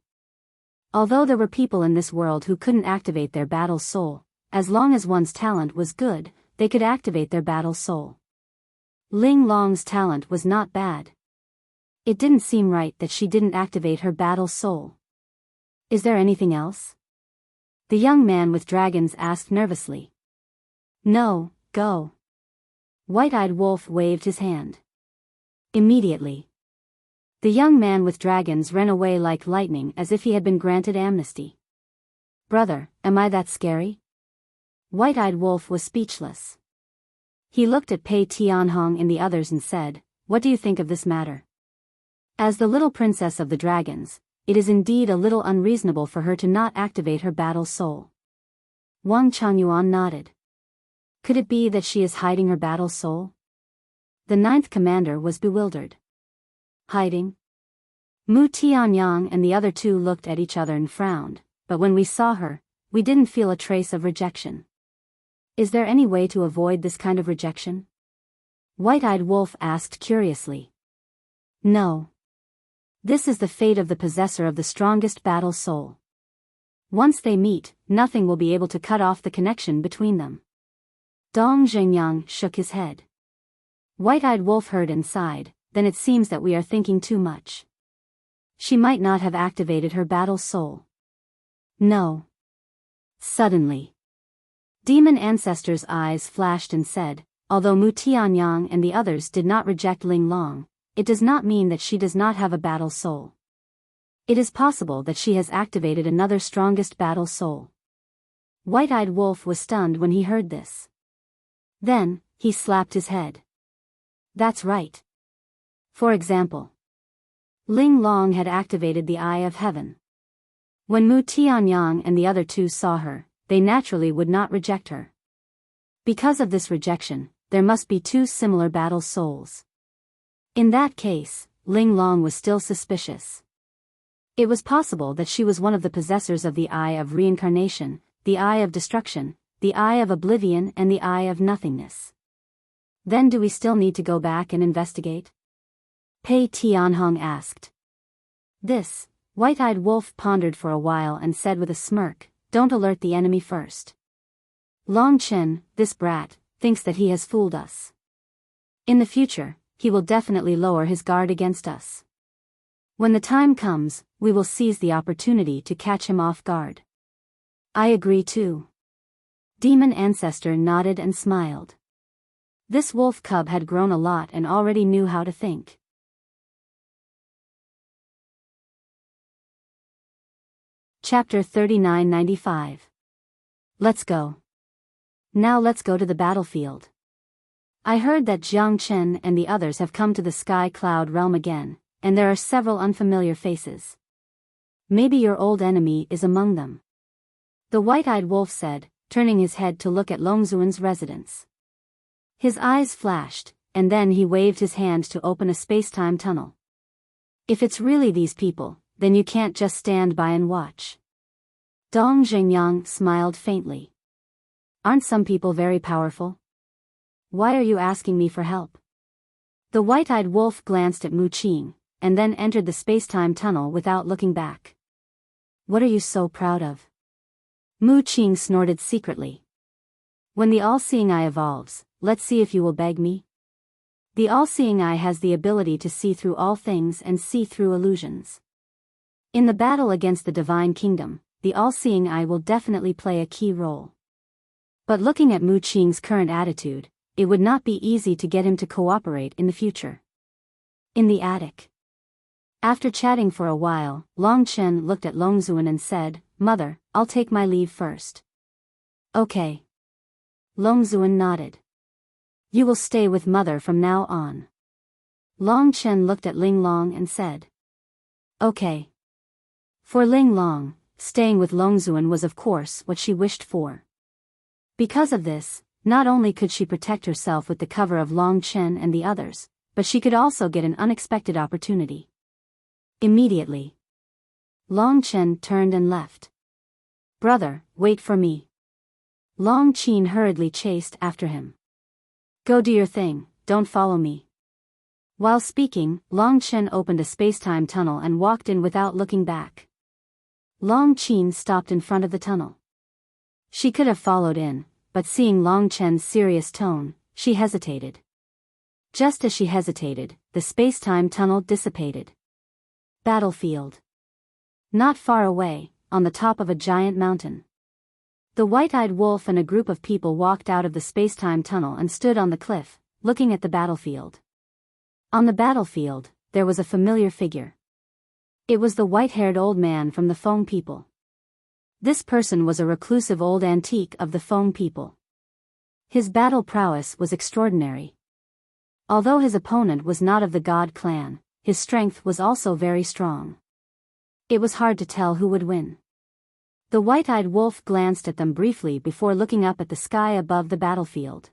Although there were people in this world who couldn't activate their battle soul, as long as one's talent was good, they could activate their battle soul. Ling Long's talent was not bad. It didn't seem right that she didn't activate her battle soul. Is there anything else? The young man with dragons asked nervously. No, go. White-eyed wolf waved his hand. Immediately, the young man with dragons ran away like lightning as if he had been granted amnesty. Brother, am I that scary? White-eyed wolf was speechless. He looked at Pei Tianhong and the others and said, What do you think of this matter? As the little princess of the dragons, it is indeed a little unreasonable for her to not activate her battle soul. Wang Changyuan nodded. Could it be that she is hiding her battle soul? The ninth commander was bewildered. Hiding? Mu Tianyang and the other two looked at each other and frowned, but when we saw her, we didn't feel a trace of rejection. Is there any way to avoid this kind of rejection? White-Eyed Wolf asked curiously. No. This is the fate of the possessor of the strongest battle soul. Once they meet, nothing will be able to cut off the connection between them. Dong Zhengyang shook his head. White-Eyed Wolf heard and sighed, then it seems that we are thinking too much. She might not have activated her battle soul. No. Suddenly, Demon Ancestor's eyes flashed and said, although Mu Tianyang and the others did not reject Ling Long, it does not mean that she does not have a battle soul. It is possible that she has activated another strongest battle soul. White-Eyed Wolf was stunned when he heard this. Then, he slapped his head. That's right. For example, Ling Long had activated the Eye of Heaven. When Mu Tianyang and the other two saw her, they naturally would not reject her. Because of this rejection, there must be two similar battle souls. In that case, Ling Long was still suspicious. It was possible that she was one of the possessors of the Eye of Reincarnation, the Eye of Destruction, the Eye of Oblivion and the Eye of Nothingness. Then do we still need to go back and investigate? Pei Tianhong asked. This, White-Eyed Wolf pondered for a while and said with a smirk, don't alert the enemy first. Long Chen, this brat, thinks that he has fooled us. In the future, he will definitely lower his guard against us. When the time comes, we will seize the opportunity to catch him off guard. I agree too. Demon Ancestor nodded and smiled. This wolf cub had grown a lot and already knew how to think. Chapter 3995. Let's go. Now let's go to the battlefield. I heard that Jiang Chen and the others have come to the Sky Cloud realm again, and there are several unfamiliar faces. Maybe your old enemy is among them. The White-Eyed Wolf said, turning his head to look at Longzuan's residence. His eyes flashed, and then he waved his hand to open a space-time tunnel. If it's really these people, then you can't just stand by and watch. Dong Zhengyang smiled faintly. Aren't some people very powerful? Why are you asking me for help? The White-Eyed Wolf glanced at Mu Qing, and then entered the space-time tunnel without looking back. What are you so proud of? Mu Qing snorted secretly. When the all-seeing eye evolves, let's see if you will beg me. The all-seeing eye has the ability to see through all things and see through illusions. In the battle against the Divine Kingdom, the all-seeing eye will definitely play a key role. But looking at Mu Qing's current attitude, it would not be easy to get him to cooperate in the future. In the attic. After chatting for a while, Long Chen looked at Longzuan and said, Mother, I'll take my leave first. Okay. Longzuan nodded. You will stay with Mother from now on. Long Chen looked at Ling Long and said. Okay. For Ling Long, staying with Longzuan was of course what she wished for. Because of this, not only could she protect herself with the cover of Long Chen and the others, but she could also get an unexpected opportunity. Immediately, Long Chen turned and left. Brother, wait for me. Long Chen hurriedly chased after him. Go do your thing, don't follow me. While speaking, Long Chen opened a space-time tunnel and walked in without looking back. Long Chen stopped in front of the tunnel. She could have followed in, but seeing Long Chen's serious tone, she hesitated. Just as she hesitated, the space-time tunnel dissipated. Battlefield. Not far away, on the top of a giant mountain. The White-Eyed Wolf and a group of people walked out of the space-time tunnel and stood on the cliff, looking at the battlefield. On the battlefield, there was a familiar figure. It was the white-haired old man from the Feng people. This person was a reclusive old antique of the Feng people. His battle prowess was extraordinary. Although his opponent was not of the God clan, his strength was also very strong. It was hard to tell who would win. The white-eyed wolf glanced at them briefly before looking up at the sky above the battlefield.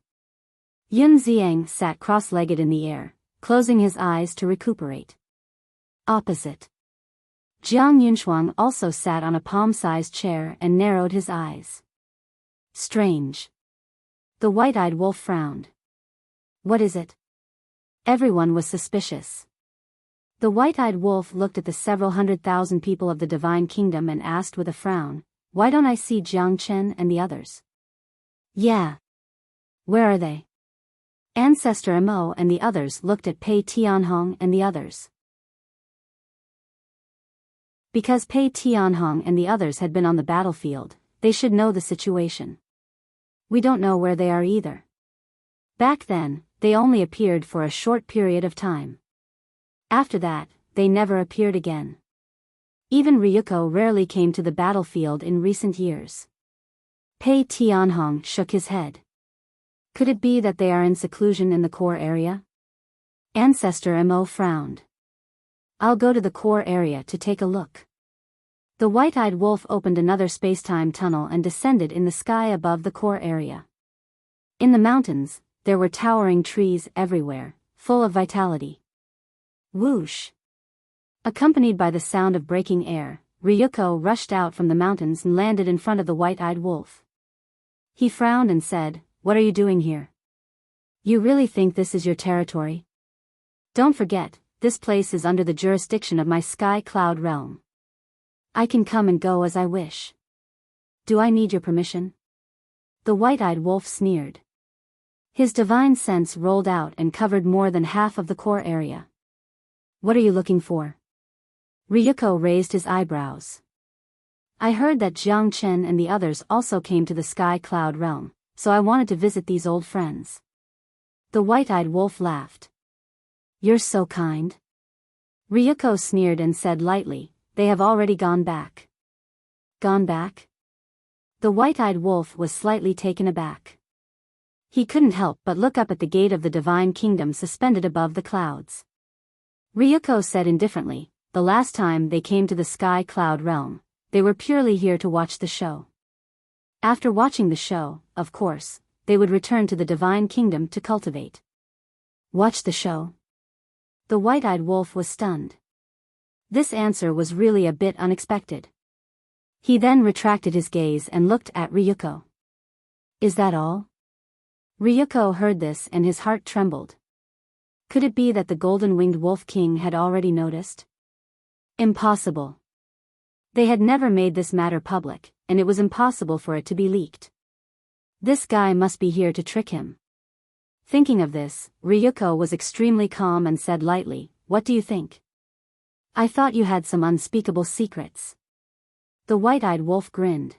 Yun Xiang sat cross-legged in the air, closing his eyes to recuperate. Opposite. Jiang Yunshuang also sat on a palm-sized chair and narrowed his eyes. Strange. The white-eyed wolf frowned. What is it? Everyone was suspicious. The white-eyed wolf looked at the several 100,000 people of the Divine Kingdom and asked with a frown, "Why don't I see Jiang Chen and the others?" "Yeah. Where are they?" Ancestor Mo and the others looked at Pei Tianhong and the others. Because Pei Tianhong and the others had been on the battlefield, they should know the situation. "We don't know where they are either. Back then, they only appeared for a short period of time. After that, they never appeared again. Even Ryuko rarely came to the battlefield in recent years." Pei Tianhong shook his head. "Could it be that they are in seclusion in the core area?" Ancestor Mo frowned. "I'll go to the core area to take a look." The white-eyed wolf opened another space-time tunnel and descended in the sky above the core area. In the mountains, there were towering trees everywhere, full of vitality. Whoosh! Accompanied by the sound of breaking air, Ryuko rushed out from the mountains and landed in front of the white-eyed wolf. He frowned and said, "What are you doing here? You really think this is your territory? Don't forget, this place is under the jurisdiction of my sky cloud realm. I can come and go as I wish. Do I need your permission?" The white-eyed wolf sneered. His divine sense rolled out and covered more than half of the core area. "What are you looking for?" Ryuko raised his eyebrows. "I heard that Jiang Chen and the others also came to the sky cloud realm, so I wanted to visit these old friends." The white-eyed wolf laughed. "You're so kind." Ryuko sneered and said lightly, "They have already gone back." "Gone back?" The white-eyed wolf was slightly taken aback. He couldn't help but look up at the gate of the Divine Kingdom suspended above the clouds. Ryuko said indifferently, "The last time they came to the sky cloud realm, they were purely here to watch the show. After watching the show, of course, they would return to the Divine Kingdom to cultivate." "Watch the show?" The white-eyed wolf was stunned. This answer was really a bit unexpected. He then retracted his gaze and looked at Ryuko. "Is that all?" Ryuko heard this and his heart trembled. Could it be that the golden-winged wolf king had already noticed? Impossible. They had never made this matter public, and it was impossible for it to be leaked. This guy must be here to trick him. Thinking of this, Ryuko was extremely calm and said lightly, "What do you think? I thought you had some unspeakable secrets." The white-eyed wolf grinned.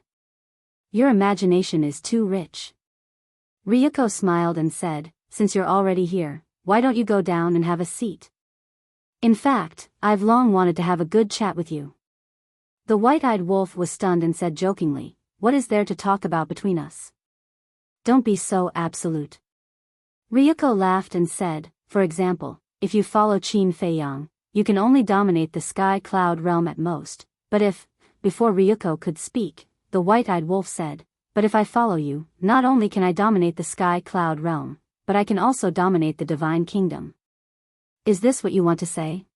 "Your imagination is too rich." Ryuko smiled and said, "Since you're already here, why don't you go down and have a seat? In fact, I've long wanted to have a good chat with you." The white-eyed wolf was stunned and said jokingly, "What is there to talk about between us? Don't be so absolute." Ryuko laughed and said, "For example, if you follow Qin Feiyang, you can only dominate the sky cloud realm at most, but if..." Before Ryuko could speak, the white-eyed wolf said, "But if I follow you, not only can I dominate the sky cloud realm, but I can also dominate the Divine Kingdom." "Is this what you want to say?"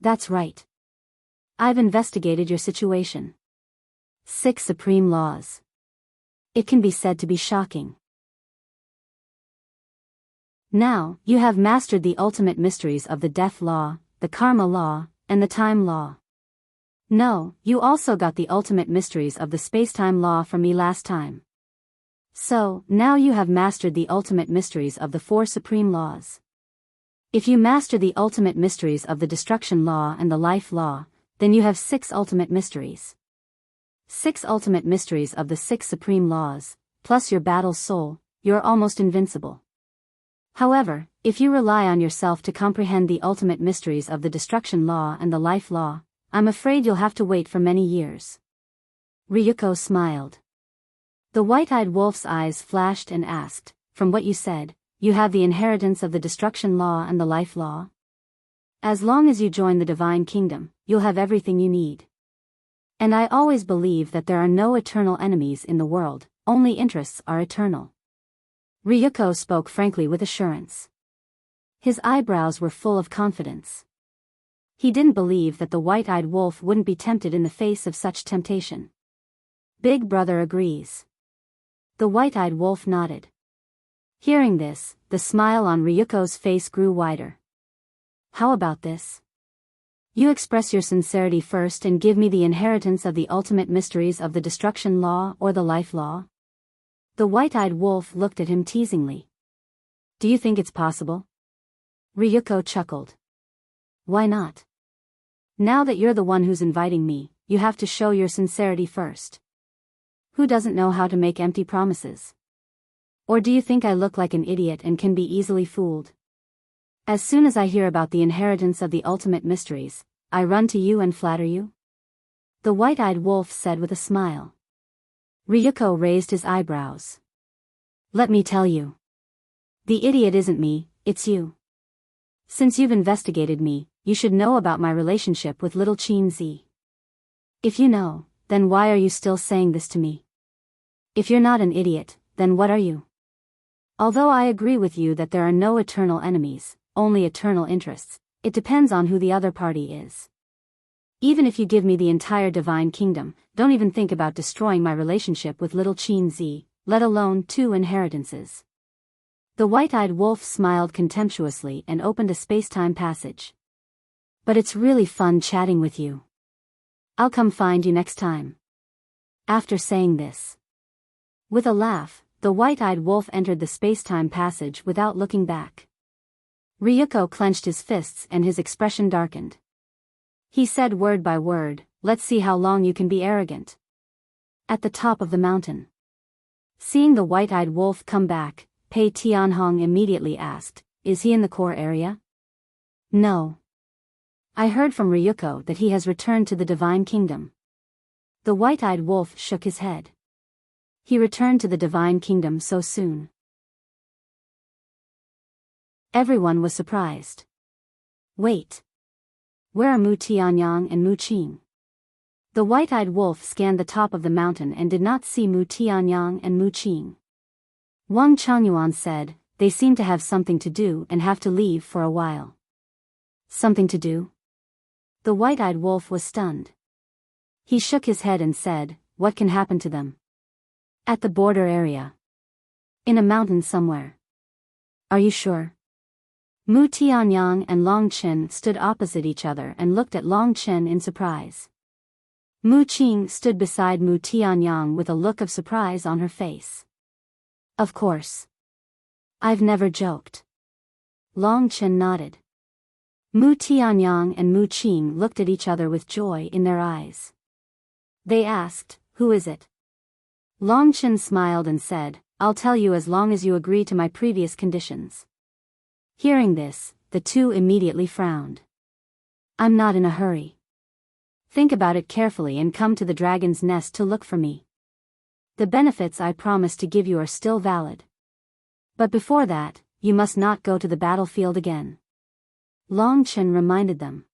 "That's right. I've investigated your situation. 6 supreme laws. It can be said to be shocking. Now, you have mastered the ultimate mysteries of the death law, the karma law, and the time law. No, you also got the ultimate mysteries of the space-time law from me last time. So, now you have mastered the ultimate mysteries of the 4 supreme laws. If you master the ultimate mysteries of the destruction law and the life law, then you have 6 ultimate mysteries. 6 ultimate mysteries of the 6 supreme laws, plus your battle soul, you're almost invincible. However, if you rely on yourself to comprehend the ultimate mysteries of the destruction law and the life law, I'm afraid you'll have to wait for many years." Ryuko smiled. The white-eyed wolf's eyes flashed and asked, "From what you said, you have the inheritance of the destruction law and the life law? As long as you join the Divine Kingdom, you'll have everything you need." And I always believe that there are no eternal enemies in the world, only interests are eternal. Ryuko spoke frankly with assurance. His eyebrows were full of confidence. He didn't believe that the white-eyed wolf wouldn't be tempted in the face of such temptation. Big brother agrees. The white-eyed wolf nodded. Hearing this, the smile on Ryuko's face grew wider. How about this? You express your sincerity first and give me the inheritance of the ultimate mysteries of the destruction law or the life law? The white-eyed wolf looked at him teasingly. Do you think it's possible? Ryuko chuckled. Why not? Now that you're the one who's inviting me, you have to show your sincerity first. Who doesn't know how to make empty promises? Or do you think I look like an idiot and can be easily fooled? As soon as I hear about the inheritance of the ultimate mysteries, I run to you and flatter you? The white-eyed wolf said with a smile. Ryuko raised his eyebrows. Let me tell you. The idiot isn't me, it's you. Since you've investigated me, you should know about my relationship with little Qin Zi. If you know, then why are you still saying this to me? If you're not an idiot, then what are you? Although I agree with you that there are no eternal enemies, only eternal interests, it depends on who the other party is. Even if you give me the entire divine kingdom, don't even think about destroying my relationship with little Qin Zi, let alone 2 inheritances. The white-eyed wolf smiled contemptuously and opened a space-time passage. But it's really fun chatting with you. I'll come find you next time. After saying this, with a laugh, the white-eyed wolf entered the space-time passage without looking back. Ryuko clenched his fists and his expression darkened. He said word by word, let's see how long you can be arrogant. At the top of the mountain. Seeing the white-eyed wolf come back, Pei Tianhong immediately asked, is he in the core area? No. I heard from Ryuko that he has returned to the divine kingdom. The white-eyed wolf shook his head. He returned to the divine kingdom so soon. Everyone was surprised. Wait. Where are Mu Tianyang and Mu Qing? The white-eyed wolf scanned the top of the mountain and did not see Mu Tianyang and Mu Qing. Wang Changyuan said, they seem to have something to do and have to leave for a while. Something to do? The white-eyed wolf was stunned. He shook his head and said, what can happen to them? At the border area. In a mountain somewhere. Are you sure? Mu Tianyang and Long Chen stood opposite each other and looked at Long Chen in surprise. Mu Qing stood beside Mu Tianyang with a look of surprise on her face. Of course. I've never joked. Long Chen nodded. Mu Tianyang and Mu Qing looked at each other with joy in their eyes. They asked, who is it? Long Chen smiled and said, I'll tell you as long as you agree to my previous conditions. Hearing this, the two immediately frowned. I'm not in a hurry. Think about it carefully and come to the dragon's nest to look for me. The benefits I promised to give you are still valid. But before that, you must not go to the battlefield again. Long Chen reminded them.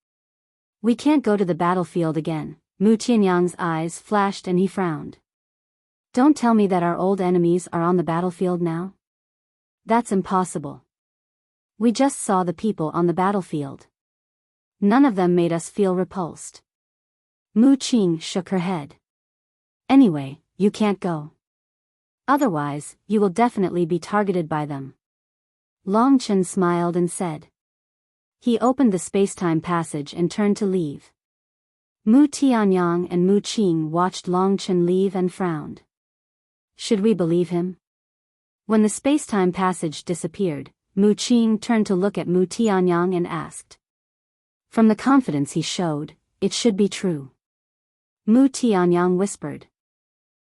We can't go to the battlefield again. Mu Tianyang's eyes flashed and he frowned. Don't tell me that our old enemies are on the battlefield now? That's impossible. We just saw the people on the battlefield. None of them made us feel repulsed. Mu Qing shook her head. Anyway, you can't go. Otherwise, you will definitely be targeted by them. Long Chen smiled and said. He opened the space-time passage and turned to leave. Mu Tianyang and Mu Qing watched Long Chen leave and frowned. Should we believe him? When the space-time passage disappeared, Mu Qing turned to look at Mu Tianyang and asked. From the confidence he showed, it should be true. Mu Tianyang whispered.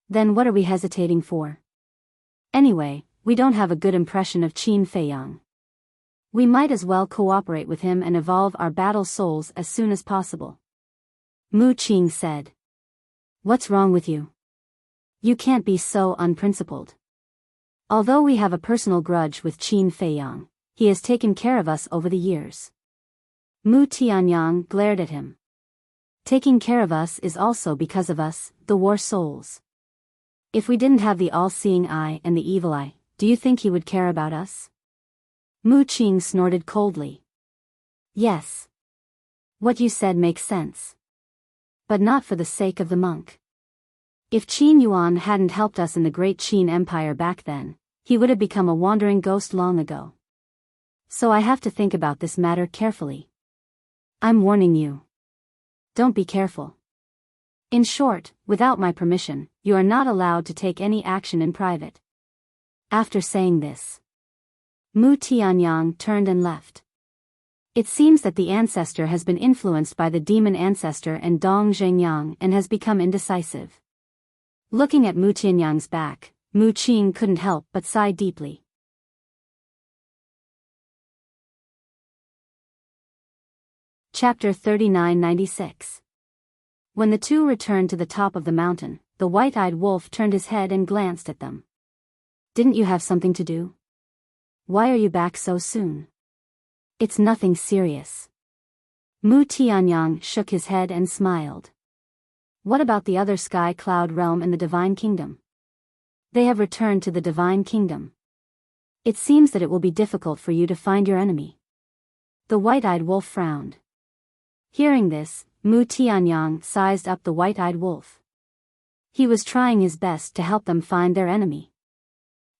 Then what are we hesitating for? Anyway, we don't have a good impression of Qin Feiyang. We might as well cooperate with him and evolve our battle souls as soon as possible. Mu Qing said. What's wrong with you? You can't be so unprincipled. Although we have a personal grudge with Qin Feiyang, he has taken care of us over the years. Mu Tianyang glared at him. Taking care of us is also because of us, the war souls. If we didn't have the all-seeing eye and the evil eye, do you think he would care about us? Mu Qing snorted coldly. Yes. What you said makes sense. But not for the sake of the monk. If Qin Yuan hadn't helped us in the great Qin Empire back then, he would have become a wandering ghost long ago. So I have to think about this matter carefully. I'm warning you. Don't be careful. In short, without my permission, you are not allowed to take any action in private. After saying this, Mu Tianyang turned and left. It seems that the ancestor has been influenced by the demon ancestor and Dong Zhengyang and has become indecisive. Looking at Mu Tianyang's back, Mu Qing couldn't help but sigh deeply. Chapter 3996. When the two returned to the top of the mountain, the white-eyed wolf turned his head and glanced at them. Didn't you have something to do? Why are you back so soon? It's nothing serious. Mu Tianyang shook his head and smiled. What about the other sky cloud realm in the Divine Kingdom? They have returned to the Divine Kingdom. It seems that it will be difficult for you to find your enemy. The white-eyed wolf frowned. Hearing this, Mu Tianyang sized up the white-eyed wolf. He was trying his best to help them find their enemy.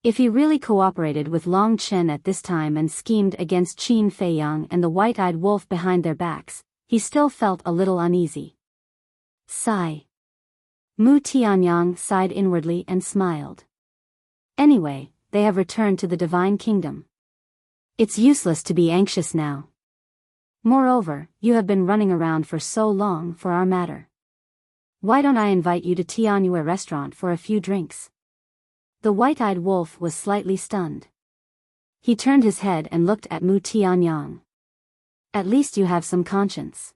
If he really cooperated with Long Chen at this time and schemed against Qin Feiyang and the white-eyed wolf behind their backs, he still felt a little uneasy. Sigh. Mu Tianyang sighed inwardly and smiled. Anyway, they have returned to the Divine Kingdom. It's useless to be anxious now. Moreover, you have been running around for so long for our matter. Why don't I invite you to Tianyue restaurant for a few drinks? The white-eyed wolf was slightly stunned. He turned his head and looked at Mu Tianyang. At least you have some conscience.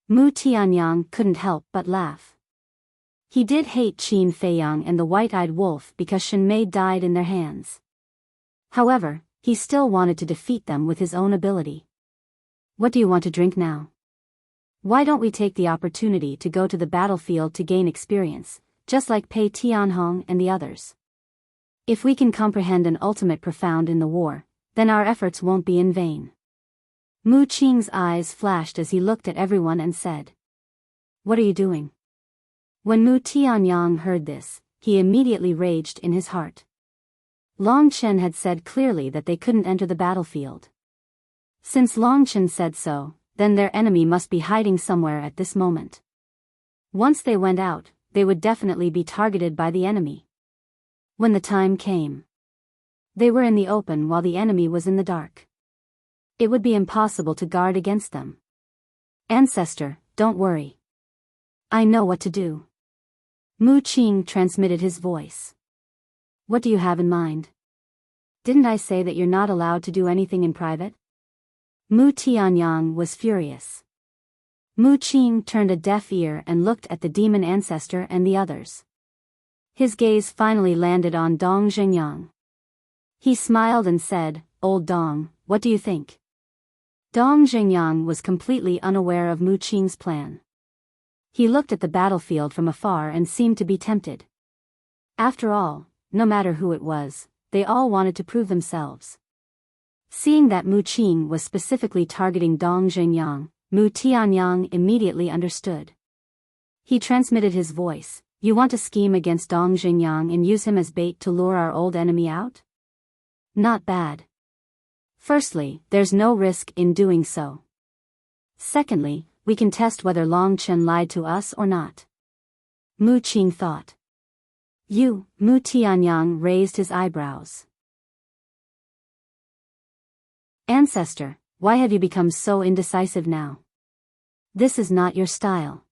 Mu Tianyang couldn't help but laugh. He did hate Qin Feiyang and the white-eyed wolf because Shenmei died in their hands. However, he still wanted to defeat them with his own ability. What do you want to drink now? Why don't we take the opportunity to go to the battlefield to gain experience, just like Pei Tianhong and the others? If we can comprehend an ultimate profound in the war, then our efforts won't be in vain. Mu Qing's eyes flashed as he looked at everyone and said, What are you doing? When Mu Tianyang heard this, he immediately raged in his heart. Long Chen had said clearly that they couldn't enter the battlefield. Since Long Chen said so, then their enemy must be hiding somewhere at this moment. Once they went out, they would definitely be targeted by the enemy. When the time came, they were in the open while the enemy was in the dark. It would be impossible to guard against them. Ancestor, don't worry. I know what to do. Mu Qing transmitted his voice. What do you have in mind? Didn't I say that you're not allowed to do anything in private? Mu Tianyang was furious. Mu Qing turned a deaf ear and looked at the demon ancestor and the others. His gaze finally landed on Dong Zhengyang. He smiled and said, Old Dong, what do you think? Dong Zhengyang was completely unaware of Mu Qing's plan. He looked at the battlefield from afar and seemed to be tempted. After all, no matter who it was, they all wanted to prove themselves. Seeing that Mu Qing was specifically targeting Dong Zhengyang, Mu Tianyang immediately understood. He transmitted his voice, You want to scheme against Dong Zhengyang and use him as bait to lure our old enemy out? Not bad. Firstly, there's no risk in doing so. Secondly, we can test whether Long Chen lied to us or not. Mu Qing thought. You, Mu Tianyang raised his eyebrows. Ancestor, why have you become so indecisive now? This is not your style.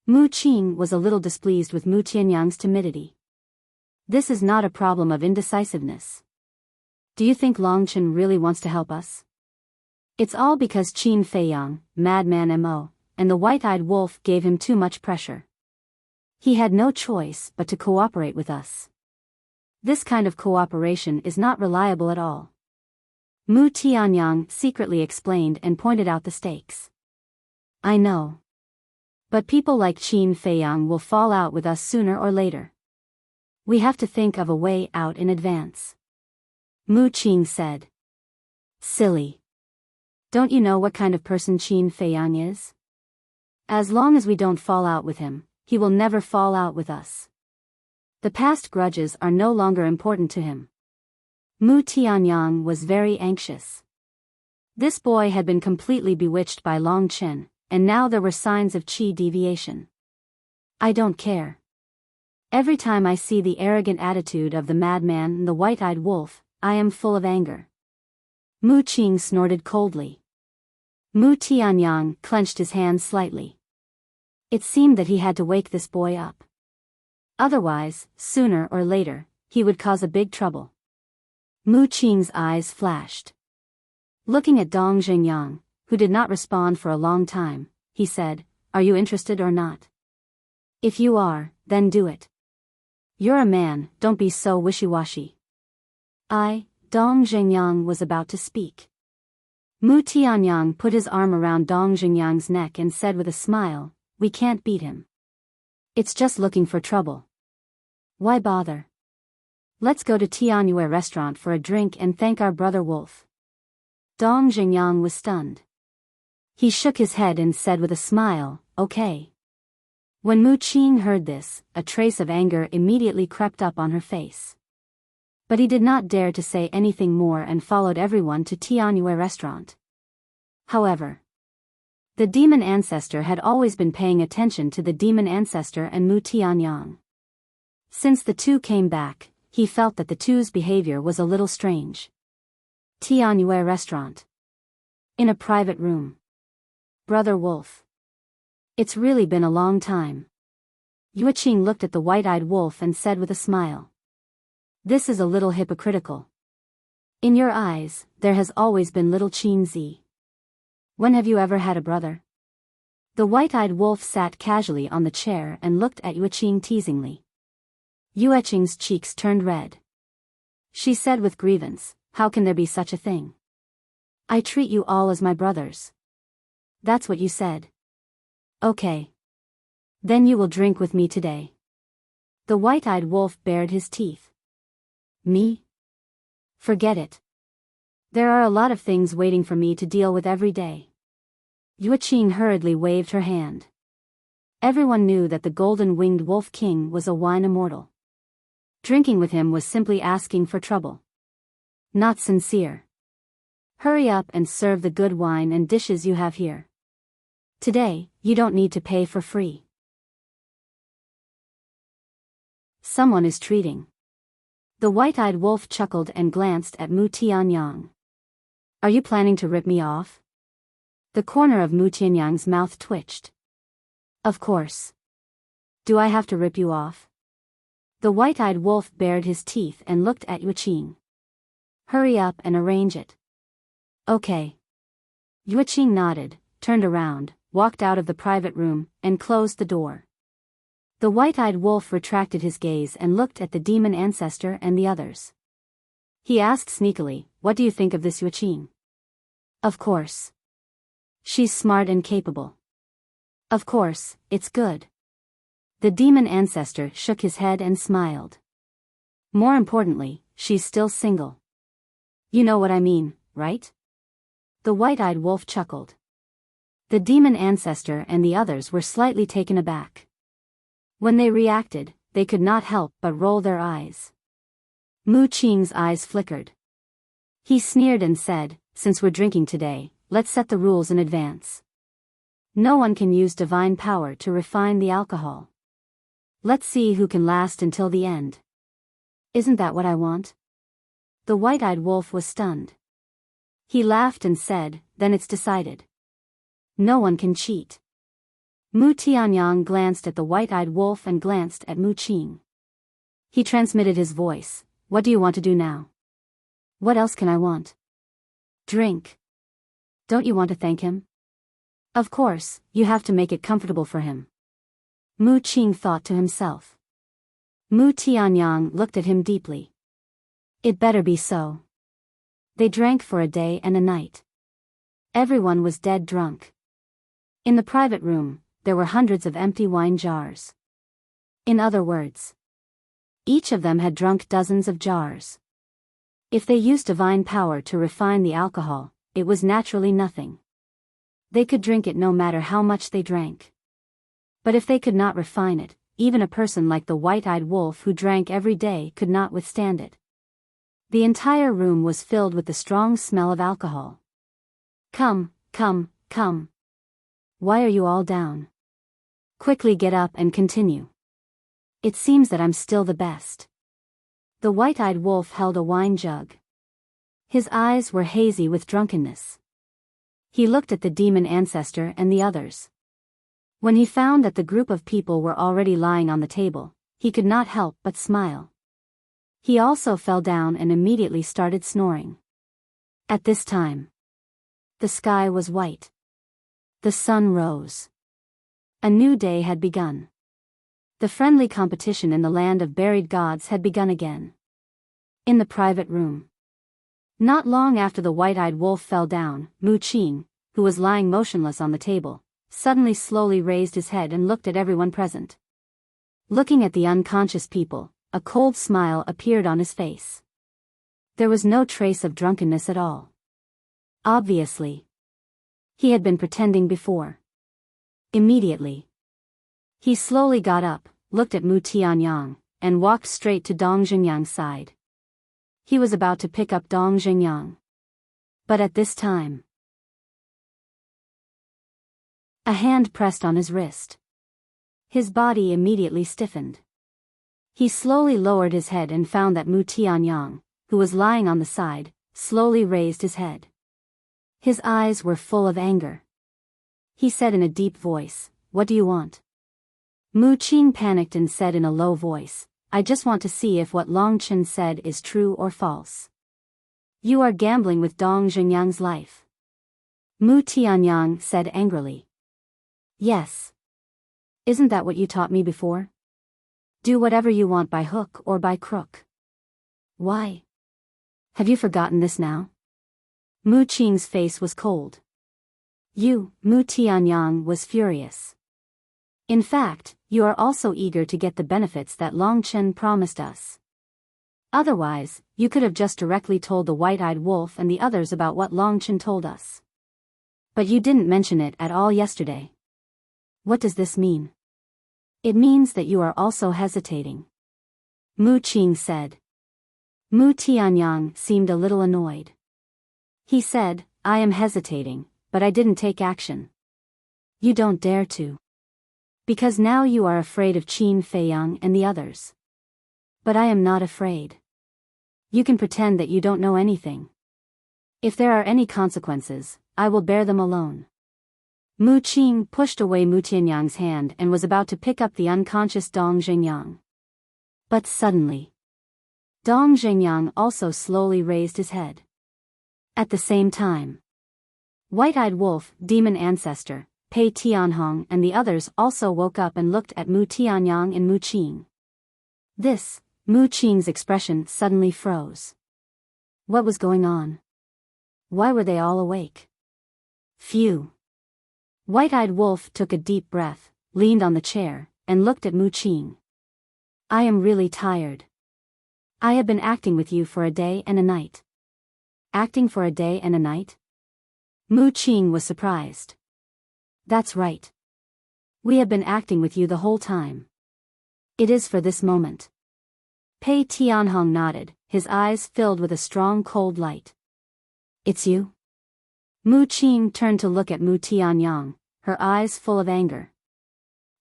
Mu Qing was a little displeased with Mu Tianyang's timidity. This is not a problem of indecisiveness. Do you think Long Chen really wants to help us? It's all because Qin Feiyang, Madman Mo, and the white-eyed wolf gave him too much pressure. He had no choice but to cooperate with us. This kind of cooperation is not reliable at all. Mu Tianyang secretly explained and pointed out the stakes. I know. But people like Qin Feiyang will fall out with us sooner or later. We have to think of a way out in advance. Mu Qing said. Silly. Don't you know what kind of person Qin Feiyang is? As long as we don't fall out with him, he will never fall out with us. The past grudges are no longer important to him. Mu Tianyang was very anxious. This boy had been completely bewitched by Long Chen, and now there were signs of qi deviation. I don't care. Every time I see the arrogant attitude of the madman and the white-eyed wolf, I am full of anger. Mu Qing snorted coldly. Mu Tianyang clenched his hands slightly. It seemed that he had to wake this boy up. Otherwise, sooner or later, he would cause a big trouble. Mu Qing's eyes flashed. Looking at Dong Xingyang, who did not respond for a long time, he said, "Are you interested or not? If you are, then do it. You're a man, don't be so wishy-washy." Dong Xingyang was about to speak. Mu Tianyang put his arm around Dong Xingyang's neck and said with a smile, "We can't beat him. It's just looking for trouble. Why bother? Let's go to Tianyue restaurant for a drink and thank our brother wolf." Dong Xingyang was stunned. He shook his head and said with a smile, "Okay." When Mu Qing heard this, a trace of anger immediately crept up on her face. But he did not dare to say anything more and followed everyone to Tianyue restaurant. However, the demon ancestor had always been paying attention to the demon ancestor and Mu Tianyang. Since the two came back, he felt that the two's behavior was a little strange. Tianyue restaurant. In a private room. Brother Wolf. It's really been a long time. Yuqing looked at the white-eyed wolf and said with a smile. This is a little hypocritical. In your eyes, there has always been little Qin Zi. When have you ever had a brother? The white-eyed wolf sat casually on the chair and looked at Yuqing teasingly. Yuqing's cheeks turned red. She said with grievance, "How can there be such a thing? I treat you all as my brothers." That's what you said. Okay. Then you will drink with me today. The white-eyed wolf bared his teeth. Me? Forget it. There are a lot of things waiting for me to deal with every day. Yuqing hurriedly waved her hand. Everyone knew that the golden-winged wolf king was a wine immortal. Drinking with him was simply asking for trouble. Not sincere. Hurry up and serve the good wine and dishes you have here. Today, you don't need to pay for free. Someone is treating. The white-eyed wolf chuckled and glanced at Mu Tianyang. Are you planning to rip me off? The corner of Mu Tianyang's mouth twitched. Of course. Do I have to rip you off? The white-eyed wolf bared his teeth and looked at Yuqing. Hurry up and arrange it. Okay. Yuqing nodded, turned around, walked out of the private room, and closed the door. The white-eyed wolf retracted his gaze and looked at the demon ancestor and the others. He asked sneakily, "What do you think of this Yuqing?" Of course. She's smart and capable. Of course, it's good. The demon ancestor shook his head and smiled. More importantly, she's still single. You know what I mean, right? The white-eyed wolf chuckled. The demon ancestor and the others were slightly taken aback. When they reacted, they could not help but roll their eyes. Mu Qing's eyes flickered. He sneered and said, "Since we're drinking today, let's set the rules in advance. No one can use divine power to refine the alcohol. Let's see who can last until the end. Isn't that what I want?" The white-eyed wolf was stunned. He laughed and said, "Then it's decided. No one can cheat." Mu Tianyang glanced at the white-eyed wolf and glanced at Mu Qing. He transmitted his voice, "What do you want to do now?" "What else can I want?" "Drink. Don't you want to thank him?" "Of course, you have to make it comfortable for him." Mu Qing thought to himself. Mu Tianyang looked at him deeply. It better be so. They drank for a day and a night. Everyone was dead drunk. In the private room, there were hundreds of empty wine jars. In other words, each of them had drunk dozens of jars. If they used divine power to refine the alcohol, it was naturally nothing. They could drink it no matter how much they drank. But if they could not refine it, even a person like the white-eyed wolf who drank every day could not withstand it. The entire room was filled with the strong smell of alcohol. Come, come, come. Why are you all down? Quickly get up and continue. It seems that I'm still the best. The white-eyed wolf held a wine jug. His eyes were hazy with drunkenness. He looked at the demon ancestor and the others. When he found that the group of people were already lying on the table, he could not help but smile. He also fell down and immediately started snoring. At this time, the sky was white. The sun rose. A new day had begun. The friendly competition in the land of buried gods had begun again. In the private room. Not long after the white-eyed wolf fell down, Mu Qing, who was lying motionless on the table, suddenly slowly raised his head and looked at everyone present. Looking at the unconscious people, a cold smile appeared on his face. There was no trace of drunkenness at all. Obviously, he had been pretending before. Immediately, he slowly got up, looked at Mu Tianyang, and walked straight to Dong Xingyang's side. He was about to pick up Dong Xingyang. But at this time, a hand pressed on his wrist. His body immediately stiffened. He slowly lowered his head and found that Mu Tianyang, who was lying on the side, slowly raised his head. His eyes were full of anger. He said in a deep voice, "What do you want?" Mu Qing panicked and said in a low voice, "I just want to see if what Long Chen said is true or false." "You are gambling with Dong Xingyang's life." Mu Tianyang said angrily. "Yes. Isn't that what you taught me before? Do whatever you want by hook or by crook. Why? Have you forgotten this now?" Mu Qing's face was cold. Mu Tianyang was furious. "In fact, you are also eager to get the benefits that Long Chen promised us. Otherwise, you could have just directly told the white-eyed wolf and the others about what Long Chen told us. But you didn't mention it at all yesterday. What does this mean?" "It means that you are also hesitating," Mu Qing said. Mu Tianyang seemed a little annoyed. He said, "I am hesitating, but I didn't take action." "You don't dare to. Because now you are afraid of Qin Feiyang and the others." "But I am not afraid. You can pretend that you don't know anything. If there are any consequences, I will bear them alone." Mu Qing pushed away Mu Tianyang's hand and was about to pick up the unconscious Dong Xingyang. But suddenly, Dong Xingyang also slowly raised his head. At the same time, White-Eyed Wolf, Demon Ancestor, Pei Tianhong and the others also woke up and looked at Mu Tianyang and Mu Qing. Mu Qing's expression suddenly froze. What was going on? Why were they all awake? Phew. White-Eyed Wolf took a deep breath, leaned on the chair, and looked at Mu Qing. "I am really tired. I have been acting with you for a day and a night." "Acting for a day and a night?" Mu Qing was surprised. "That's right. We have been acting with you the whole time. It is for this moment." Pei Tianhong nodded, his eyes filled with a strong cold light. "It's you?" Mu Qing turned to look at Mu Tianyang, her eyes full of anger.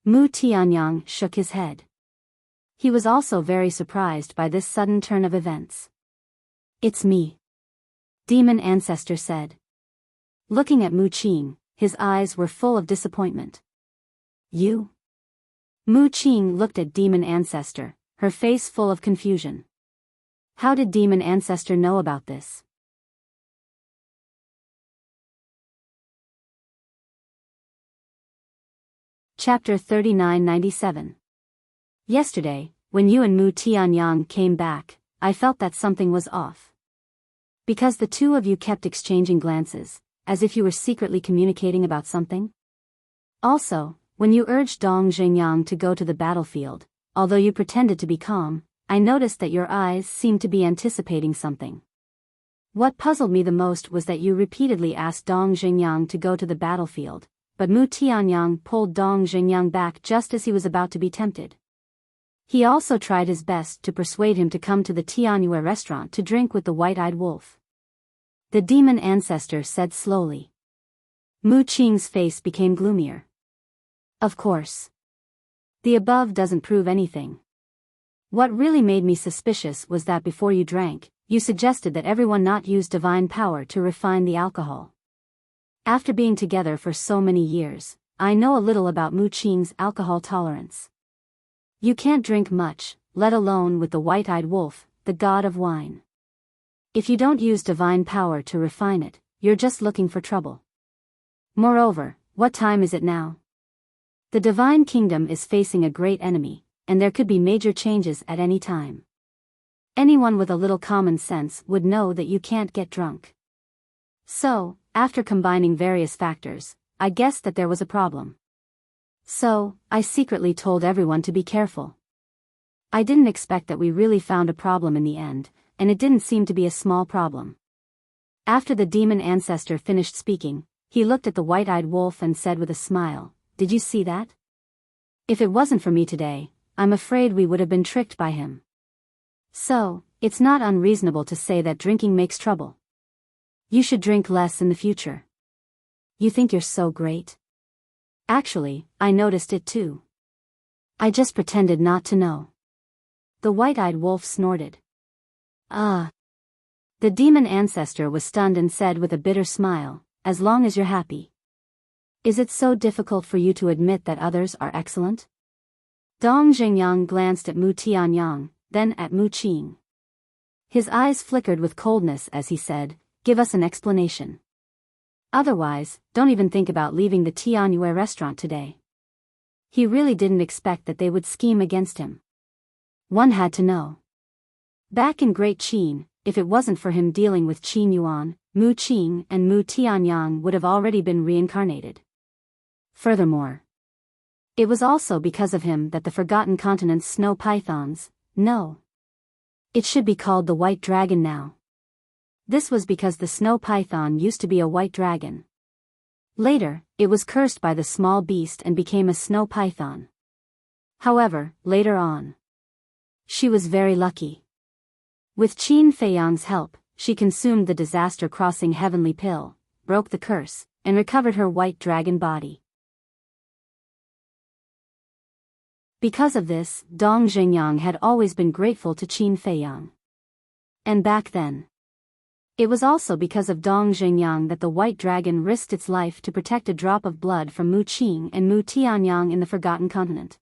Mu Tianyang shook his head. He was also very surprised by this sudden turn of events. "It's me," Demon Ancestor said. Looking at Mu Qing, his eyes were full of disappointment. "You?" Mu Qing looked at Demon Ancestor, her face full of confusion. How did Demon Ancestor know about this? Chapter 3997. Yesterday, when you and Mu Tianyang came back, I felt that something was off. Because the two of you kept exchanging glances, as if you were secretly communicating about something. Also, when you urged Dong Xingyang to go to the battlefield, although you pretended to be calm, I noticed that your eyes seemed to be anticipating something. What puzzled me the most was that you repeatedly asked Dong Xingyang to go to the battlefield, but Mu Tianyang pulled Dong Xingyang back just as he was about to be tempted. He also tried his best to persuade him to come to the Tianyue restaurant to drink with the white-eyed wolf. The demon ancestor said slowly. Mu Qing's face became gloomier. Of course. The above doesn't prove anything. What really made me suspicious was that before you drank, you suggested that everyone not use divine power to refine the alcohol. After being together for so many years, I know a little about Mu Qing's alcohol tolerance. You can't drink much, let alone with the white-eyed wolf, the god of wine. If you don't use divine power to refine it, you're just looking for trouble. Moreover, what time is it now? The divine kingdom is facing a great enemy, and there could be major changes at any time. Anyone with a little common sense would know that you can't get drunk. So, after combining various factors, I guessed that there was a problem. So, I secretly told everyone to be careful. I didn't expect that we really found a problem in the end, and it didn't seem to be a small problem. After the demon ancestor finished speaking, he looked at the white-eyed wolf and said with a smile, "Did you see that? If it wasn't for me today, I'm afraid we would have been tricked by him. So, it's not unreasonable to say that drinking makes trouble. You should drink less in the future. You think you're so great? Actually, I noticed it too. I just pretended not to know." The white-eyed wolf snorted. Ah. The demon ancestor was stunned and said with a bitter smile, "As long as you're happy. Is it so difficult for you to admit that others are excellent?" Dong Xingyang glanced at Mu Tianyang, then at Mu Qing. His eyes flickered with coldness as he said, "Give us an explanation. Otherwise, don't even think about leaving the Tianyue restaurant today." He really didn't expect that they would scheme against him. One had to know. Back in Great Qin, if it wasn't for him dealing with Qin Yuan, Mu Qing and Mu Tianyang would have already been reincarnated. Furthermore, it was also because of him that the Forgotten Continent's snow pythons, no. It should be called the White Dragon now. This was because the snow python used to be a white dragon. Later, it was cursed by the small beast and became a snow python. However, later on, she was very lucky. With Qin Feiyang's help, she consumed the disaster-crossing heavenly pill, broke the curse, and recovered her white dragon body. Because of this, Dong Xingyang had always been grateful to Qin Feiyang. And back then, it was also because of Dong Xingyang that the white dragon risked its life to protect a drop of blood from Mu Qing and Mu Tianyang in the Forgotten Continent.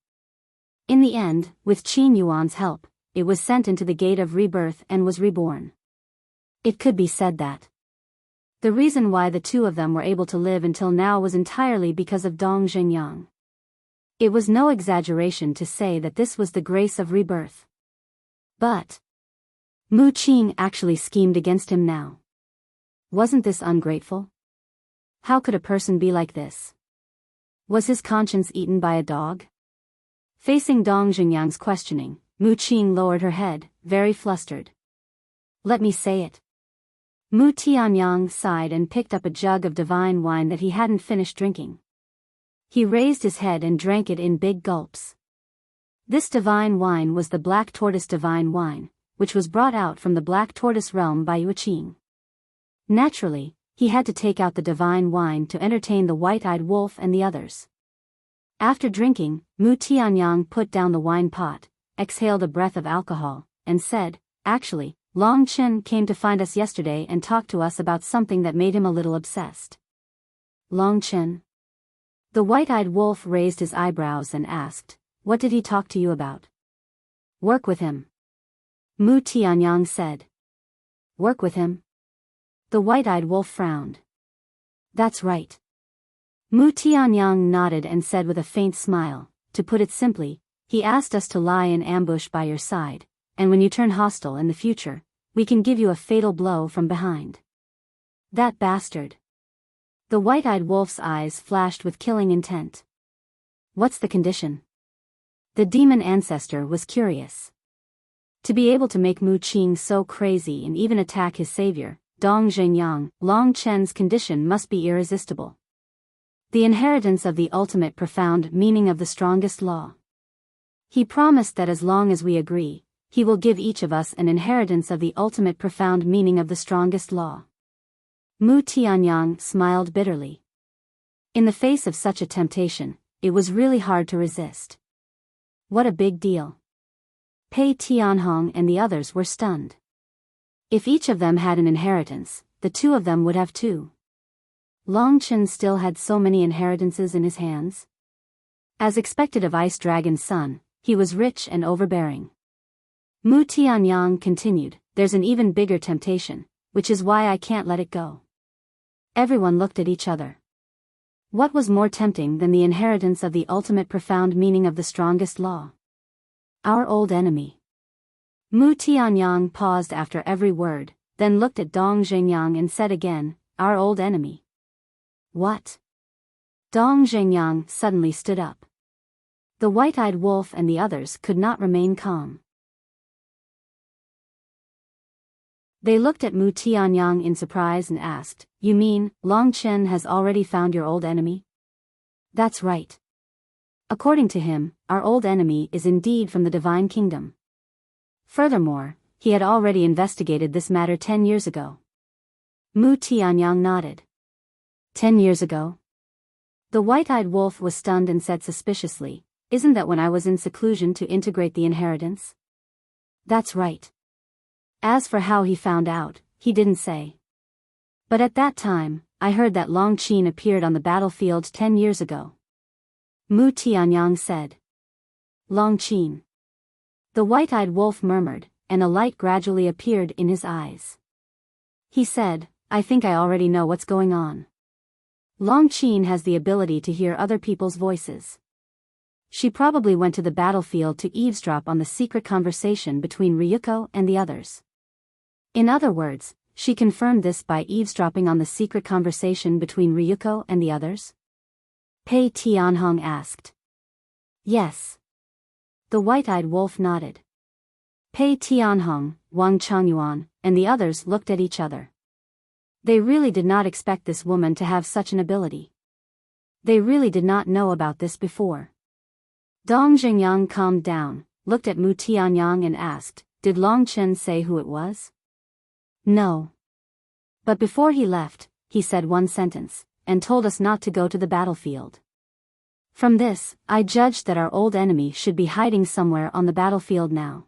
In the end, with Qin Yuan's help, it was sent into the gate of rebirth and was reborn. It could be said that the reason why the two of them were able to live until now was entirely because of Dong Xingyang. It was no exaggeration to say that this was the grace of rebirth. But Mu Qing actually schemed against him now. Wasn't this ungrateful? How could a person be like this? Was his conscience eaten by a dog? Facing Dong Xingyang's questioning, Mu Qing lowered her head, very flustered. "Let me say it." Mu Tianyang sighed and picked up a jug of divine wine that he hadn't finished drinking. He raised his head and drank it in big gulps. This divine wine was the Black Tortoise divine wine, which was brought out from the Black Tortoise realm by Yuqing. Naturally, he had to take out the divine wine to entertain the white-eyed wolf and the others. After drinking, Mu Tianyang put down the wine pot, exhaled a breath of alcohol, and said, "Actually, Long Chen came to find us yesterday and talked to us about something that made him a little obsessed." Long Chen? The white-eyed wolf raised his eyebrows and asked, "What did he talk to you about?" "Work with him," Mu Tianyang said. "Work with him?" The white-eyed wolf frowned. "That's right." Mu Tianyang nodded and said with a faint smile, "To put it simply, he asked us to lie in ambush by your side, and when you turn hostile in the future, we can give you a fatal blow from behind." "That bastard." The white-eyed wolf's eyes flashed with killing intent. What's the condition? The demon ancestor was curious. To be able to make Mu Qing so crazy and even attack his savior, Dong Zhengyang, Long Chen's condition must be irresistible. The inheritance of the ultimate profound meaning of the strongest law. He promised that as long as we agree, he will give each of us an inheritance of the ultimate profound meaning of the strongest law. Mu Tianyang smiled bitterly. In the face of such a temptation, it was really hard to resist. What a big deal. Pei Tianhong and the others were stunned. If each of them had an inheritance, the two of them would have two. Long Chen still had so many inheritances in his hands. As expected of Ice Dragon's son, he was rich and overbearing. Mu Tianyang continued, there's an even bigger temptation, which is why I can't let it go. Everyone looked at each other. What was more tempting than the inheritance of the ultimate profound meaning of the strongest law? Our old enemy. Mu Tianyang paused after every word, then looked at Dong Zhengyang and said again, our old enemy. What? Dong Zhengyang suddenly stood up. The white-eyed wolf and the others could not remain calm. They looked at Mu Tianyang in surprise and asked, you mean, Long Chen has already found your old enemy? That's right. According to him, our old enemy is indeed from the divine kingdom. Furthermore, he had already investigated this matter 10 years ago. Mu Tianyang nodded. 10 years ago? The white-eyed wolf was stunned and said suspiciously, isn't that when I was in seclusion to integrate the inheritance? That's right. As for how he found out, he didn't say. But at that time, I heard that Long Qin appeared on the battlefield 10 years ago. Mu Tianyang said. Long Qin. The white-eyed wolf murmured, and a light gradually appeared in his eyes. He said, I think I already know what's going on. Long Qin has the ability to hear other people's voices. She probably went to the battlefield to eavesdrop on the secret conversation between Ryuko and the others. In other words, she confirmed this by eavesdropping on the secret conversation between Ryuko and the others? Pei Tianhong asked. Yes. The white-eyed wolf nodded. Pei Tianhong, Wang Changyuan, and the others looked at each other. They really did not expect this woman to have such an ability. They really did not know about this before. Dong Zhengyang calmed down, looked at Mu Tianyang and asked, did Long Chen say who it was? No. But before he left, he said one sentence, and told us not to go to the battlefield. From this, I judged that our old enemy should be hiding somewhere on the battlefield now.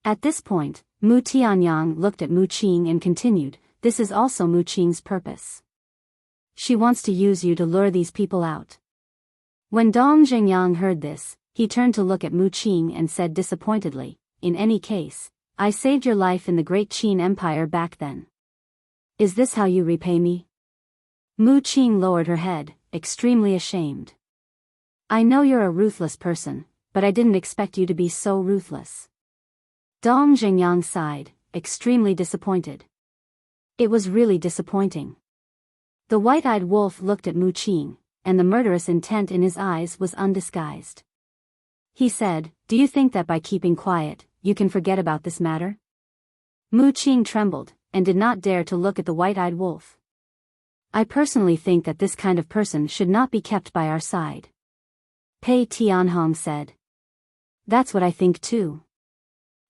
At this point, Mu Tianyang looked at Mu Qing and continued, this is also Mu Qing's purpose. She wants to use you to lure these people out. When Dong Zhengyang heard this, he turned to look at Mu Qing and said disappointedly, in any case, I saved your life in the great Qin Empire back then. Is this how you repay me? Mu Qing lowered her head, extremely ashamed. I know you're a ruthless person, but I didn't expect you to be so ruthless. Dong Zhengyang sighed, extremely disappointed. It was really disappointing. The white-eyed wolf looked at Mu Qing, and the murderous intent in his eyes was undisguised. He said, do you think that by keeping quiet, you can forget about this matter? Mu Qing trembled, and did not dare to look at the white-eyed wolf. I personally think that this kind of person should not be kept by our side. Pei Tianhong said. That's what I think too.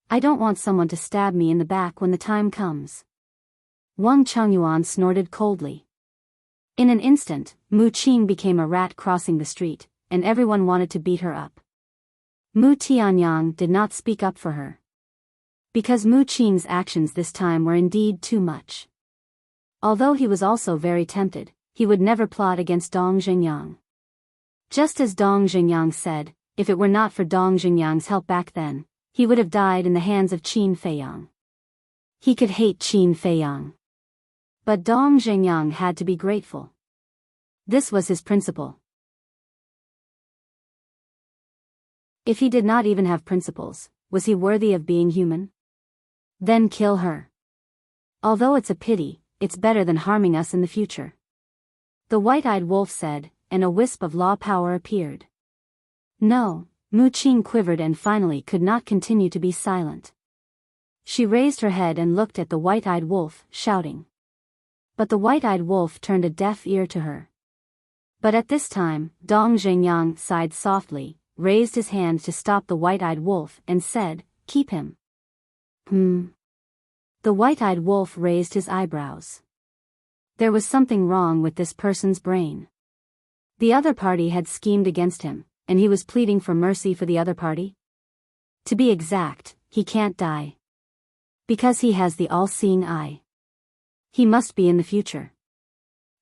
I don't want someone to stab me in the back when the time comes. Wang Changyuan snorted coldly. In an instant, Mu Qing became a rat crossing the street, and everyone wanted to beat her up. Mu Tianyang did not speak up for her. Because Mu Qing's actions this time were indeed too much. Although he was also very tempted, he would never plot against Dong Zhengyang. Just as Dong Zhengyang said, if it were not for Dong Zhengyang's help back then, he would have died in the hands of Qin Feiyang. He could hate Qin Feiyang. But Dong Zhengyang had to be grateful. This was his principle. If he did not even have principles, was he worthy of being human? Then kill her. Although it's a pity, it's better than harming us in the future. The white-eyed wolf said, and a wisp of law power appeared. No, Mu Qing quivered and finally could not continue to be silent. She raised her head and looked at the white-eyed wolf, shouting. But the white-eyed wolf turned a deaf ear to her. But at this time, Dong Zhengyang sighed softly, raised his hand to stop the white-eyed wolf and said, "Keep him." The white-eyed wolf raised his eyebrows. There was something wrong with this person's brain. The other party had schemed against him, and he was pleading for mercy for the other party? To be exact, he can't die. Because he has the all-seeing eye. He must be in the future.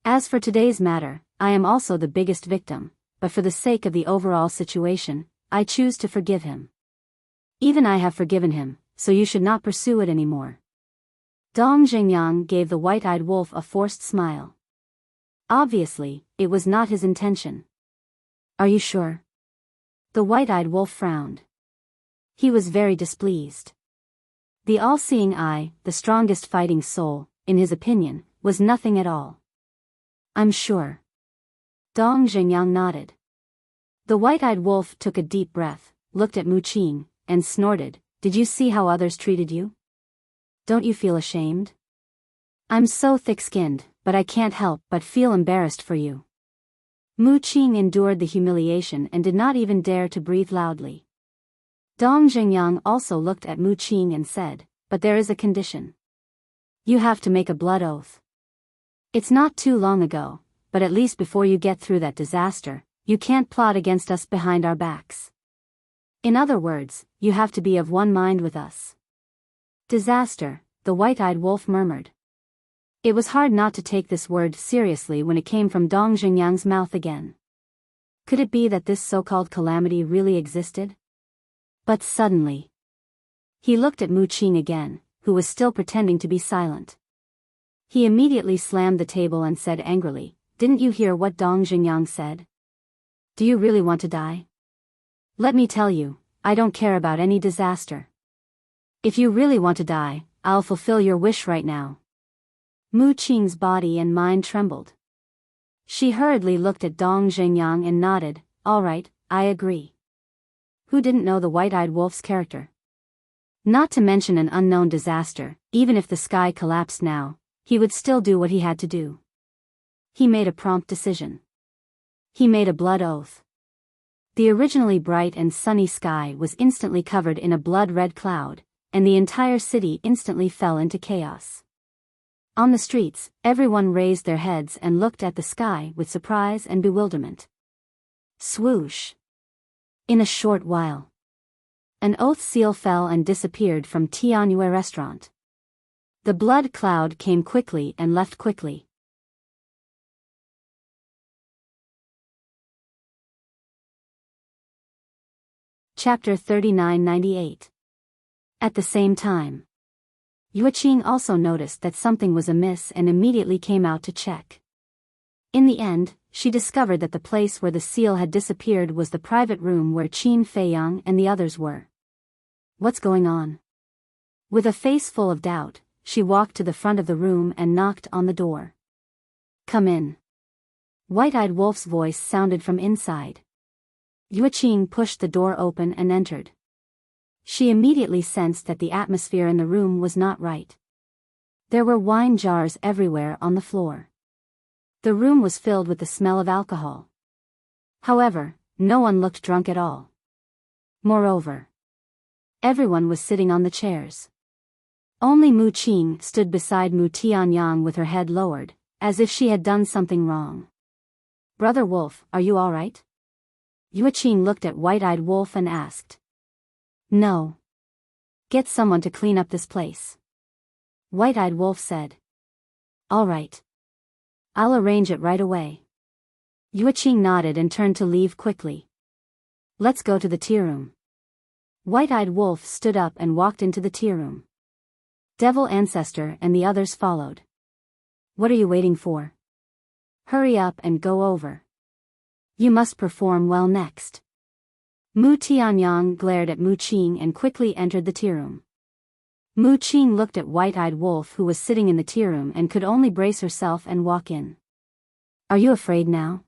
As for today's matter, I am also the biggest victim, but for the sake of the overall situation, I choose to forgive him. Even I have forgiven him, so you should not pursue it anymore. Dong Zhengyang gave the white-eyed wolf a forced smile. Obviously, it was not his intention. Are you sure? The white-eyed wolf frowned. He was very displeased. The all-seeing eye, the strongest fighting soul, in his opinion, was nothing at all. I'm sure. Dong Zhengyang nodded. The white-eyed wolf took a deep breath, looked at Mu Qing, and snorted, "Did you see how others treated you? Don't you feel ashamed? I'm so thick-skinned, but I can't help but feel embarrassed for you." Mu Qing endured the humiliation and did not even dare to breathe loudly. Dong Zhengyang also looked at Mu Qing and said, "But there is a condition. You have to make a blood oath. It's not too long ago, but at least before you get through that disaster, you can't plot against us behind our backs. In other words, you have to be of one mind with us." Disaster, the white-eyed wolf murmured. It was hard not to take this word seriously when it came from Dong Zhengyang's mouth again. Could it be that this so-called calamity really existed? But suddenly, he looked at Mu Qing again, who was still pretending to be silent. He immediately slammed the table and said angrily, "Didn't you hear what Dong Zhengyang said? Do you really want to die? Let me tell you, I don't care about any disaster. If you really want to die, I'll fulfill your wish right now." Mu Qing's body and mind trembled. She hurriedly looked at Dong Zhengyang and nodded, "All right, I agree." Who didn't know the white-eyed wolf's character? Not to mention an unknown disaster, even if the sky collapsed now, he would still do what he had to do. He made a prompt decision. He made a blood oath. The originally bright and sunny sky was instantly covered in a blood-red cloud, and the entire city instantly fell into chaos. On the streets, everyone raised their heads and looked at the sky with surprise and bewilderment. Swoosh! In a short while, an oath seal fell and disappeared from Tianyue restaurant. The blood cloud came quickly and left quickly. Chapter 3998. At the same time, Yuqing also noticed that something was amiss and immediately came out to check. In the end, she discovered that the place where the seal had disappeared was the private room where Qin Feiyang and the others were. What's going on? With a face full of doubt, she walked to the front of the room and knocked on the door. "Come in." White-eyed wolf's voice sounded from inside. Yuqing pushed the door open and entered. She immediately sensed that the atmosphere in the room was not right. There were wine jars everywhere on the floor. The room was filled with the smell of alcohol. However, no one looked drunk at all. Moreover, everyone was sitting on the chairs. Only Mu Qing stood beside Mu Tianyang with her head lowered, as if she had done something wrong. "Brother Wolf, are you all right?" Yuqing looked at White-Eyed Wolf and asked. "No. Get someone to clean up this place." White-Eyed Wolf said. "All right. I'll arrange it right away." Yuqing nodded and turned to leave quickly. "Let's go to the tea room." White-Eyed Wolf stood up and walked into the tea room. Devil Ancestor and the others followed. "What are you waiting for? Hurry up and go over. You must perform well next." Mu Tianyang glared at Mu Qing and quickly entered the tea room. Mu Qing looked at White-Eyed Wolf who was sitting in the tea room and could only brace herself and walk in. "Are you afraid now?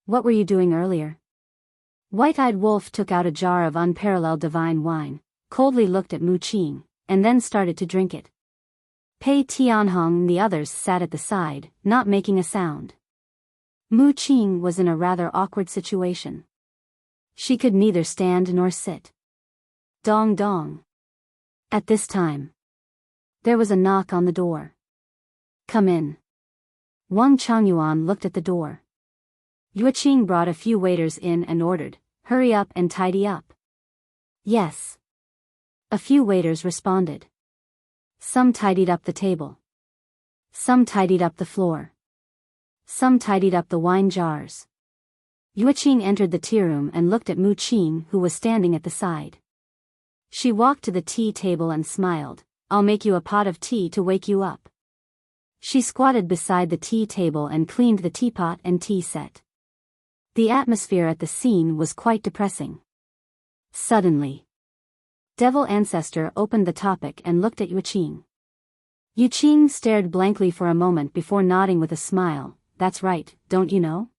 What were you doing earlier?" White-eyed wolf took out a jar of unparalleled divine wine, coldly looked at Mu Qing, and then started to drink it. Pei Tianhong and the others sat at the side, not making a sound. Mu Qing was in a rather awkward situation. She could neither stand nor sit. Dong dong. At this time, there was a knock on the door. Come in. Wang Changyuan looked at the door. Yuqing brought a few waiters in and ordered, "Hurry up and tidy up." Yes. A few waiters responded. Some tidied up the table. Some tidied up the floor. Some tidied up the wine jars. Yuqing entered the tea room and looked at Mu Qing, who was standing at the side. She walked to the tea table and smiled. "I'll make you a pot of tea to wake you up." She squatted beside the tea table and cleaned the teapot and tea set. The atmosphere at the scene was quite depressing. Suddenly, Devil Ancestor opened the topic and looked at Yuqing. Yuqing stared blankly for a moment before nodding with a smile. "That's right, don't you know?"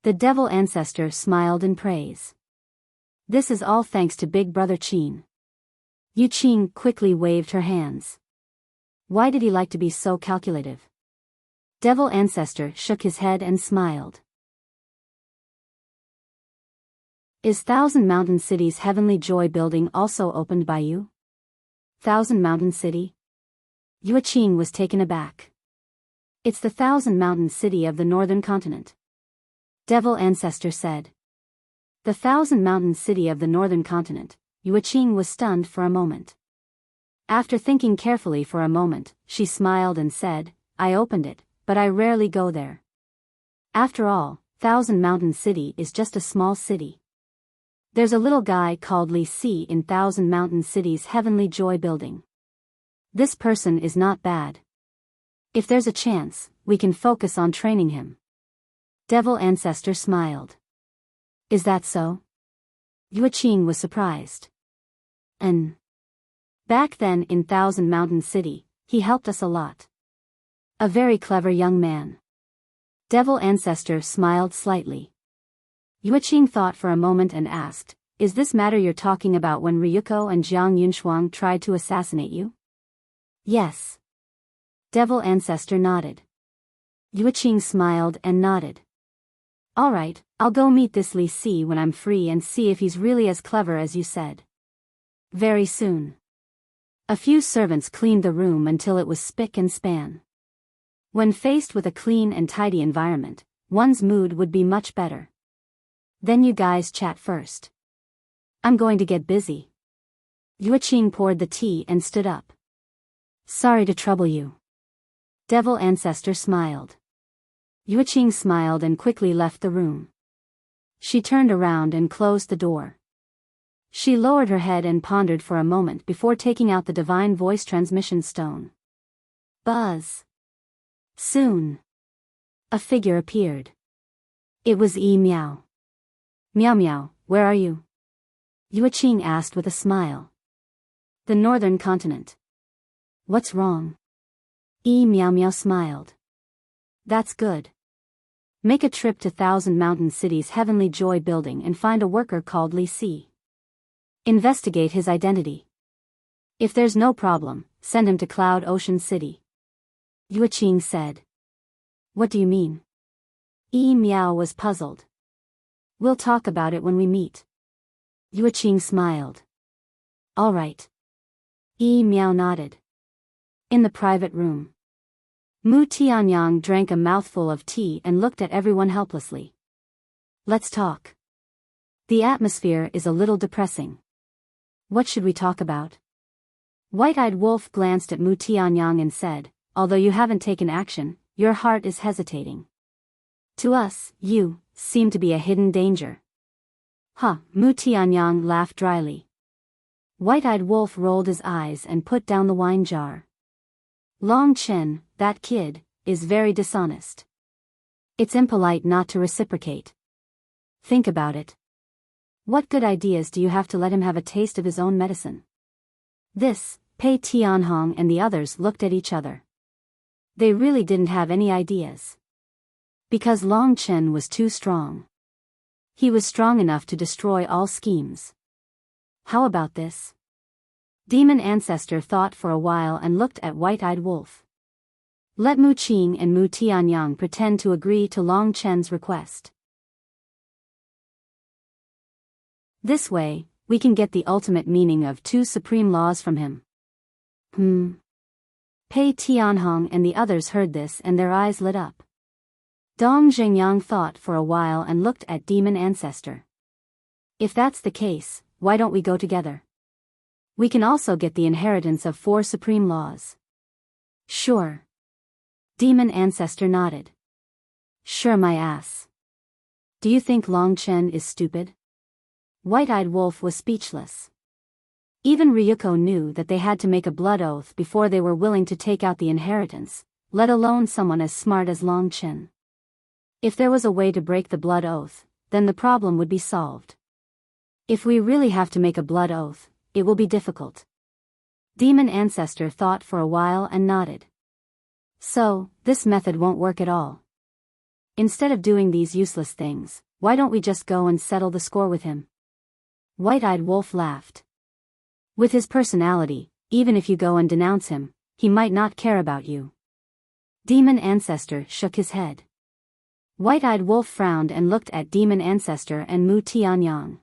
The Devil Ancestor smiled in praise. "This is all thanks to Big Brother Qin." Yuqing quickly waved her hands. Why did he like to be so calculative? Devil Ancestor shook his head and smiled. Is Thousand Mountain City's Heavenly Joy building also opened by you? Thousand Mountain City? Yuqing was taken aback. It's the Thousand Mountain City of the Northern Continent. Devil Ancestor said. The Thousand Mountain City of the Northern Continent. Yuqing was stunned for a moment. After thinking carefully for a moment, she smiled and said, "I opened it, but I rarely go there. After all, Thousand Mountain City is just a small city. There's a little guy called Li Si in Thousand Mountain City's Heavenly Joy building. This person is not bad. If there's a chance, we can focus on training him." Devil Ancestor smiled. Is that so? Yuqing was surprised. Back then in Thousand Mountain City, he helped us a lot. A very clever young man. Devil Ancestor smiled slightly. Yuqing thought for a moment and asked, "Is this matter you're talking about when Ryuko and Jiang Yunshuang tried to assassinate you?" Yes. Devil Ancestor nodded. Yuqing smiled and nodded. "All right, I'll go meet this Li Si when I'm free and see if he's really as clever as you said." Very soon. A few servants cleaned the room until it was spick and span. When faced with a clean and tidy environment, one's mood would be much better. Then you guys chat first. I'm going to get busy. Yuqing poured the tea and stood up. Sorry to trouble you. Devil Ancestor smiled. Yuqing smiled and quickly left the room. She turned around and closed the door. She lowered her head and pondered for a moment before taking out the divine voice transmission stone. Buzz. Soon. A figure appeared. It was Yi Miao. Miao Miao, where are you? Yuqing asked with a smile. The Northern Continent. What's wrong? Yi Miao Miao smiled. That's good. Make a trip to Thousand Mountain City's Heavenly Joy building and find a worker called Li Si. Investigate his identity. If there's no problem, send him to Cloud Ocean City. Yuqing said. What do you mean? Yi Miao was puzzled. We'll talk about it when we meet. Yuqing smiled. All right. Yi Miao nodded. In the private room. Mu Tianyang drank a mouthful of tea and looked at everyone helplessly. Let's talk. The atmosphere is a little depressing. What should we talk about? White-eyed Wolf glanced at Mu Tianyang and said, although you haven't taken action, your heart is hesitating. To us, you seem to be a hidden danger. Mu Tianyang laughed dryly. White-eyed Wolf rolled his eyes and put down the wine jar. Long Chen, that kid, is very dishonest. It's impolite not to reciprocate. Think about it. What good ideas do you have to let him have a taste of his own medicine? This, Pei Tianhong and the others looked at each other. They really didn't have any ideas. Because Long Chen was too strong. He was strong enough to destroy all schemes. How about this? Demon Ancestor thought for a while and looked at White-Eyed Wolf. Let Mu Qing and Mu Tianyang pretend to agree to Long Chen's request. This way, we can get the ultimate meaning of two supreme laws from him. Pei Tianhong and the others heard this and their eyes lit up. Dong Xingyang thought for a while and looked at Demon Ancestor. If that's the case, why don't we go together? We can also get the inheritance of 4 supreme laws. Sure. Demon Ancestor nodded. Sure my ass. Do you think Long Chen is stupid? White-Eyed Wolf was speechless. Even Ryuko knew that they had to make a blood oath before they were willing to take out the inheritance, let alone someone as smart as Long Chen. If there was a way to break the blood oath, then the problem would be solved. If we really have to make a blood oath, it will be difficult. Demon Ancestor thought for a while and nodded. So, this method won't work at all. Instead of doing these useless things, why don't we just go and settle the score with him? White-Eyed Wolf laughed. With his personality, even if you go and denounce him, he might not care about you. Demon Ancestor shook his head. White-Eyed Wolf frowned and looked at Demon Ancestor and Mu Tianyang.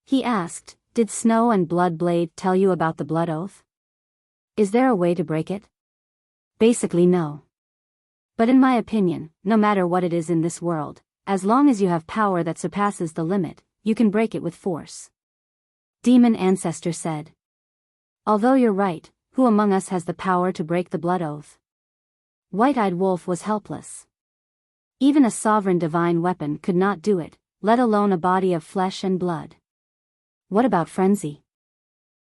He asked, did Snow and Blood Blade tell you about the blood oath? Is there a way to break it? Basically no. But in my opinion, no matter what it is in this world, as long as you have power that surpasses the limit, you can break it with force. Demon Ancestor said. Although you're right, who among us has the power to break the blood oath? White-Eyed Wolf was helpless. Even a sovereign divine weapon could not do it, let alone a body of flesh and blood. What about frenzy?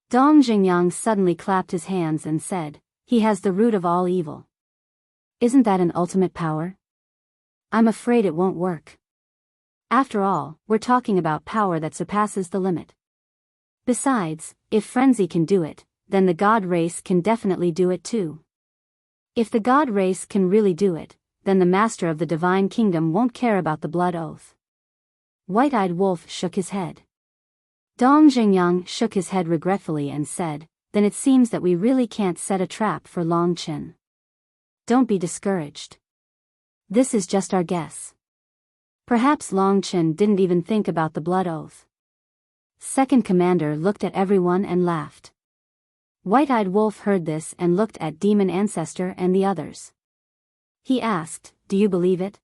Dong Xingyang suddenly clapped his hands and said, he has the root of all evil. Isn't that an ultimate power? I'm afraid it won't work. After all, we're talking about power that surpasses the limit. Besides, if frenzy can do it, then the god race can definitely do it too. If the god race can really do it, then the master of the divine kingdom won't care about the blood oath. White-Eyed Wolf shook his head. Dong Xingyang shook his head regretfully and said, then it seems that we really can't set a trap for Long Chen. Don't be discouraged. This is just our guess. Perhaps Long Chen didn't even think about the blood oath. Second Commander looked at everyone and laughed. White-Eyed Wolf heard this and looked at Demon Ancestor and the others. He asked, do you believe it?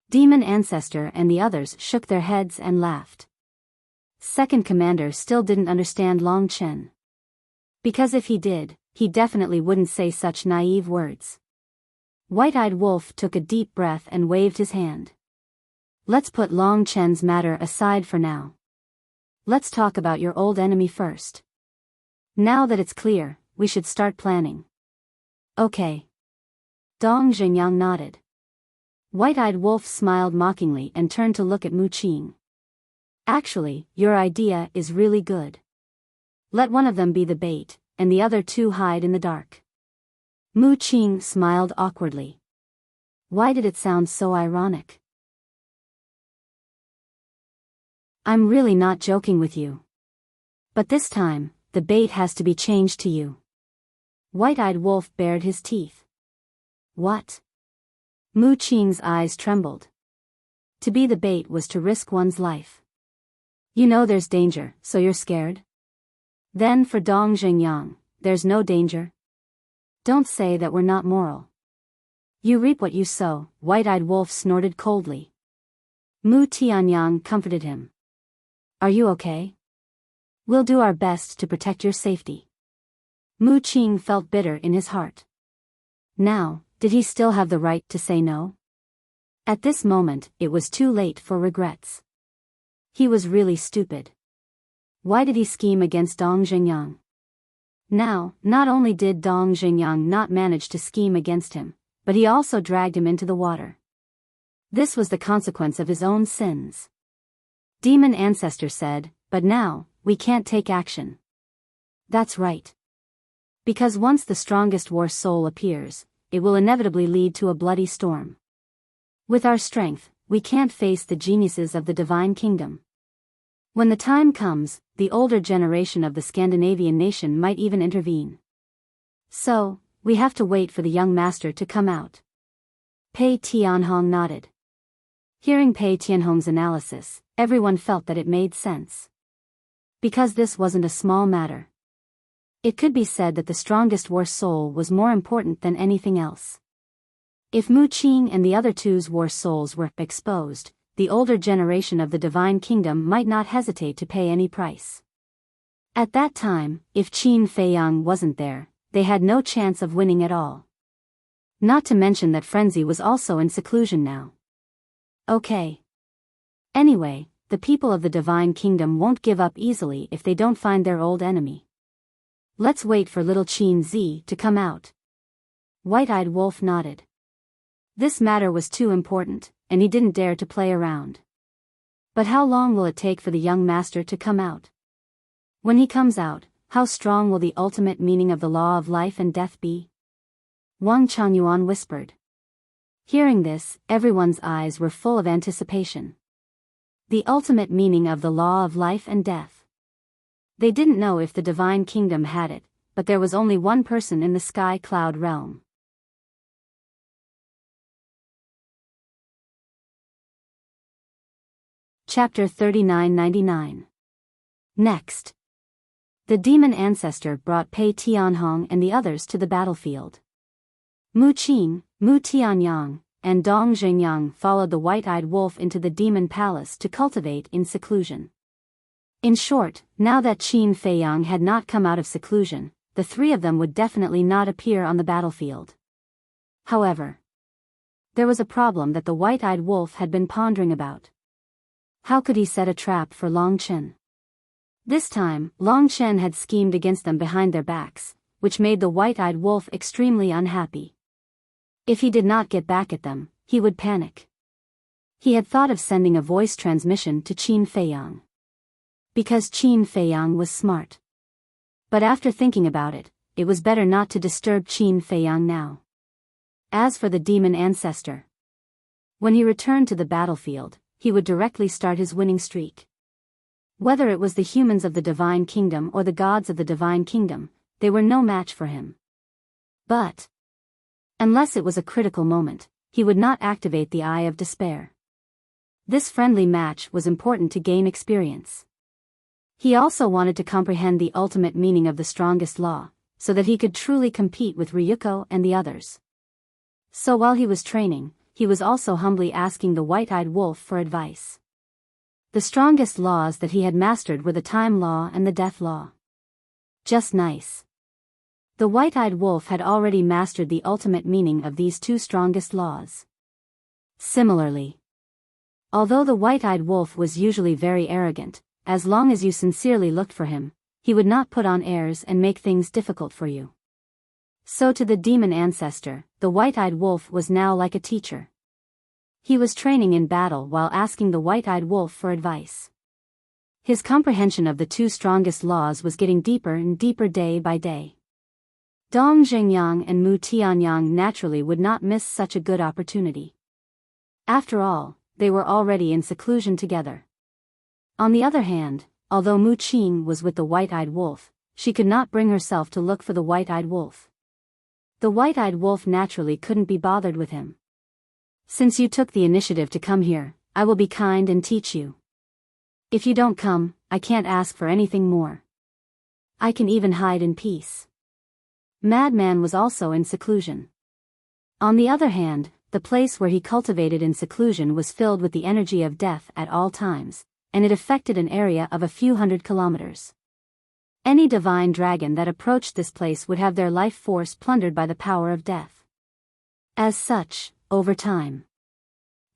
Demon Ancestor and the others shook their heads and laughed. Second Commander still didn't understand Long Chen. Because if he did, he definitely wouldn't say such naive words. White-Eyed Wolf took a deep breath and waved his hand. Let's put Long Chen's matter aside for now. Let's talk about your old enemy first. Now that it's clear, we should start planning. Okay. Dong Xingyang nodded. White-Eyed Wolf smiled mockingly and turned to look at Mu Qing. Actually, your idea is really good. Let one of them be the bait, and the other 2 hide in the dark. Mu Qing smiled awkwardly. Why did it sound so ironic? I'm really not joking with you. But this time, the bait has to be changed to you. White-Eyed Wolf bared his teeth. What? Mu Qing's eyes trembled. To be the bait was to risk one's life. You know there's danger, so you're scared? Then for Dong Xingyang, there's no danger? Don't say that we're not moral. You reap what you sow, White-Eyed Wolf snorted coldly. Mu Tianyang comforted him. Are you okay? We'll do our best to protect your safety. Mu Qing felt bitter in his heart. Now, did he still have the right to say no? At this moment, it was too late for regrets. He was really stupid. Why did he scheme against Dong Xingyang? Now, not only did Dong Xingyang not manage to scheme against him, but he also dragged him into the water. This was the consequence of his own sins. Demon Ancestor said, but now, we can't take action. That's right. Because once the strongest war soul appears, it will inevitably lead to a bloody storm. With our strength, we can't face the geniuses of the divine kingdom. When the time comes, the older generation of the Scandinavian nation might even intervene. So, we have to wait for the young master to come out. Pei Tianhong nodded. Hearing Pei Tianhong's analysis, everyone felt that it made sense. Because this wasn't a small matter. It could be said that the strongest war soul was more important than anything else. If Mu Qing and the other two's war souls were exposed, the older generation of the divine kingdom might not hesitate to pay any price. At that time, if Qin Feiyang wasn't there, they had no chance of winning at all. Not to mention that Frenzy was also in seclusion now. Okay. Anyway, the people of the divine kingdom won't give up easily if they don't find their old enemy. Let's wait for little Qin Zi to come out. White-eyed Wolf nodded. This matter was too important, and he didn't dare to play around. But how long will it take for the young master to come out? When he comes out, how strong will the ultimate meaning of the law of life and death be? Wang Changyuan whispered. Hearing this, everyone's eyes were full of anticipation. The ultimate meaning of the law of life and death. They didn't know if the divine kingdom had it, but there was only one person in the sky cloud realm. Chapter 3999. Next. The demon ancestor brought Pei Tianhong and the others to the battlefield. Mu Qing, Mu Tianyang, and Dong Zhengyang followed the white-eyed wolf into the demon palace to cultivate in seclusion. In short, now that Qin Feiyang had not come out of seclusion, the three of them would definitely not appear on the battlefield. However, there was a problem that the white-eyed wolf had been pondering about. How could he set a trap for Long Chen? This time, Long Chen had schemed against them behind their backs, which made the white-eyed wolf extremely unhappy. If he did not get back at them, he would panic. He had thought of sending a voice transmission to Qin Feiyang. Because Qin Feiyang was smart. But after thinking about it, it was better not to disturb Qin Feiyang now. As for the demon ancestor, when he returned to the battlefield, he would directly start his winning streak. Whether it was the humans of the divine kingdom or the gods of the divine kingdom, they were no match for him. But, unless it was a critical moment, he would not activate the Eye of Despair. This friendly match was important to gain experience. He also wanted to comprehend the ultimate meaning of the strongest law, so that he could truly compete with Ryuko and the others. So while he was training, he was also humbly asking the white-eyed wolf for advice. The strongest laws that he had mastered were the time law and the death law. Just nice. The white-eyed wolf had already mastered the ultimate meaning of these two strongest laws. Similarly, although the white-eyed wolf was usually very arrogant, as long as you sincerely looked for him, he would not put on airs and make things difficult for you. So to the demon ancestor, the white-eyed wolf was now like a teacher. He was training in battle while asking the white-eyed wolf for advice. His comprehension of the two strongest laws was getting deeper and deeper day by day. Dong Zhengyang and Mu Tianyang naturally would not miss such a good opportunity. After all, they were already in seclusion together. On the other hand, although Mu Qing was with the white-eyed wolf, she could not bring herself to look for the white-eyed wolf. The white-eyed wolf naturally couldn't be bothered with him. Since you took the initiative to come here, I will be kind and teach you. If you don't come, I can't ask for anything more. I can even hide in peace. Madman was also in seclusion. On the other hand, the place where he cultivated in seclusion was filled with the energy of death at all times, and it affected an area of a few hundred kilometers. Any divine dragon that approached this place would have their life force plundered by the power of death. As such, over time,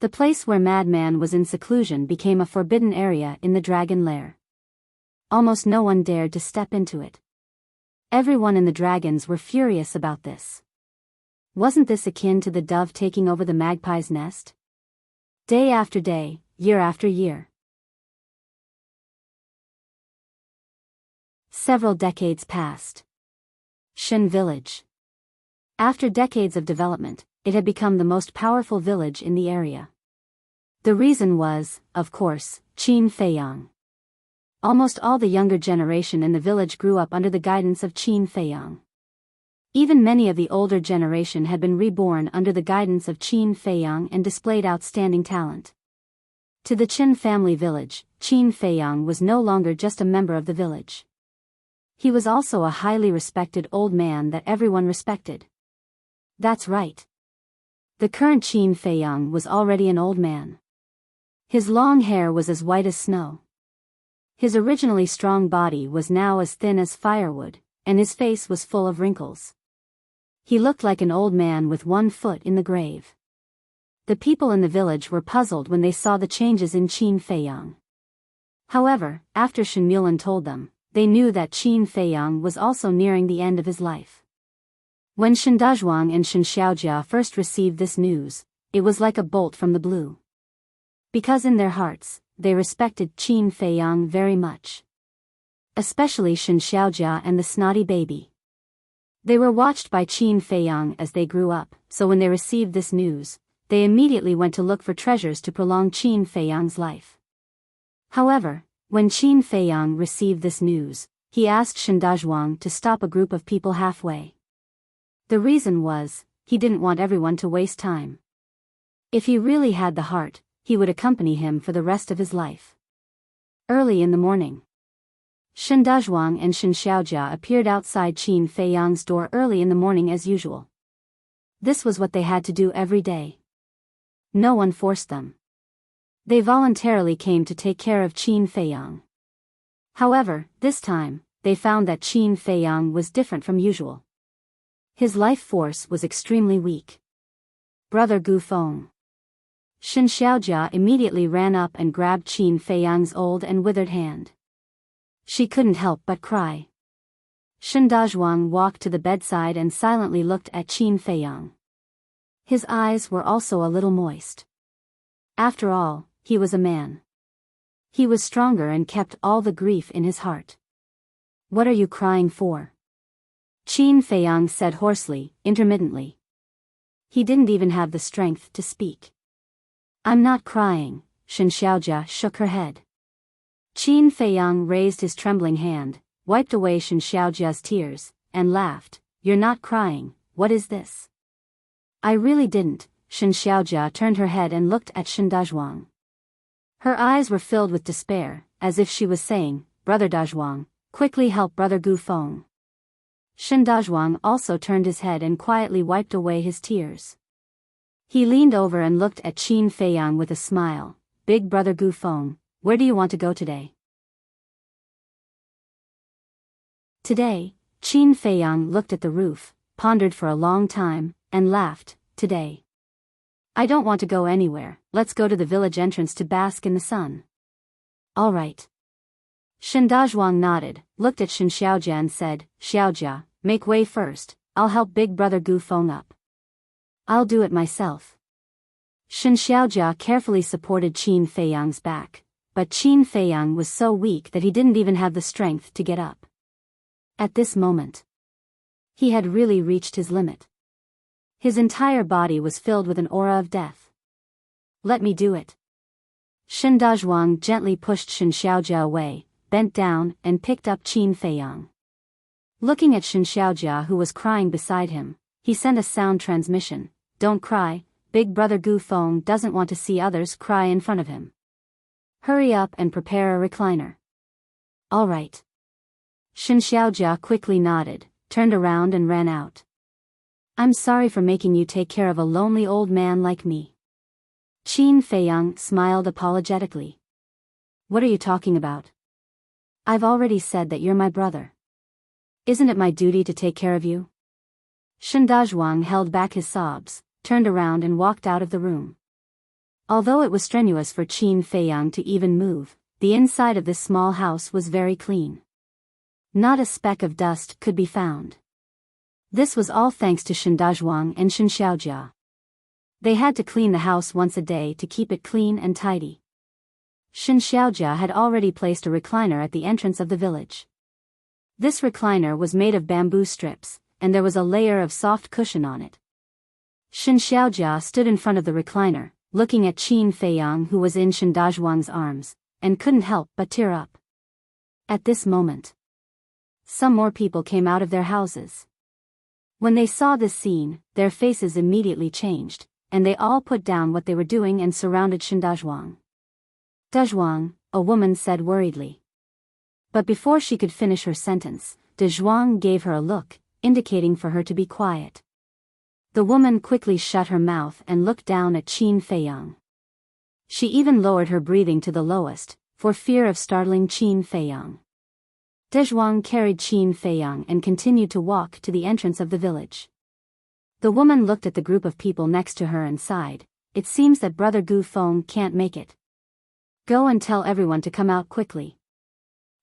the place where Madman was in seclusion became a forbidden area in the dragon lair. Almost no one dared to step into it. Everyone in the dragons were furious about this. Wasn't this akin to the dove taking over the magpie's nest? Day after day, year after year. Several decades passed. Shen Village. After decades of development, it had become the most powerful village in the area. The reason was, of course, Qin Feiyang. Almost all the younger generation in the village grew up under the guidance of Qin Feiyang. Even many of the older generation had been reborn under the guidance of Qin Feiyang and displayed outstanding talent. To the Qin family village, Qin Feiyang was no longer just a member of the village. He was also a highly respected old man that everyone respected. That's right. The current Qin Feiyang was already an old man. His long hair was as white as snow. His originally strong body was now as thin as firewood, and his face was full of wrinkles. He looked like an old man with one foot in the grave. The people in the village were puzzled when they saw the changes in Qin Feiyang. However, after Shen Mulan told them, they knew that Qin Feiyang was also nearing the end of his life. When Shen Dazhuang and Shen Xiaojia first received this news, it was like a bolt from the blue. Because in their hearts, they respected Qin Feiyang very much. Especially Shen Xiaojia and the snotty baby. They were watched by Qin Feiyang as they grew up, so when they received this news, they immediately went to look for treasures to prolong Qin Feiyang's life. However, when Qin Feiyang received this news, he asked Shen Dazhuang to stop a group of people halfway. The reason was, he didn't want everyone to waste time. If he really had the heart, he would accompany him for the rest of his life. Early in the morning, Shen Dazhuang and Shen Xiaojia appeared outside Qin Feiyang's door early in the morning as usual. This was what they had to do every day. No one forced them. They voluntarily came to take care of Qin Feiyang. However, this time, they found that Qin Feiyang was different from usual. His life force was extremely weak. Brother Gu Feng. Shen Xiaojia immediately ran up and grabbed Qin Feiyang's old and withered hand. She couldn't help but cry. Shen Dazhuang walked to the bedside and silently looked at Qin Feiyang. His eyes were also a little moist. After all, he was a man. He was stronger and kept all the grief in his heart. What are you crying for? Qin Feiyang said hoarsely, intermittently. He didn't even have the strength to speak. I'm not crying, Shen Xiaojia shook her head. Qin Feiyang raised his trembling hand, wiped away Shen Xiaojia's tears, and laughed. You're not crying, what is this? I really didn't. Shen Xiaojia turned her head and looked at Shen Dazhuang. Her eyes were filled with despair, as if she was saying, Brother Dazhuang, quickly help Brother Gu Feng. Shen Dazhuang also turned his head and quietly wiped away his tears. He leaned over and looked at Qin Feiyang with a smile. Big Brother Gu Feng, where do you want to go today? Today, Qin Feiyang looked at the roof, pondered for a long time, and laughed. Today. I don't want to go anywhere, let's go to the village entrance to bask in the sun. All right. Shen Dazhuang nodded, looked at Shen Xiaojia and said, Xiaojia, make way first, I'll help Big Brother Gu Feng up. I'll do it myself. Shen Xiaojia carefully supported Qin Feiyang's back, but Qin Feiyang was so weak that he didn't even have the strength to get up. At this moment, he had really reached his limit. His entire body was filled with an aura of death. Let me do it. Shen Dazhuang gently pushed Shen Xiaojia away, bent down, and picked up Qin Feiyang. Looking at Shen Xiaojia who was crying beside him, he sent a sound transmission. Don't cry, Big Brother Gu Feng doesn't want to see others cry in front of him. Hurry up and prepare a recliner. All right. Shen Xiaojia quickly nodded, turned around and ran out. I'm sorry for making you take care of a lonely old man like me. Qin Feiyang smiled apologetically. What are you talking about? I've already said that you're my brother. Isn't it my duty to take care of you? Shen Dazhuang held back his sobs, turned around and walked out of the room. Although it was strenuous for Qin Feiyang to even move, the inside of this small house was very clean. Not a speck of dust could be found. This was all thanks to Shen Dazhuang and Shen Xiaojia. They had to clean the house once a day to keep it clean and tidy. Shen Xiaojia had already placed a recliner at the entrance of the village. This recliner was made of bamboo strips, and there was a layer of soft cushion on it. Shen Xiaojia stood in front of the recliner, looking at Qin Feiyang who was in Shen Dazhuang's arms, and couldn't help but tear up. At this moment, some more people came out of their houses. When they saw this scene, their faces immediately changed, and they all put down what they were doing and surrounded Shen Dazhuang. "Dazhuang," a woman said worriedly. But before she could finish her sentence, Dazhuang gave her a look, indicating for her to be quiet. The woman quickly shut her mouth and looked down at Qin Feiyang. She even lowered her breathing to the lowest, for fear of startling Qin Feiyang. Dazhuang carried Qin Feiyang and continued to walk to the entrance of the village. The woman looked at the group of people next to her and sighed. "It seems that Brother Gu Feng can't make it. Go and tell everyone to come out quickly.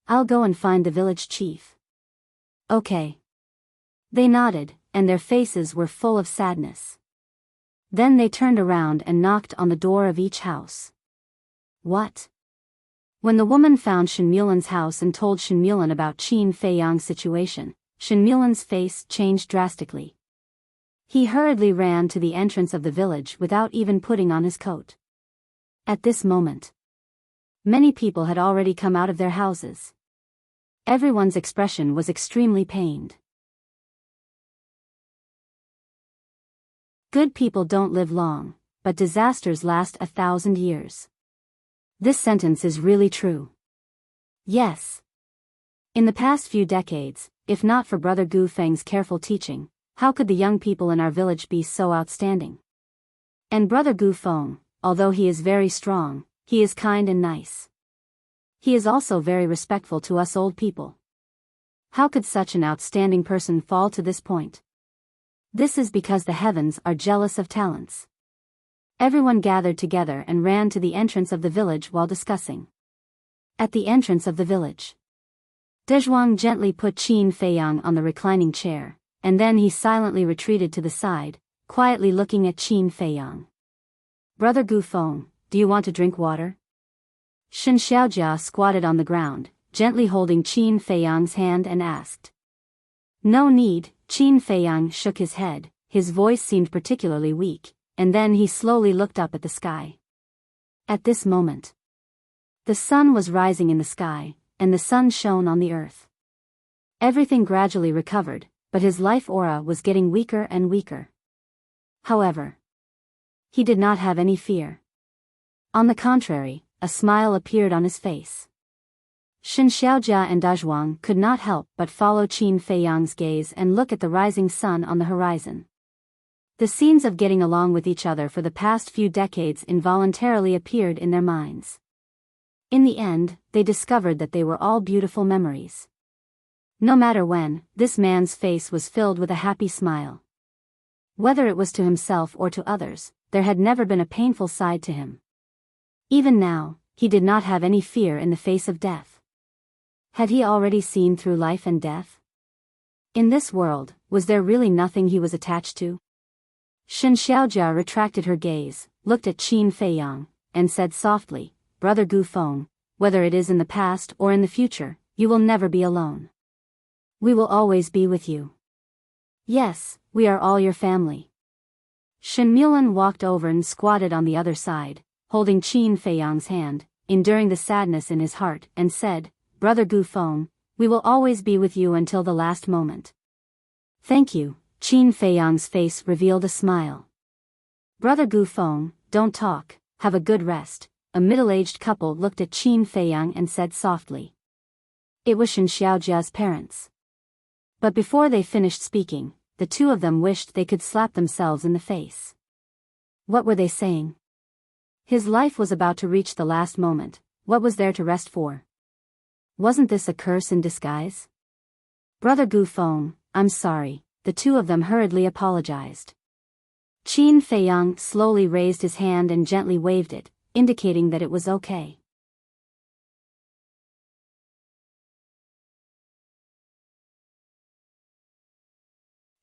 I'll go and find the village chief." "Okay." They nodded, and their faces were full of sadness. Then they turned around and knocked on the door of each house. "What?" When the woman found Shen Mulan's house and told Shen Mulan about Qin Feiyang's situation, Shen Mulan's face changed drastically. He hurriedly ran to the entrance of the village without even putting on his coat. At this moment, many people had already come out of their houses. Everyone's expression was extremely pained. Good people don't live long, but disasters last 1,000 years. This sentence is really true. Yes. In the past few decades, if not for Brother Gu Feng's careful teaching, how could the young people in our village be so outstanding? And Brother Gu Feng, although he is very strong, he is kind and nice. He is also very respectful to us old people. How could such an outstanding person fall to this point? This is because the heavens are jealous of talents. Everyone gathered together and ran to the entrance of the village while discussing. At the entrance of the village, Dazhuang gently put Qin Feiyang on the reclining chair, and then he silently retreated to the side, quietly looking at Qin Feiyang. "Brother Gu Feng, do you want to drink water?" Shen Xiaojia squatted on the ground, gently holding Qin Feiyang's hand and asked. "No need." Qin Feiyang shook his head, his voice seemed particularly weak, and then he slowly looked up at the sky. At this moment, the sun was rising in the sky, and the sun shone on the earth. Everything gradually recovered, but his life aura was getting weaker and weaker. However, he did not have any fear. On the contrary, a smile appeared on his face. Shen Xiaojia and Dazhuang could not help but follow Qin Feiyang's gaze and look at the rising sun on the horizon. The scenes of getting along with each other for the past few decades involuntarily appeared in their minds. In the end, they discovered that they were all beautiful memories. No matter when, this man's face was filled with a happy smile. Whether it was to himself or to others, there had never been a painful side to him. Even now, he did not have any fear in the face of death. Had he already seen through life and death? In this world, was there really nothing he was attached to? Shen Xiaojia retracted her gaze, looked at Qin Feiyang, and said softly, "Brother Gu Feng, whether it is in the past or in the future, you will never be alone. We will always be with you. Yes, we are all your family." Shen Mulan walked over and squatted on the other side, holding Qin Feiyang's hand, enduring the sadness in his heart, and said, "Brother Gu Feng, we will always be with you until the last moment." "Thank you." Qin Feiyang's face revealed a smile. "Brother Gu Feng, don't talk, have a good rest." A middle-aged couple looked at Qin Feiyang and said softly. It was Shen Xiaojia's parents. But before they finished speaking, the two of them wished they could slap themselves in the face. What were they saying? His life was about to reach the last moment, what was there to rest for? Wasn't this a curse in disguise? "Brother Gu Feng, I'm sorry." The two of them hurriedly apologized. Qin Feiyang slowly raised his hand and gently waved it, indicating that it was okay.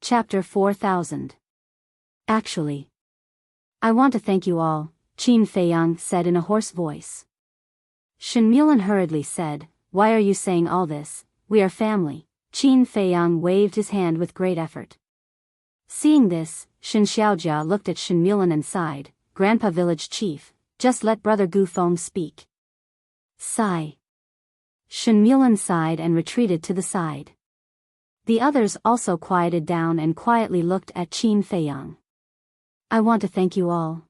Chapter 4000. Actually, I want to thank you all, Qin Feiyang said in a hoarse voice. Shen Mulan hurriedly said, "Why are you saying all this? We are family." Qin Feiyang waved his hand with great effort. Seeing this, Shen Xiaojia looked at Shen Mulan and sighed, Grandpa Village Chief, just let Brother Gu Feng speak. Sigh. Shen Mulan sighed and retreated to the side. The others also quieted down and quietly looked at Qin Feiyang. I want to thank you all.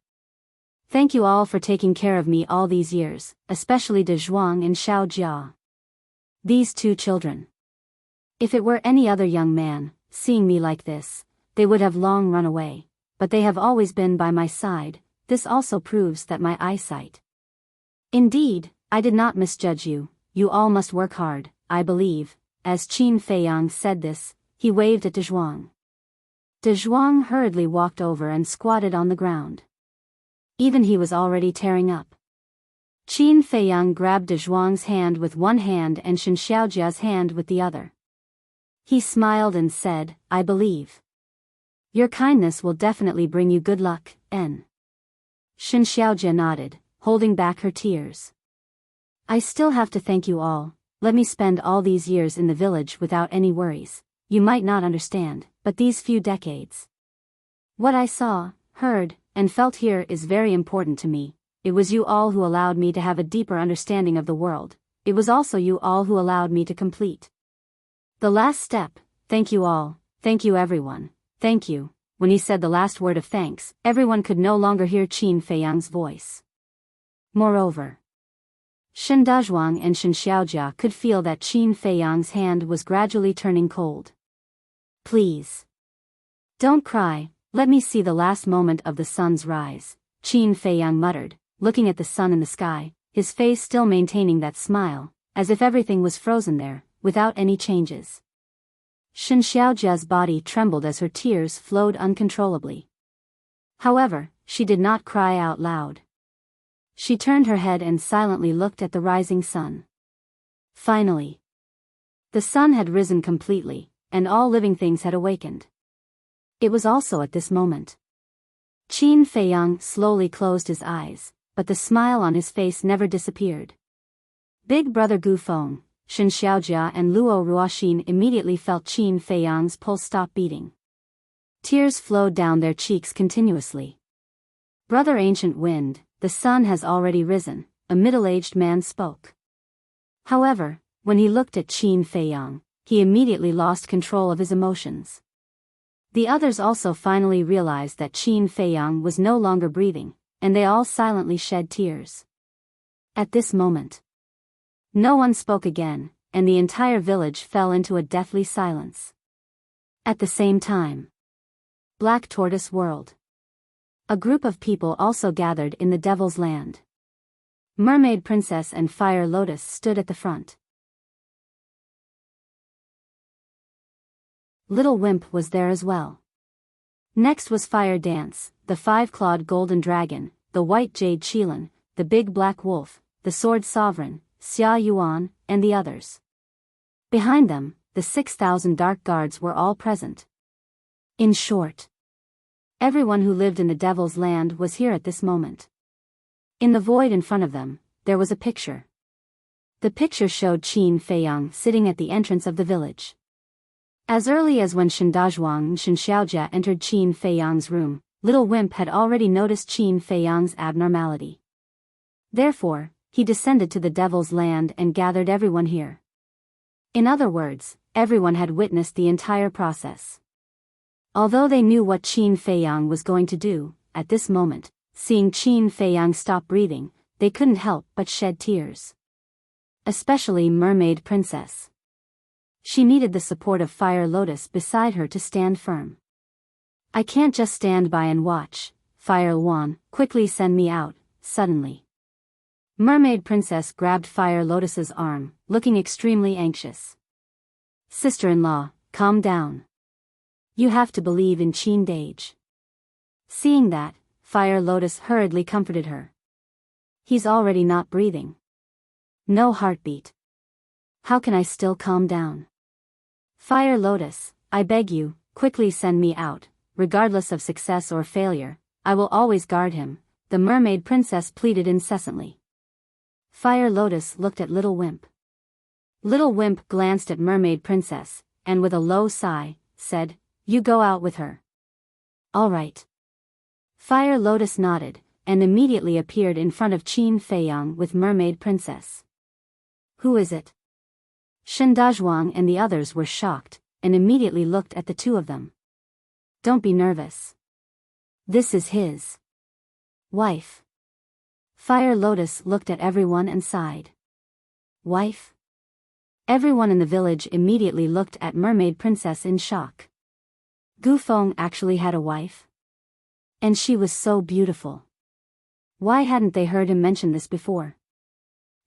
Thank you all for taking care of me all these years, especially De Zhuang and Xiao Jia. These two children. If it were any other young man, seeing me like this, they would have long run away, but they have always been by my side. This also proves that my eyesight. Indeed, I did not misjudge you, you all must work hard, I believe. As Qin Feiyang said this, he waved at De Zhuang. De Zhuang hurriedly walked over and squatted on the ground. Even he was already tearing up. Qin Feiyang grabbed De Zhuang's hand with one hand and Shen Xiaojia's hand with the other. He smiled and said, I believe. Your kindness will definitely bring you good luck, N. Shen Xiaojia nodded, holding back her tears. I still have to thank you all. Let me spend all these years in the village without any worries. You might not understand, but these few decades. What I saw, heard, and felt here is very important to me. It was you all who allowed me to have a deeper understanding of the world. It was also you all who allowed me to complete the last step. Thank you all. Thank you everyone. Thank you. When he said the last word of thanks, everyone could no longer hear Qin Feiyang's voice. Moreover, Shen Dazhuang and Shen Xiaojia could feel that Qin Feiyang's hand was gradually turning cold. Please. Don't cry, let me see the last moment of the sun's rise, Qin Feiyang muttered, looking at the sun in the sky, his face still maintaining that smile, as if everything was frozen there, without any changes. Shen Xiaojia's body trembled as her tears flowed uncontrollably. However, she did not cry out loud. She turned her head and silently looked at the rising sun. Finally, the sun had risen completely, and all living things had awakened. It was also at this moment. Qin Feiyang slowly closed his eyes, but the smile on his face never disappeared. Big Brother Gu Feng, Shen Xiaojia and Luo Ruoxin immediately felt Qin Feiyang's pulse stop beating. Tears flowed down their cheeks continuously. Brother Ancient Wind, the sun has already risen, a middle-aged man spoke. However, when he looked at Qin Feiyang, he immediately lost control of his emotions. The others also finally realized that Qin Feiyang was no longer breathing, and they all silently shed tears. At this moment, no one spoke again, and the entire village fell into a deathly silence. At the same time, Black Tortoise World. A group of people also gathered in the Devil's Land. Mermaid Princess and Fire Lotus stood at the front. Little Wimp was there as well. Next was Fire Dance, the five-clawed golden dragon, the white jade Qilin, the big black wolf, the sword sovereign, Xia Yuan, and the others. Behind them, the 6,000 dark guards were all present. In short, everyone who lived in the Devil's Land was here at this moment. In the void in front of them, there was a picture. The picture showed Qin Feiyang sitting at the entrance of the village. As early as when Shen Dazhuang and Shen Xiaojia entered Qin Feiyang's room, Little Wimp had already noticed Qin Feiyang's abnormality. Therefore, he descended to the Devil's Land and gathered everyone here. In other words, everyone had witnessed the entire process. Although they knew what Qin Feiyang was going to do, at this moment, seeing Qin Feiyang stop breathing, they couldn't help but shed tears. Especially Mermaid Princess. She needed the support of Fire Lotus beside her to stand firm. I can't just stand by and watch, Fire Luan, quickly send me out, suddenly. Mermaid Princess grabbed Fire Lotus's arm, looking extremely anxious. Sister-in-law, calm down. You have to believe in Qin Dage. Seeing that, Fire Lotus hurriedly comforted her. He's already not breathing. No heartbeat. How can I still calm down? Fire Lotus, I beg you, quickly send me out, regardless of success or failure, I will always guard him, the Mermaid Princess pleaded incessantly. Fire Lotus looked at Little Wimp. Little Wimp glanced at Mermaid Princess, and with a low sigh, said, You go out with her. All right. Fire Lotus nodded, and immediately appeared in front of Qin Feiyang with Mermaid Princess. "Who is it?" Shen Dazhuang and the others were shocked, and immediately looked at the two of them. "Don't be nervous. This is his wife." Fire Lotus looked at everyone and sighed. "Wife?" Everyone in the village immediately looked at Mermaid Princess in shock. Gu Feng actually had a wife? And she was so beautiful. Why hadn't they heard him mention this before?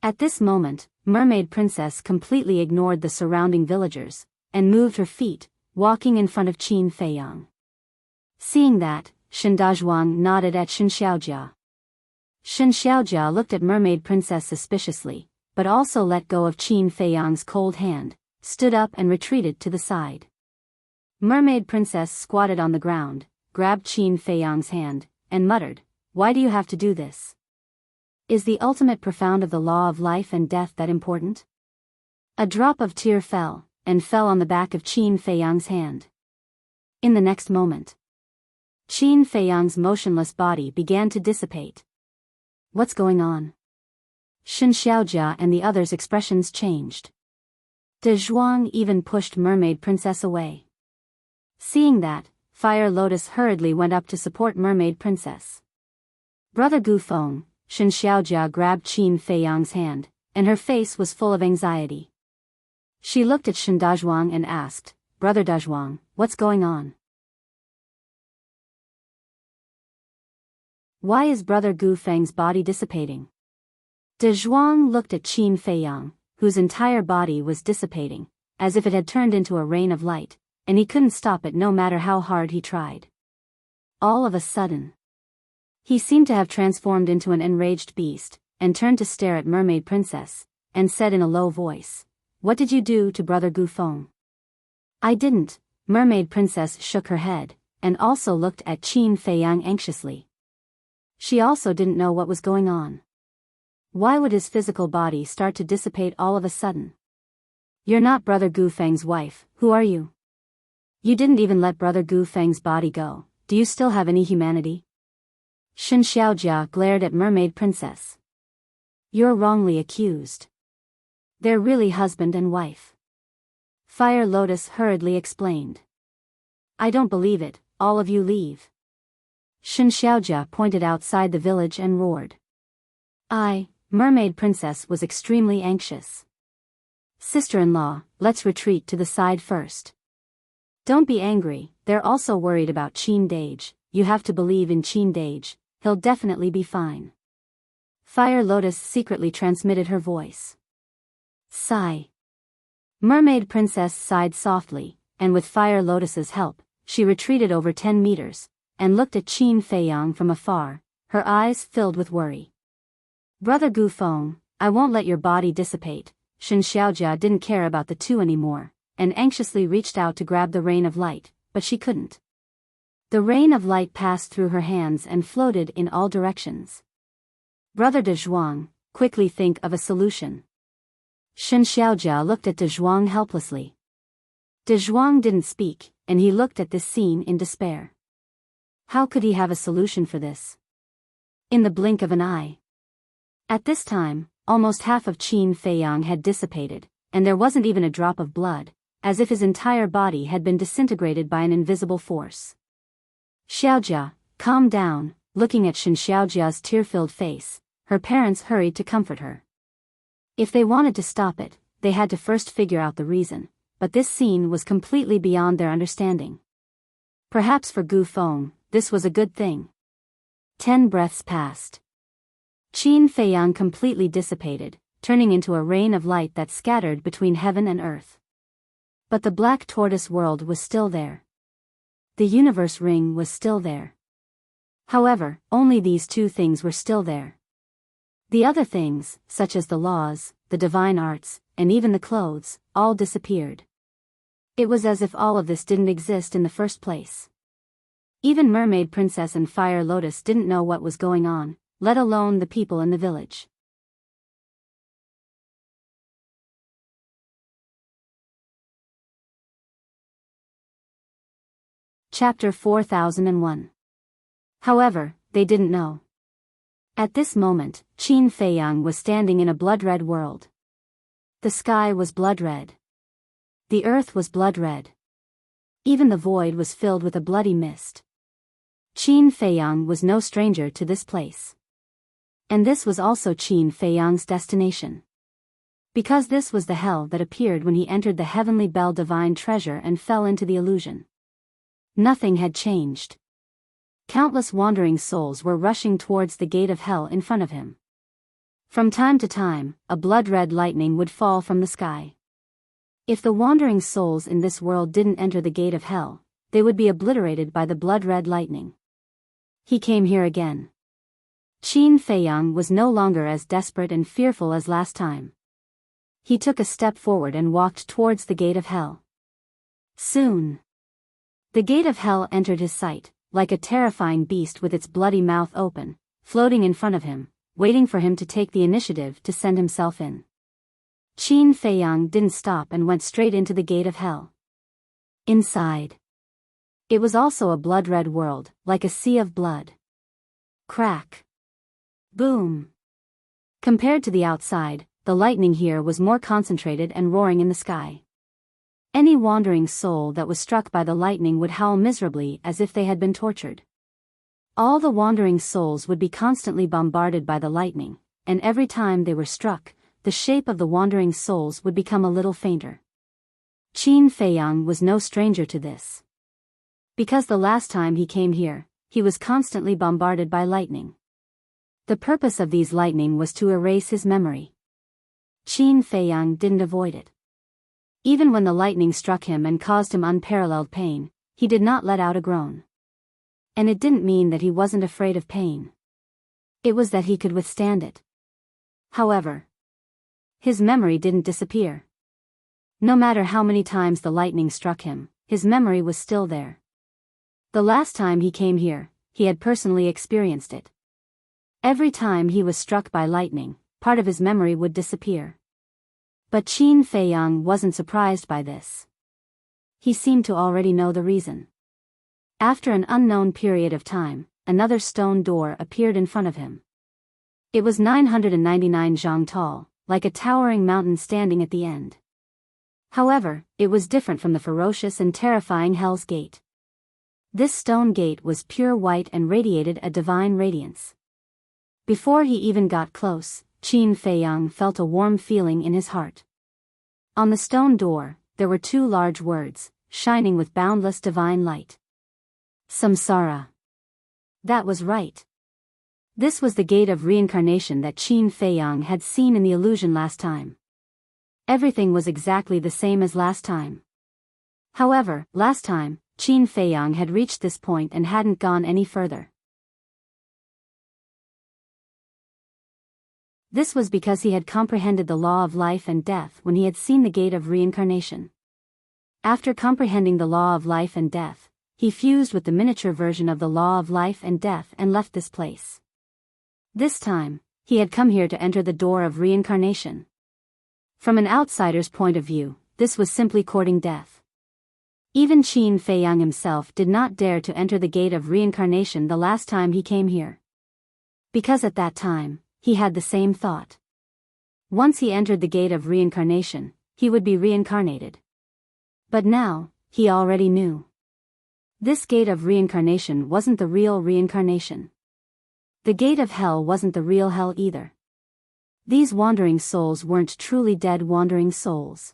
At this moment, Mermaid Princess completely ignored the surrounding villagers, and moved her feet, walking in front of Qin Feiyang. Seeing that, Shen Dazhuang nodded at Shen Xiaojia. Shen Xiaojia looked at Mermaid Princess suspiciously, but also let go of Qin Feiyang's cold hand, stood up and retreated to the side. Mermaid Princess squatted on the ground, grabbed Qin Feiyang's hand, and muttered, "Why do you have to do this? Is the ultimate profound of the law of life and death that important?" A drop of tear fell on the back of Qin Feiyang's hand. In the next moment, Qin Feiyang's motionless body began to dissipate. "What's going on?" Shen Xiaojia and the others' expressions changed. De Zhuang even pushed Mermaid Princess away. Seeing that, Fire Lotus hurriedly went up to support Mermaid Princess. "Brother Gu Feng," Shen Xiaojia grabbed Qin Feiyang's hand, and her face was full of anxiety. She looked at Shen Dazhuang and asked, "Brother Dazhuang, what's going on? Why is Brother Gu Feng's body dissipating?" De Zhuang looked at Qin Feiyang, whose entire body was dissipating, as if it had turned into a rain of light, and he couldn't stop it no matter how hard he tried. All of a sudden, he seemed to have transformed into an enraged beast, and turned to stare at Mermaid Princess, and said in a low voice, "What did you do to Brother Gu Feng?" "I didn't." Mermaid Princess shook her head, and also looked at Qin Feiyang anxiously. She also didn't know what was going on. Why would his physical body start to dissipate all of a sudden? "You're not Brother Gu Feng's wife, who are you? You didn't even let Brother Gu Feng's body go, do you still have any humanity?" Shen Xiaojia glared at Mermaid Princess. "You're wrongly accused. They're really husband and wife." Fire Lotus hurriedly explained. "I don't believe it, all of you leave." Shen Xiaojia pointed outside the village and roared. Mermaid Princess was extremely anxious. "Sister-in-law, let's retreat to the side first. Don't be angry, they're also worried about Qin Dage, you have to believe in Qin Dage, he'll definitely be fine." Fire Lotus secretly transmitted her voice. Sigh. Mermaid Princess sighed softly, and with Fire Lotus's help, she retreated over 10 meters, and looked at Qin Feiyang from afar, her eyes filled with worry. "Brother Gu Feng, I won't let your body dissipate." Shen Xiaojia didn't care about the two anymore, and anxiously reached out to grab the rain of light, but she couldn't. The rain of light passed through her hands and floated in all directions. "Brother De Zhuang, quickly think of a solution." Shen Xiaojia looked at De Zhuang helplessly. De Zhuang didn't speak, and he looked at this scene in despair. How could he have a solution for this? In the blink of an eye. At this time, almost half of Qin Feiyang had dissipated, and there wasn't even a drop of blood, as if his entire body had been disintegrated by an invisible force. "Xiaojia, calm down." Looking at Shen Xiaojia's tear-filled face, her parents hurried to comfort her. If they wanted to stop it, they had to first figure out the reason, but this scene was completely beyond their understanding. Perhaps for Gu Feng, this was a good thing. 10 breaths passed. Qin Feiyang completely dissipated, turning into a rain of light that scattered between heaven and earth. But the black tortoise world was still there. The universe ring was still there. However, only these two things were still there. The other things, such as the laws, the divine arts, and even the clothes, all disappeared. It was as if all of this didn't exist in the first place. Even Mermaid Princess and Fire Lotus didn't know what was going on, let alone the people in the village. Chapter 4001. However, they didn't know. At this moment, Qin Feiyang was standing in a blood-red world. The sky was blood-red. The earth was blood-red. Even the void was filled with a bloody mist. Qin Feiyang was no stranger to this place. And this was also Qin Feiyang's destination. Because this was the hell that appeared when he entered the heavenly bell divine treasure and fell into the illusion. Nothing had changed. Countless wandering souls were rushing towards the gate of hell in front of him. From time to time, a blood-red lightning would fall from the sky. If the wandering souls in this world didn't enter the gate of hell, they would be obliterated by the blood-red lightning. He came here again. Qin Feiyang was no longer as desperate and fearful as last time. He took a step forward and walked towards the gate of hell. Soon, the gate of hell entered his sight, like a terrifying beast with its bloody mouth open, floating in front of him, waiting for him to take the initiative to send himself in. Qin Feiyang didn't stop and went straight into the gate of hell. Inside, it was also a blood-red world, like a sea of blood. Crack. Boom. Compared to the outside, the lightning here was more concentrated and roaring in the sky. Any wandering soul that was struck by the lightning would howl miserably as if they had been tortured. All the wandering souls would be constantly bombarded by the lightning, and every time they were struck, the shape of the wandering souls would become a little fainter. Qin Feiyang was no stranger to this. Because the last time he came here, he was constantly bombarded by lightning. The purpose of these lightning was to erase his memory. Qin Feiyang didn't avoid it. Even when the lightning struck him and caused him unparalleled pain, he did not let out a groan. And it didn't mean that he wasn't afraid of pain. It was that he could withstand it. However, his memory didn't disappear. No matter how many times the lightning struck him, his memory was still there. The last time he came here, he had personally experienced it. Every time he was struck by lightning, part of his memory would disappear. But Qin Feiyang wasn't surprised by this. He seemed to already know the reason. After an unknown period of time, another stone door appeared in front of him. It was 999 zhang tall, like a towering mountain standing at the end. However, it was different from the ferocious and terrifying Hell's Gate. This stone gate was pure white and radiated a divine radiance. Before he even got close, Qin Feiyang felt a warm feeling in his heart. On the stone door, there were two large words, shining with boundless divine light. Samsara. That was right. This was the gate of reincarnation that Qin Feiyang had seen in the illusion last time. Everything was exactly the same as last time. However, last time, Qin Feiyang had reached this point and hadn't gone any further. This was because he had comprehended the law of life and death when he had seen the gate of reincarnation. After comprehending the law of life and death, he fused with the miniature version of the law of life and death and left this place. This time, he had come here to enter the door of reincarnation. From an outsider's point of view, this was simply courting death. Even Qin Feiyang himself did not dare to enter the gate of reincarnation the last time he came here. Because at that time, he had the same thought. Once he entered the gate of reincarnation, he would be reincarnated. But now, he already knew. This gate of reincarnation wasn't the real reincarnation. The gate of hell wasn't the real hell either. These wandering souls weren't truly dead wandering souls.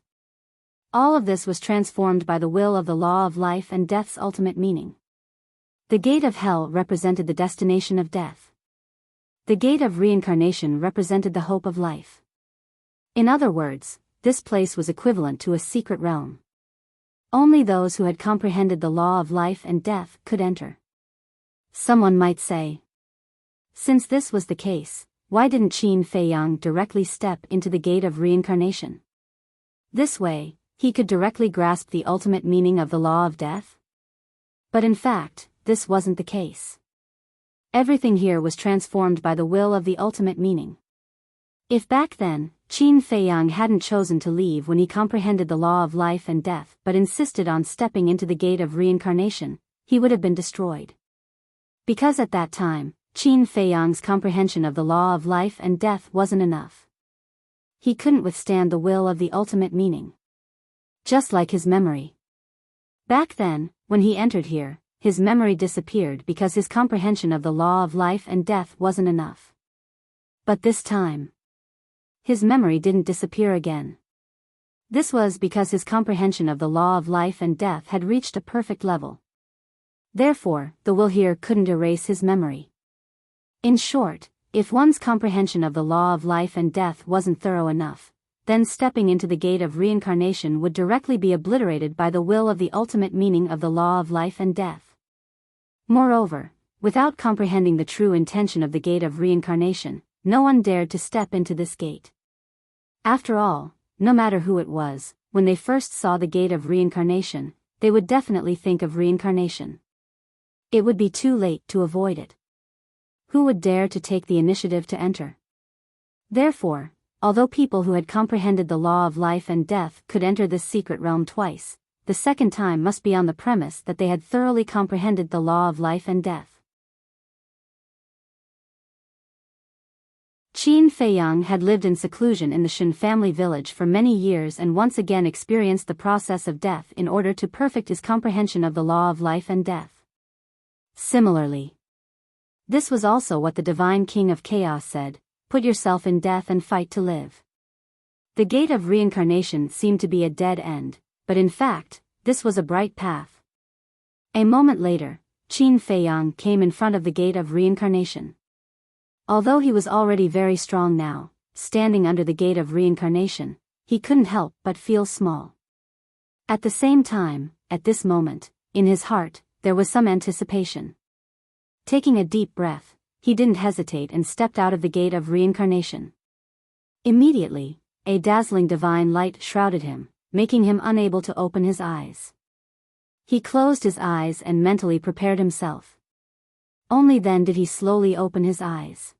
All of this was transformed by the will of the law of life and death's ultimate meaning. The gate of hell represented the destination of death. The gate of reincarnation represented the hope of life. In other words, this place was equivalent to a secret realm. Only those who had comprehended the law of life and death could enter. Someone might say, since this was the case, why didn't Qin Feiyang directly step into the gate of reincarnation? This way, he could directly grasp the ultimate meaning of the law of death? But in fact, this wasn't the case. Everything here was transformed by the will of the ultimate meaning. If back then, Qin Feiyang hadn't chosen to leave when he comprehended the law of life and death but insisted on stepping into the gate of reincarnation, he would have been destroyed. Because at that time, Qin Feiyang's comprehension of the law of life and death wasn't enough. He couldn't withstand the will of the ultimate meaning. Just like his memory. Back then, when he entered here, his memory disappeared because his comprehension of the law of life and death wasn't enough. But this time, his memory didn't disappear again. This was because his comprehension of the law of life and death had reached a perfect level. Therefore, the will here couldn't erase his memory. In short, if one's comprehension of the law of life and death wasn't thorough enough, then stepping into the gate of reincarnation would directly be obliterated by the will of the ultimate meaning of the law of life and death. Moreover, without comprehending the true intention of the gate of reincarnation, no one dared to step into this gate. After all, no matter who it was, when they first saw the gate of reincarnation, they would definitely think of reincarnation. It would be too late to avoid it. Who would dare to take the initiative to enter? Therefore, although people who had comprehended the law of life and death could enter this secret realm twice, the second time must be on the premise that they had thoroughly comprehended the law of life and death. Qin Feiyang had lived in seclusion in the Shen family village for many years and once again experienced the process of death in order to perfect his comprehension of the law of life and death. Similarly, this was also what the Divine King of Chaos said: put yourself in death and fight to live. The gate of reincarnation seemed to be a dead end, but in fact, this was a bright path. A moment later, Qin Feiyang came in front of the gate of reincarnation. Although he was already very strong now, standing under the gate of reincarnation, he couldn't help but feel small. At the same time, at this moment, in his heart, there was some anticipation. Taking a deep breath, he didn't hesitate and stepped out of the gate of reincarnation. Immediately, a dazzling divine light shrouded him, making him unable to open his eyes. He closed his eyes and mentally prepared himself. Only then did he slowly open his eyes.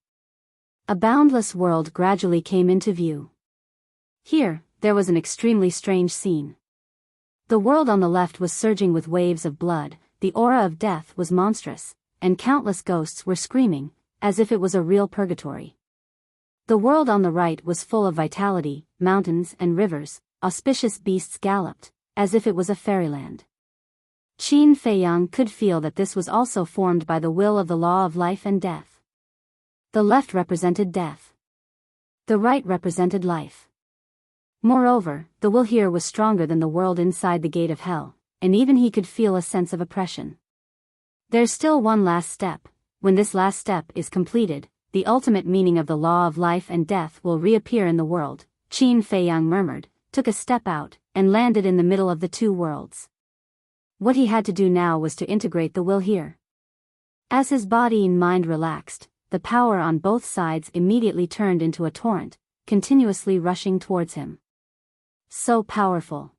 A boundless world gradually came into view. Here, there was an extremely strange scene. The world on the left was surging with waves of blood, the aura of death was monstrous, and countless ghosts were screaming, as if it was a real purgatory. The world on the right was full of vitality, mountains and rivers, auspicious beasts galloped, as if it was a fairyland. Qin Feiyang could feel that this was also formed by the will of the law of life and death. The left represented death. The right represented life. Moreover, the will here was stronger than the world inside the gate of hell, and even he could feel a sense of oppression. There's still one last step. When this last step is completed, the ultimate meaning of the law of life and death will reappear in the world, Qin Feiyang murmured, took a step out, and landed in the middle of the two worlds. What he had to do now was to integrate the will here. As his body and mind relaxed, the power on both sides immediately turned into a torrent, continuously rushing towards him. So powerful.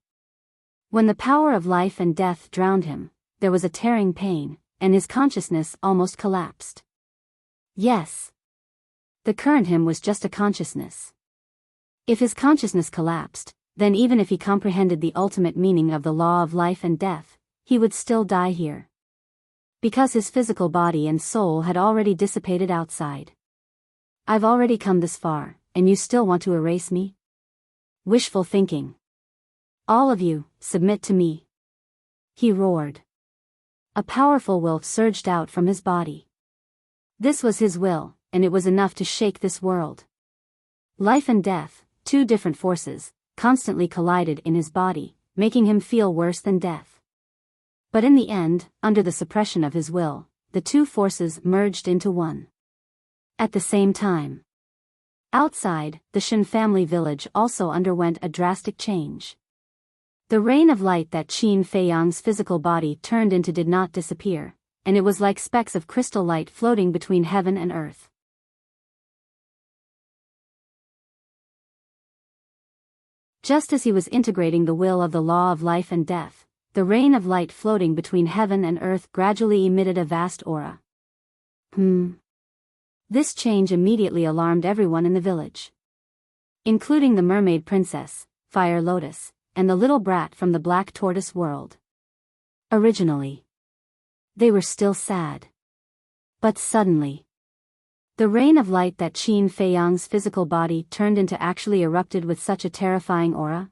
When the power of life and death drowned him, there was a tearing pain, and his consciousness almost collapsed. Yes. The current him was just a consciousness. If his consciousness collapsed, then even if he comprehended the ultimate meaning of the law of life and death, he would still die here. Because his physical body and soul had already dissipated outside. I've already come this far, and you still want to erase me? Wishful thinking. All of you, submit to me. He roared. A powerful will surged out from his body. This was his will, and it was enough to shake this world. Life and death, two different forces, constantly collided in his body, making him feel worse than death. But in the end, under the suppression of his will, the two forces merged into one. At the same time, outside, the Shen family village also underwent a drastic change. The rain of light that Qin Feiyang's physical body turned into did not disappear, and it was like specks of crystal light floating between heaven and earth. Just as he was integrating the will of the law of life and death, the rain of light floating between heaven and earth gradually emitted a vast aura. This change immediately alarmed everyone in the village, including the mermaid princess, Fire Lotus, and the little brat from the Black Tortoise world. Originally, they were still sad. But suddenly, The rain of light that Qin Feiyang's physical body turned into actually erupted with such a terrifying aura.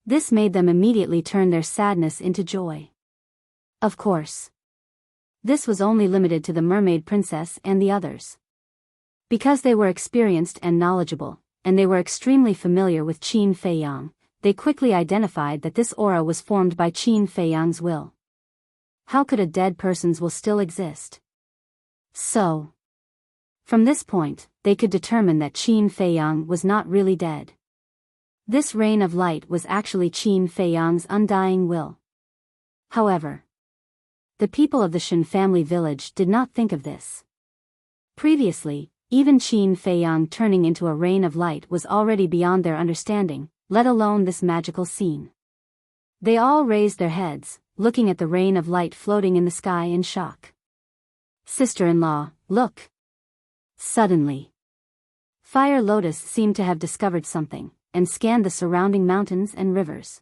This made them immediately turn their sadness into joy. Of course, this was only limited to the mermaid princess and the others. Because they were experienced and knowledgeable, and they were extremely familiar with Qin Feiyang, they quickly identified that this aura was formed by Qin Feiyang's will. How could a dead person's will still exist? So, from this point, they could determine that Qin Feiyang was not really dead. This rain of light was actually Qin Feiyang's undying will. However, the people of the Shen family village did not think of this. Previously, even Qin Feiyang turning into a rain of light was already beyond their understanding, let alone this magical scene. They all raised their heads, looking at the rain of light floating in the sky in shock. Sister-in-law, look! Suddenly, Fire Lotus seemed to have discovered something, and scanned the surrounding mountains and rivers.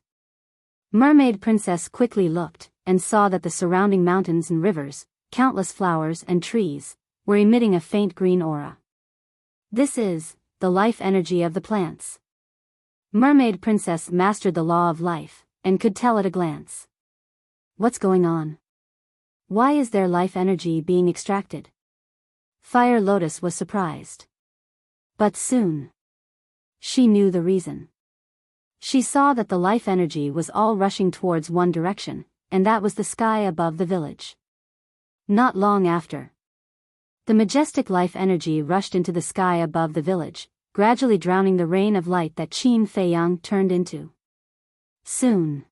Mermaid Princess quickly looked, and saw that the surrounding mountains and rivers, countless flowers and trees, were emitting a faint green aura. This is the life energy of the plants. Mermaid Princess mastered the law of life, and could tell at a glance. What's going on? Why is their life energy being extracted? Fire Lotus was surprised. But soon, she knew the reason. She saw that the life energy was all rushing towards one direction, and that was the sky above the village. Not long after, the majestic life energy rushed into the sky above the village, gradually drowning the rain of light that Qin Feiyang turned into. Soon,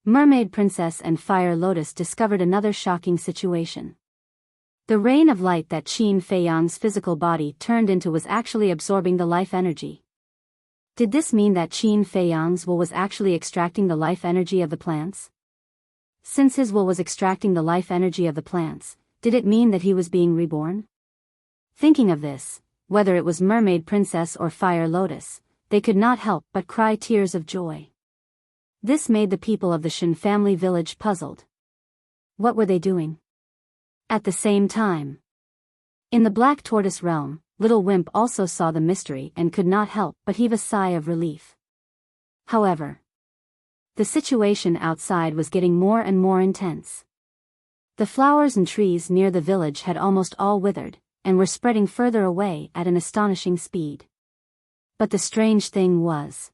Mermaid Princess and Fire Lotus discovered another shocking situation. The rain of light that Qin Feiyang's physical body turned into was actually absorbing the life energy. Did this mean that Qin Feiyang's will was actually extracting the life energy of the plants? Since his will was extracting the life energy of the plants, did it mean that he was being reborn? Thinking of this, whether it was Mermaid Princess or Fire Lotus, they could not help but cry tears of joy. This made the people of the Shen family village puzzled. What were they doing? At the same time, in the Black Tortoise realm, Little Wimp also saw the mystery and could not help but heave a sigh of relief. However, the situation outside was getting more and more intense. The flowers and trees near the village had almost all withered, and were spreading further away at an astonishing speed. But the strange thing was,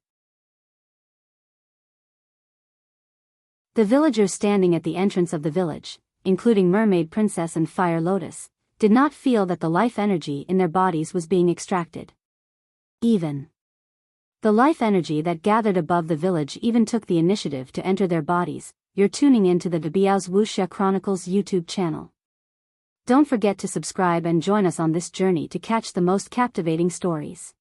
the villagers standing at the entrance of the village, including Mermaid Princess and Fire Lotus, did not feel that the life energy in their bodies was being extracted. Even the life energy that gathered above the village even took the initiative to enter their bodies. You're tuning in to the Biyao's Wuxia Chronicles YouTube channel. Don't forget to subscribe and join us on this journey to catch the most captivating stories.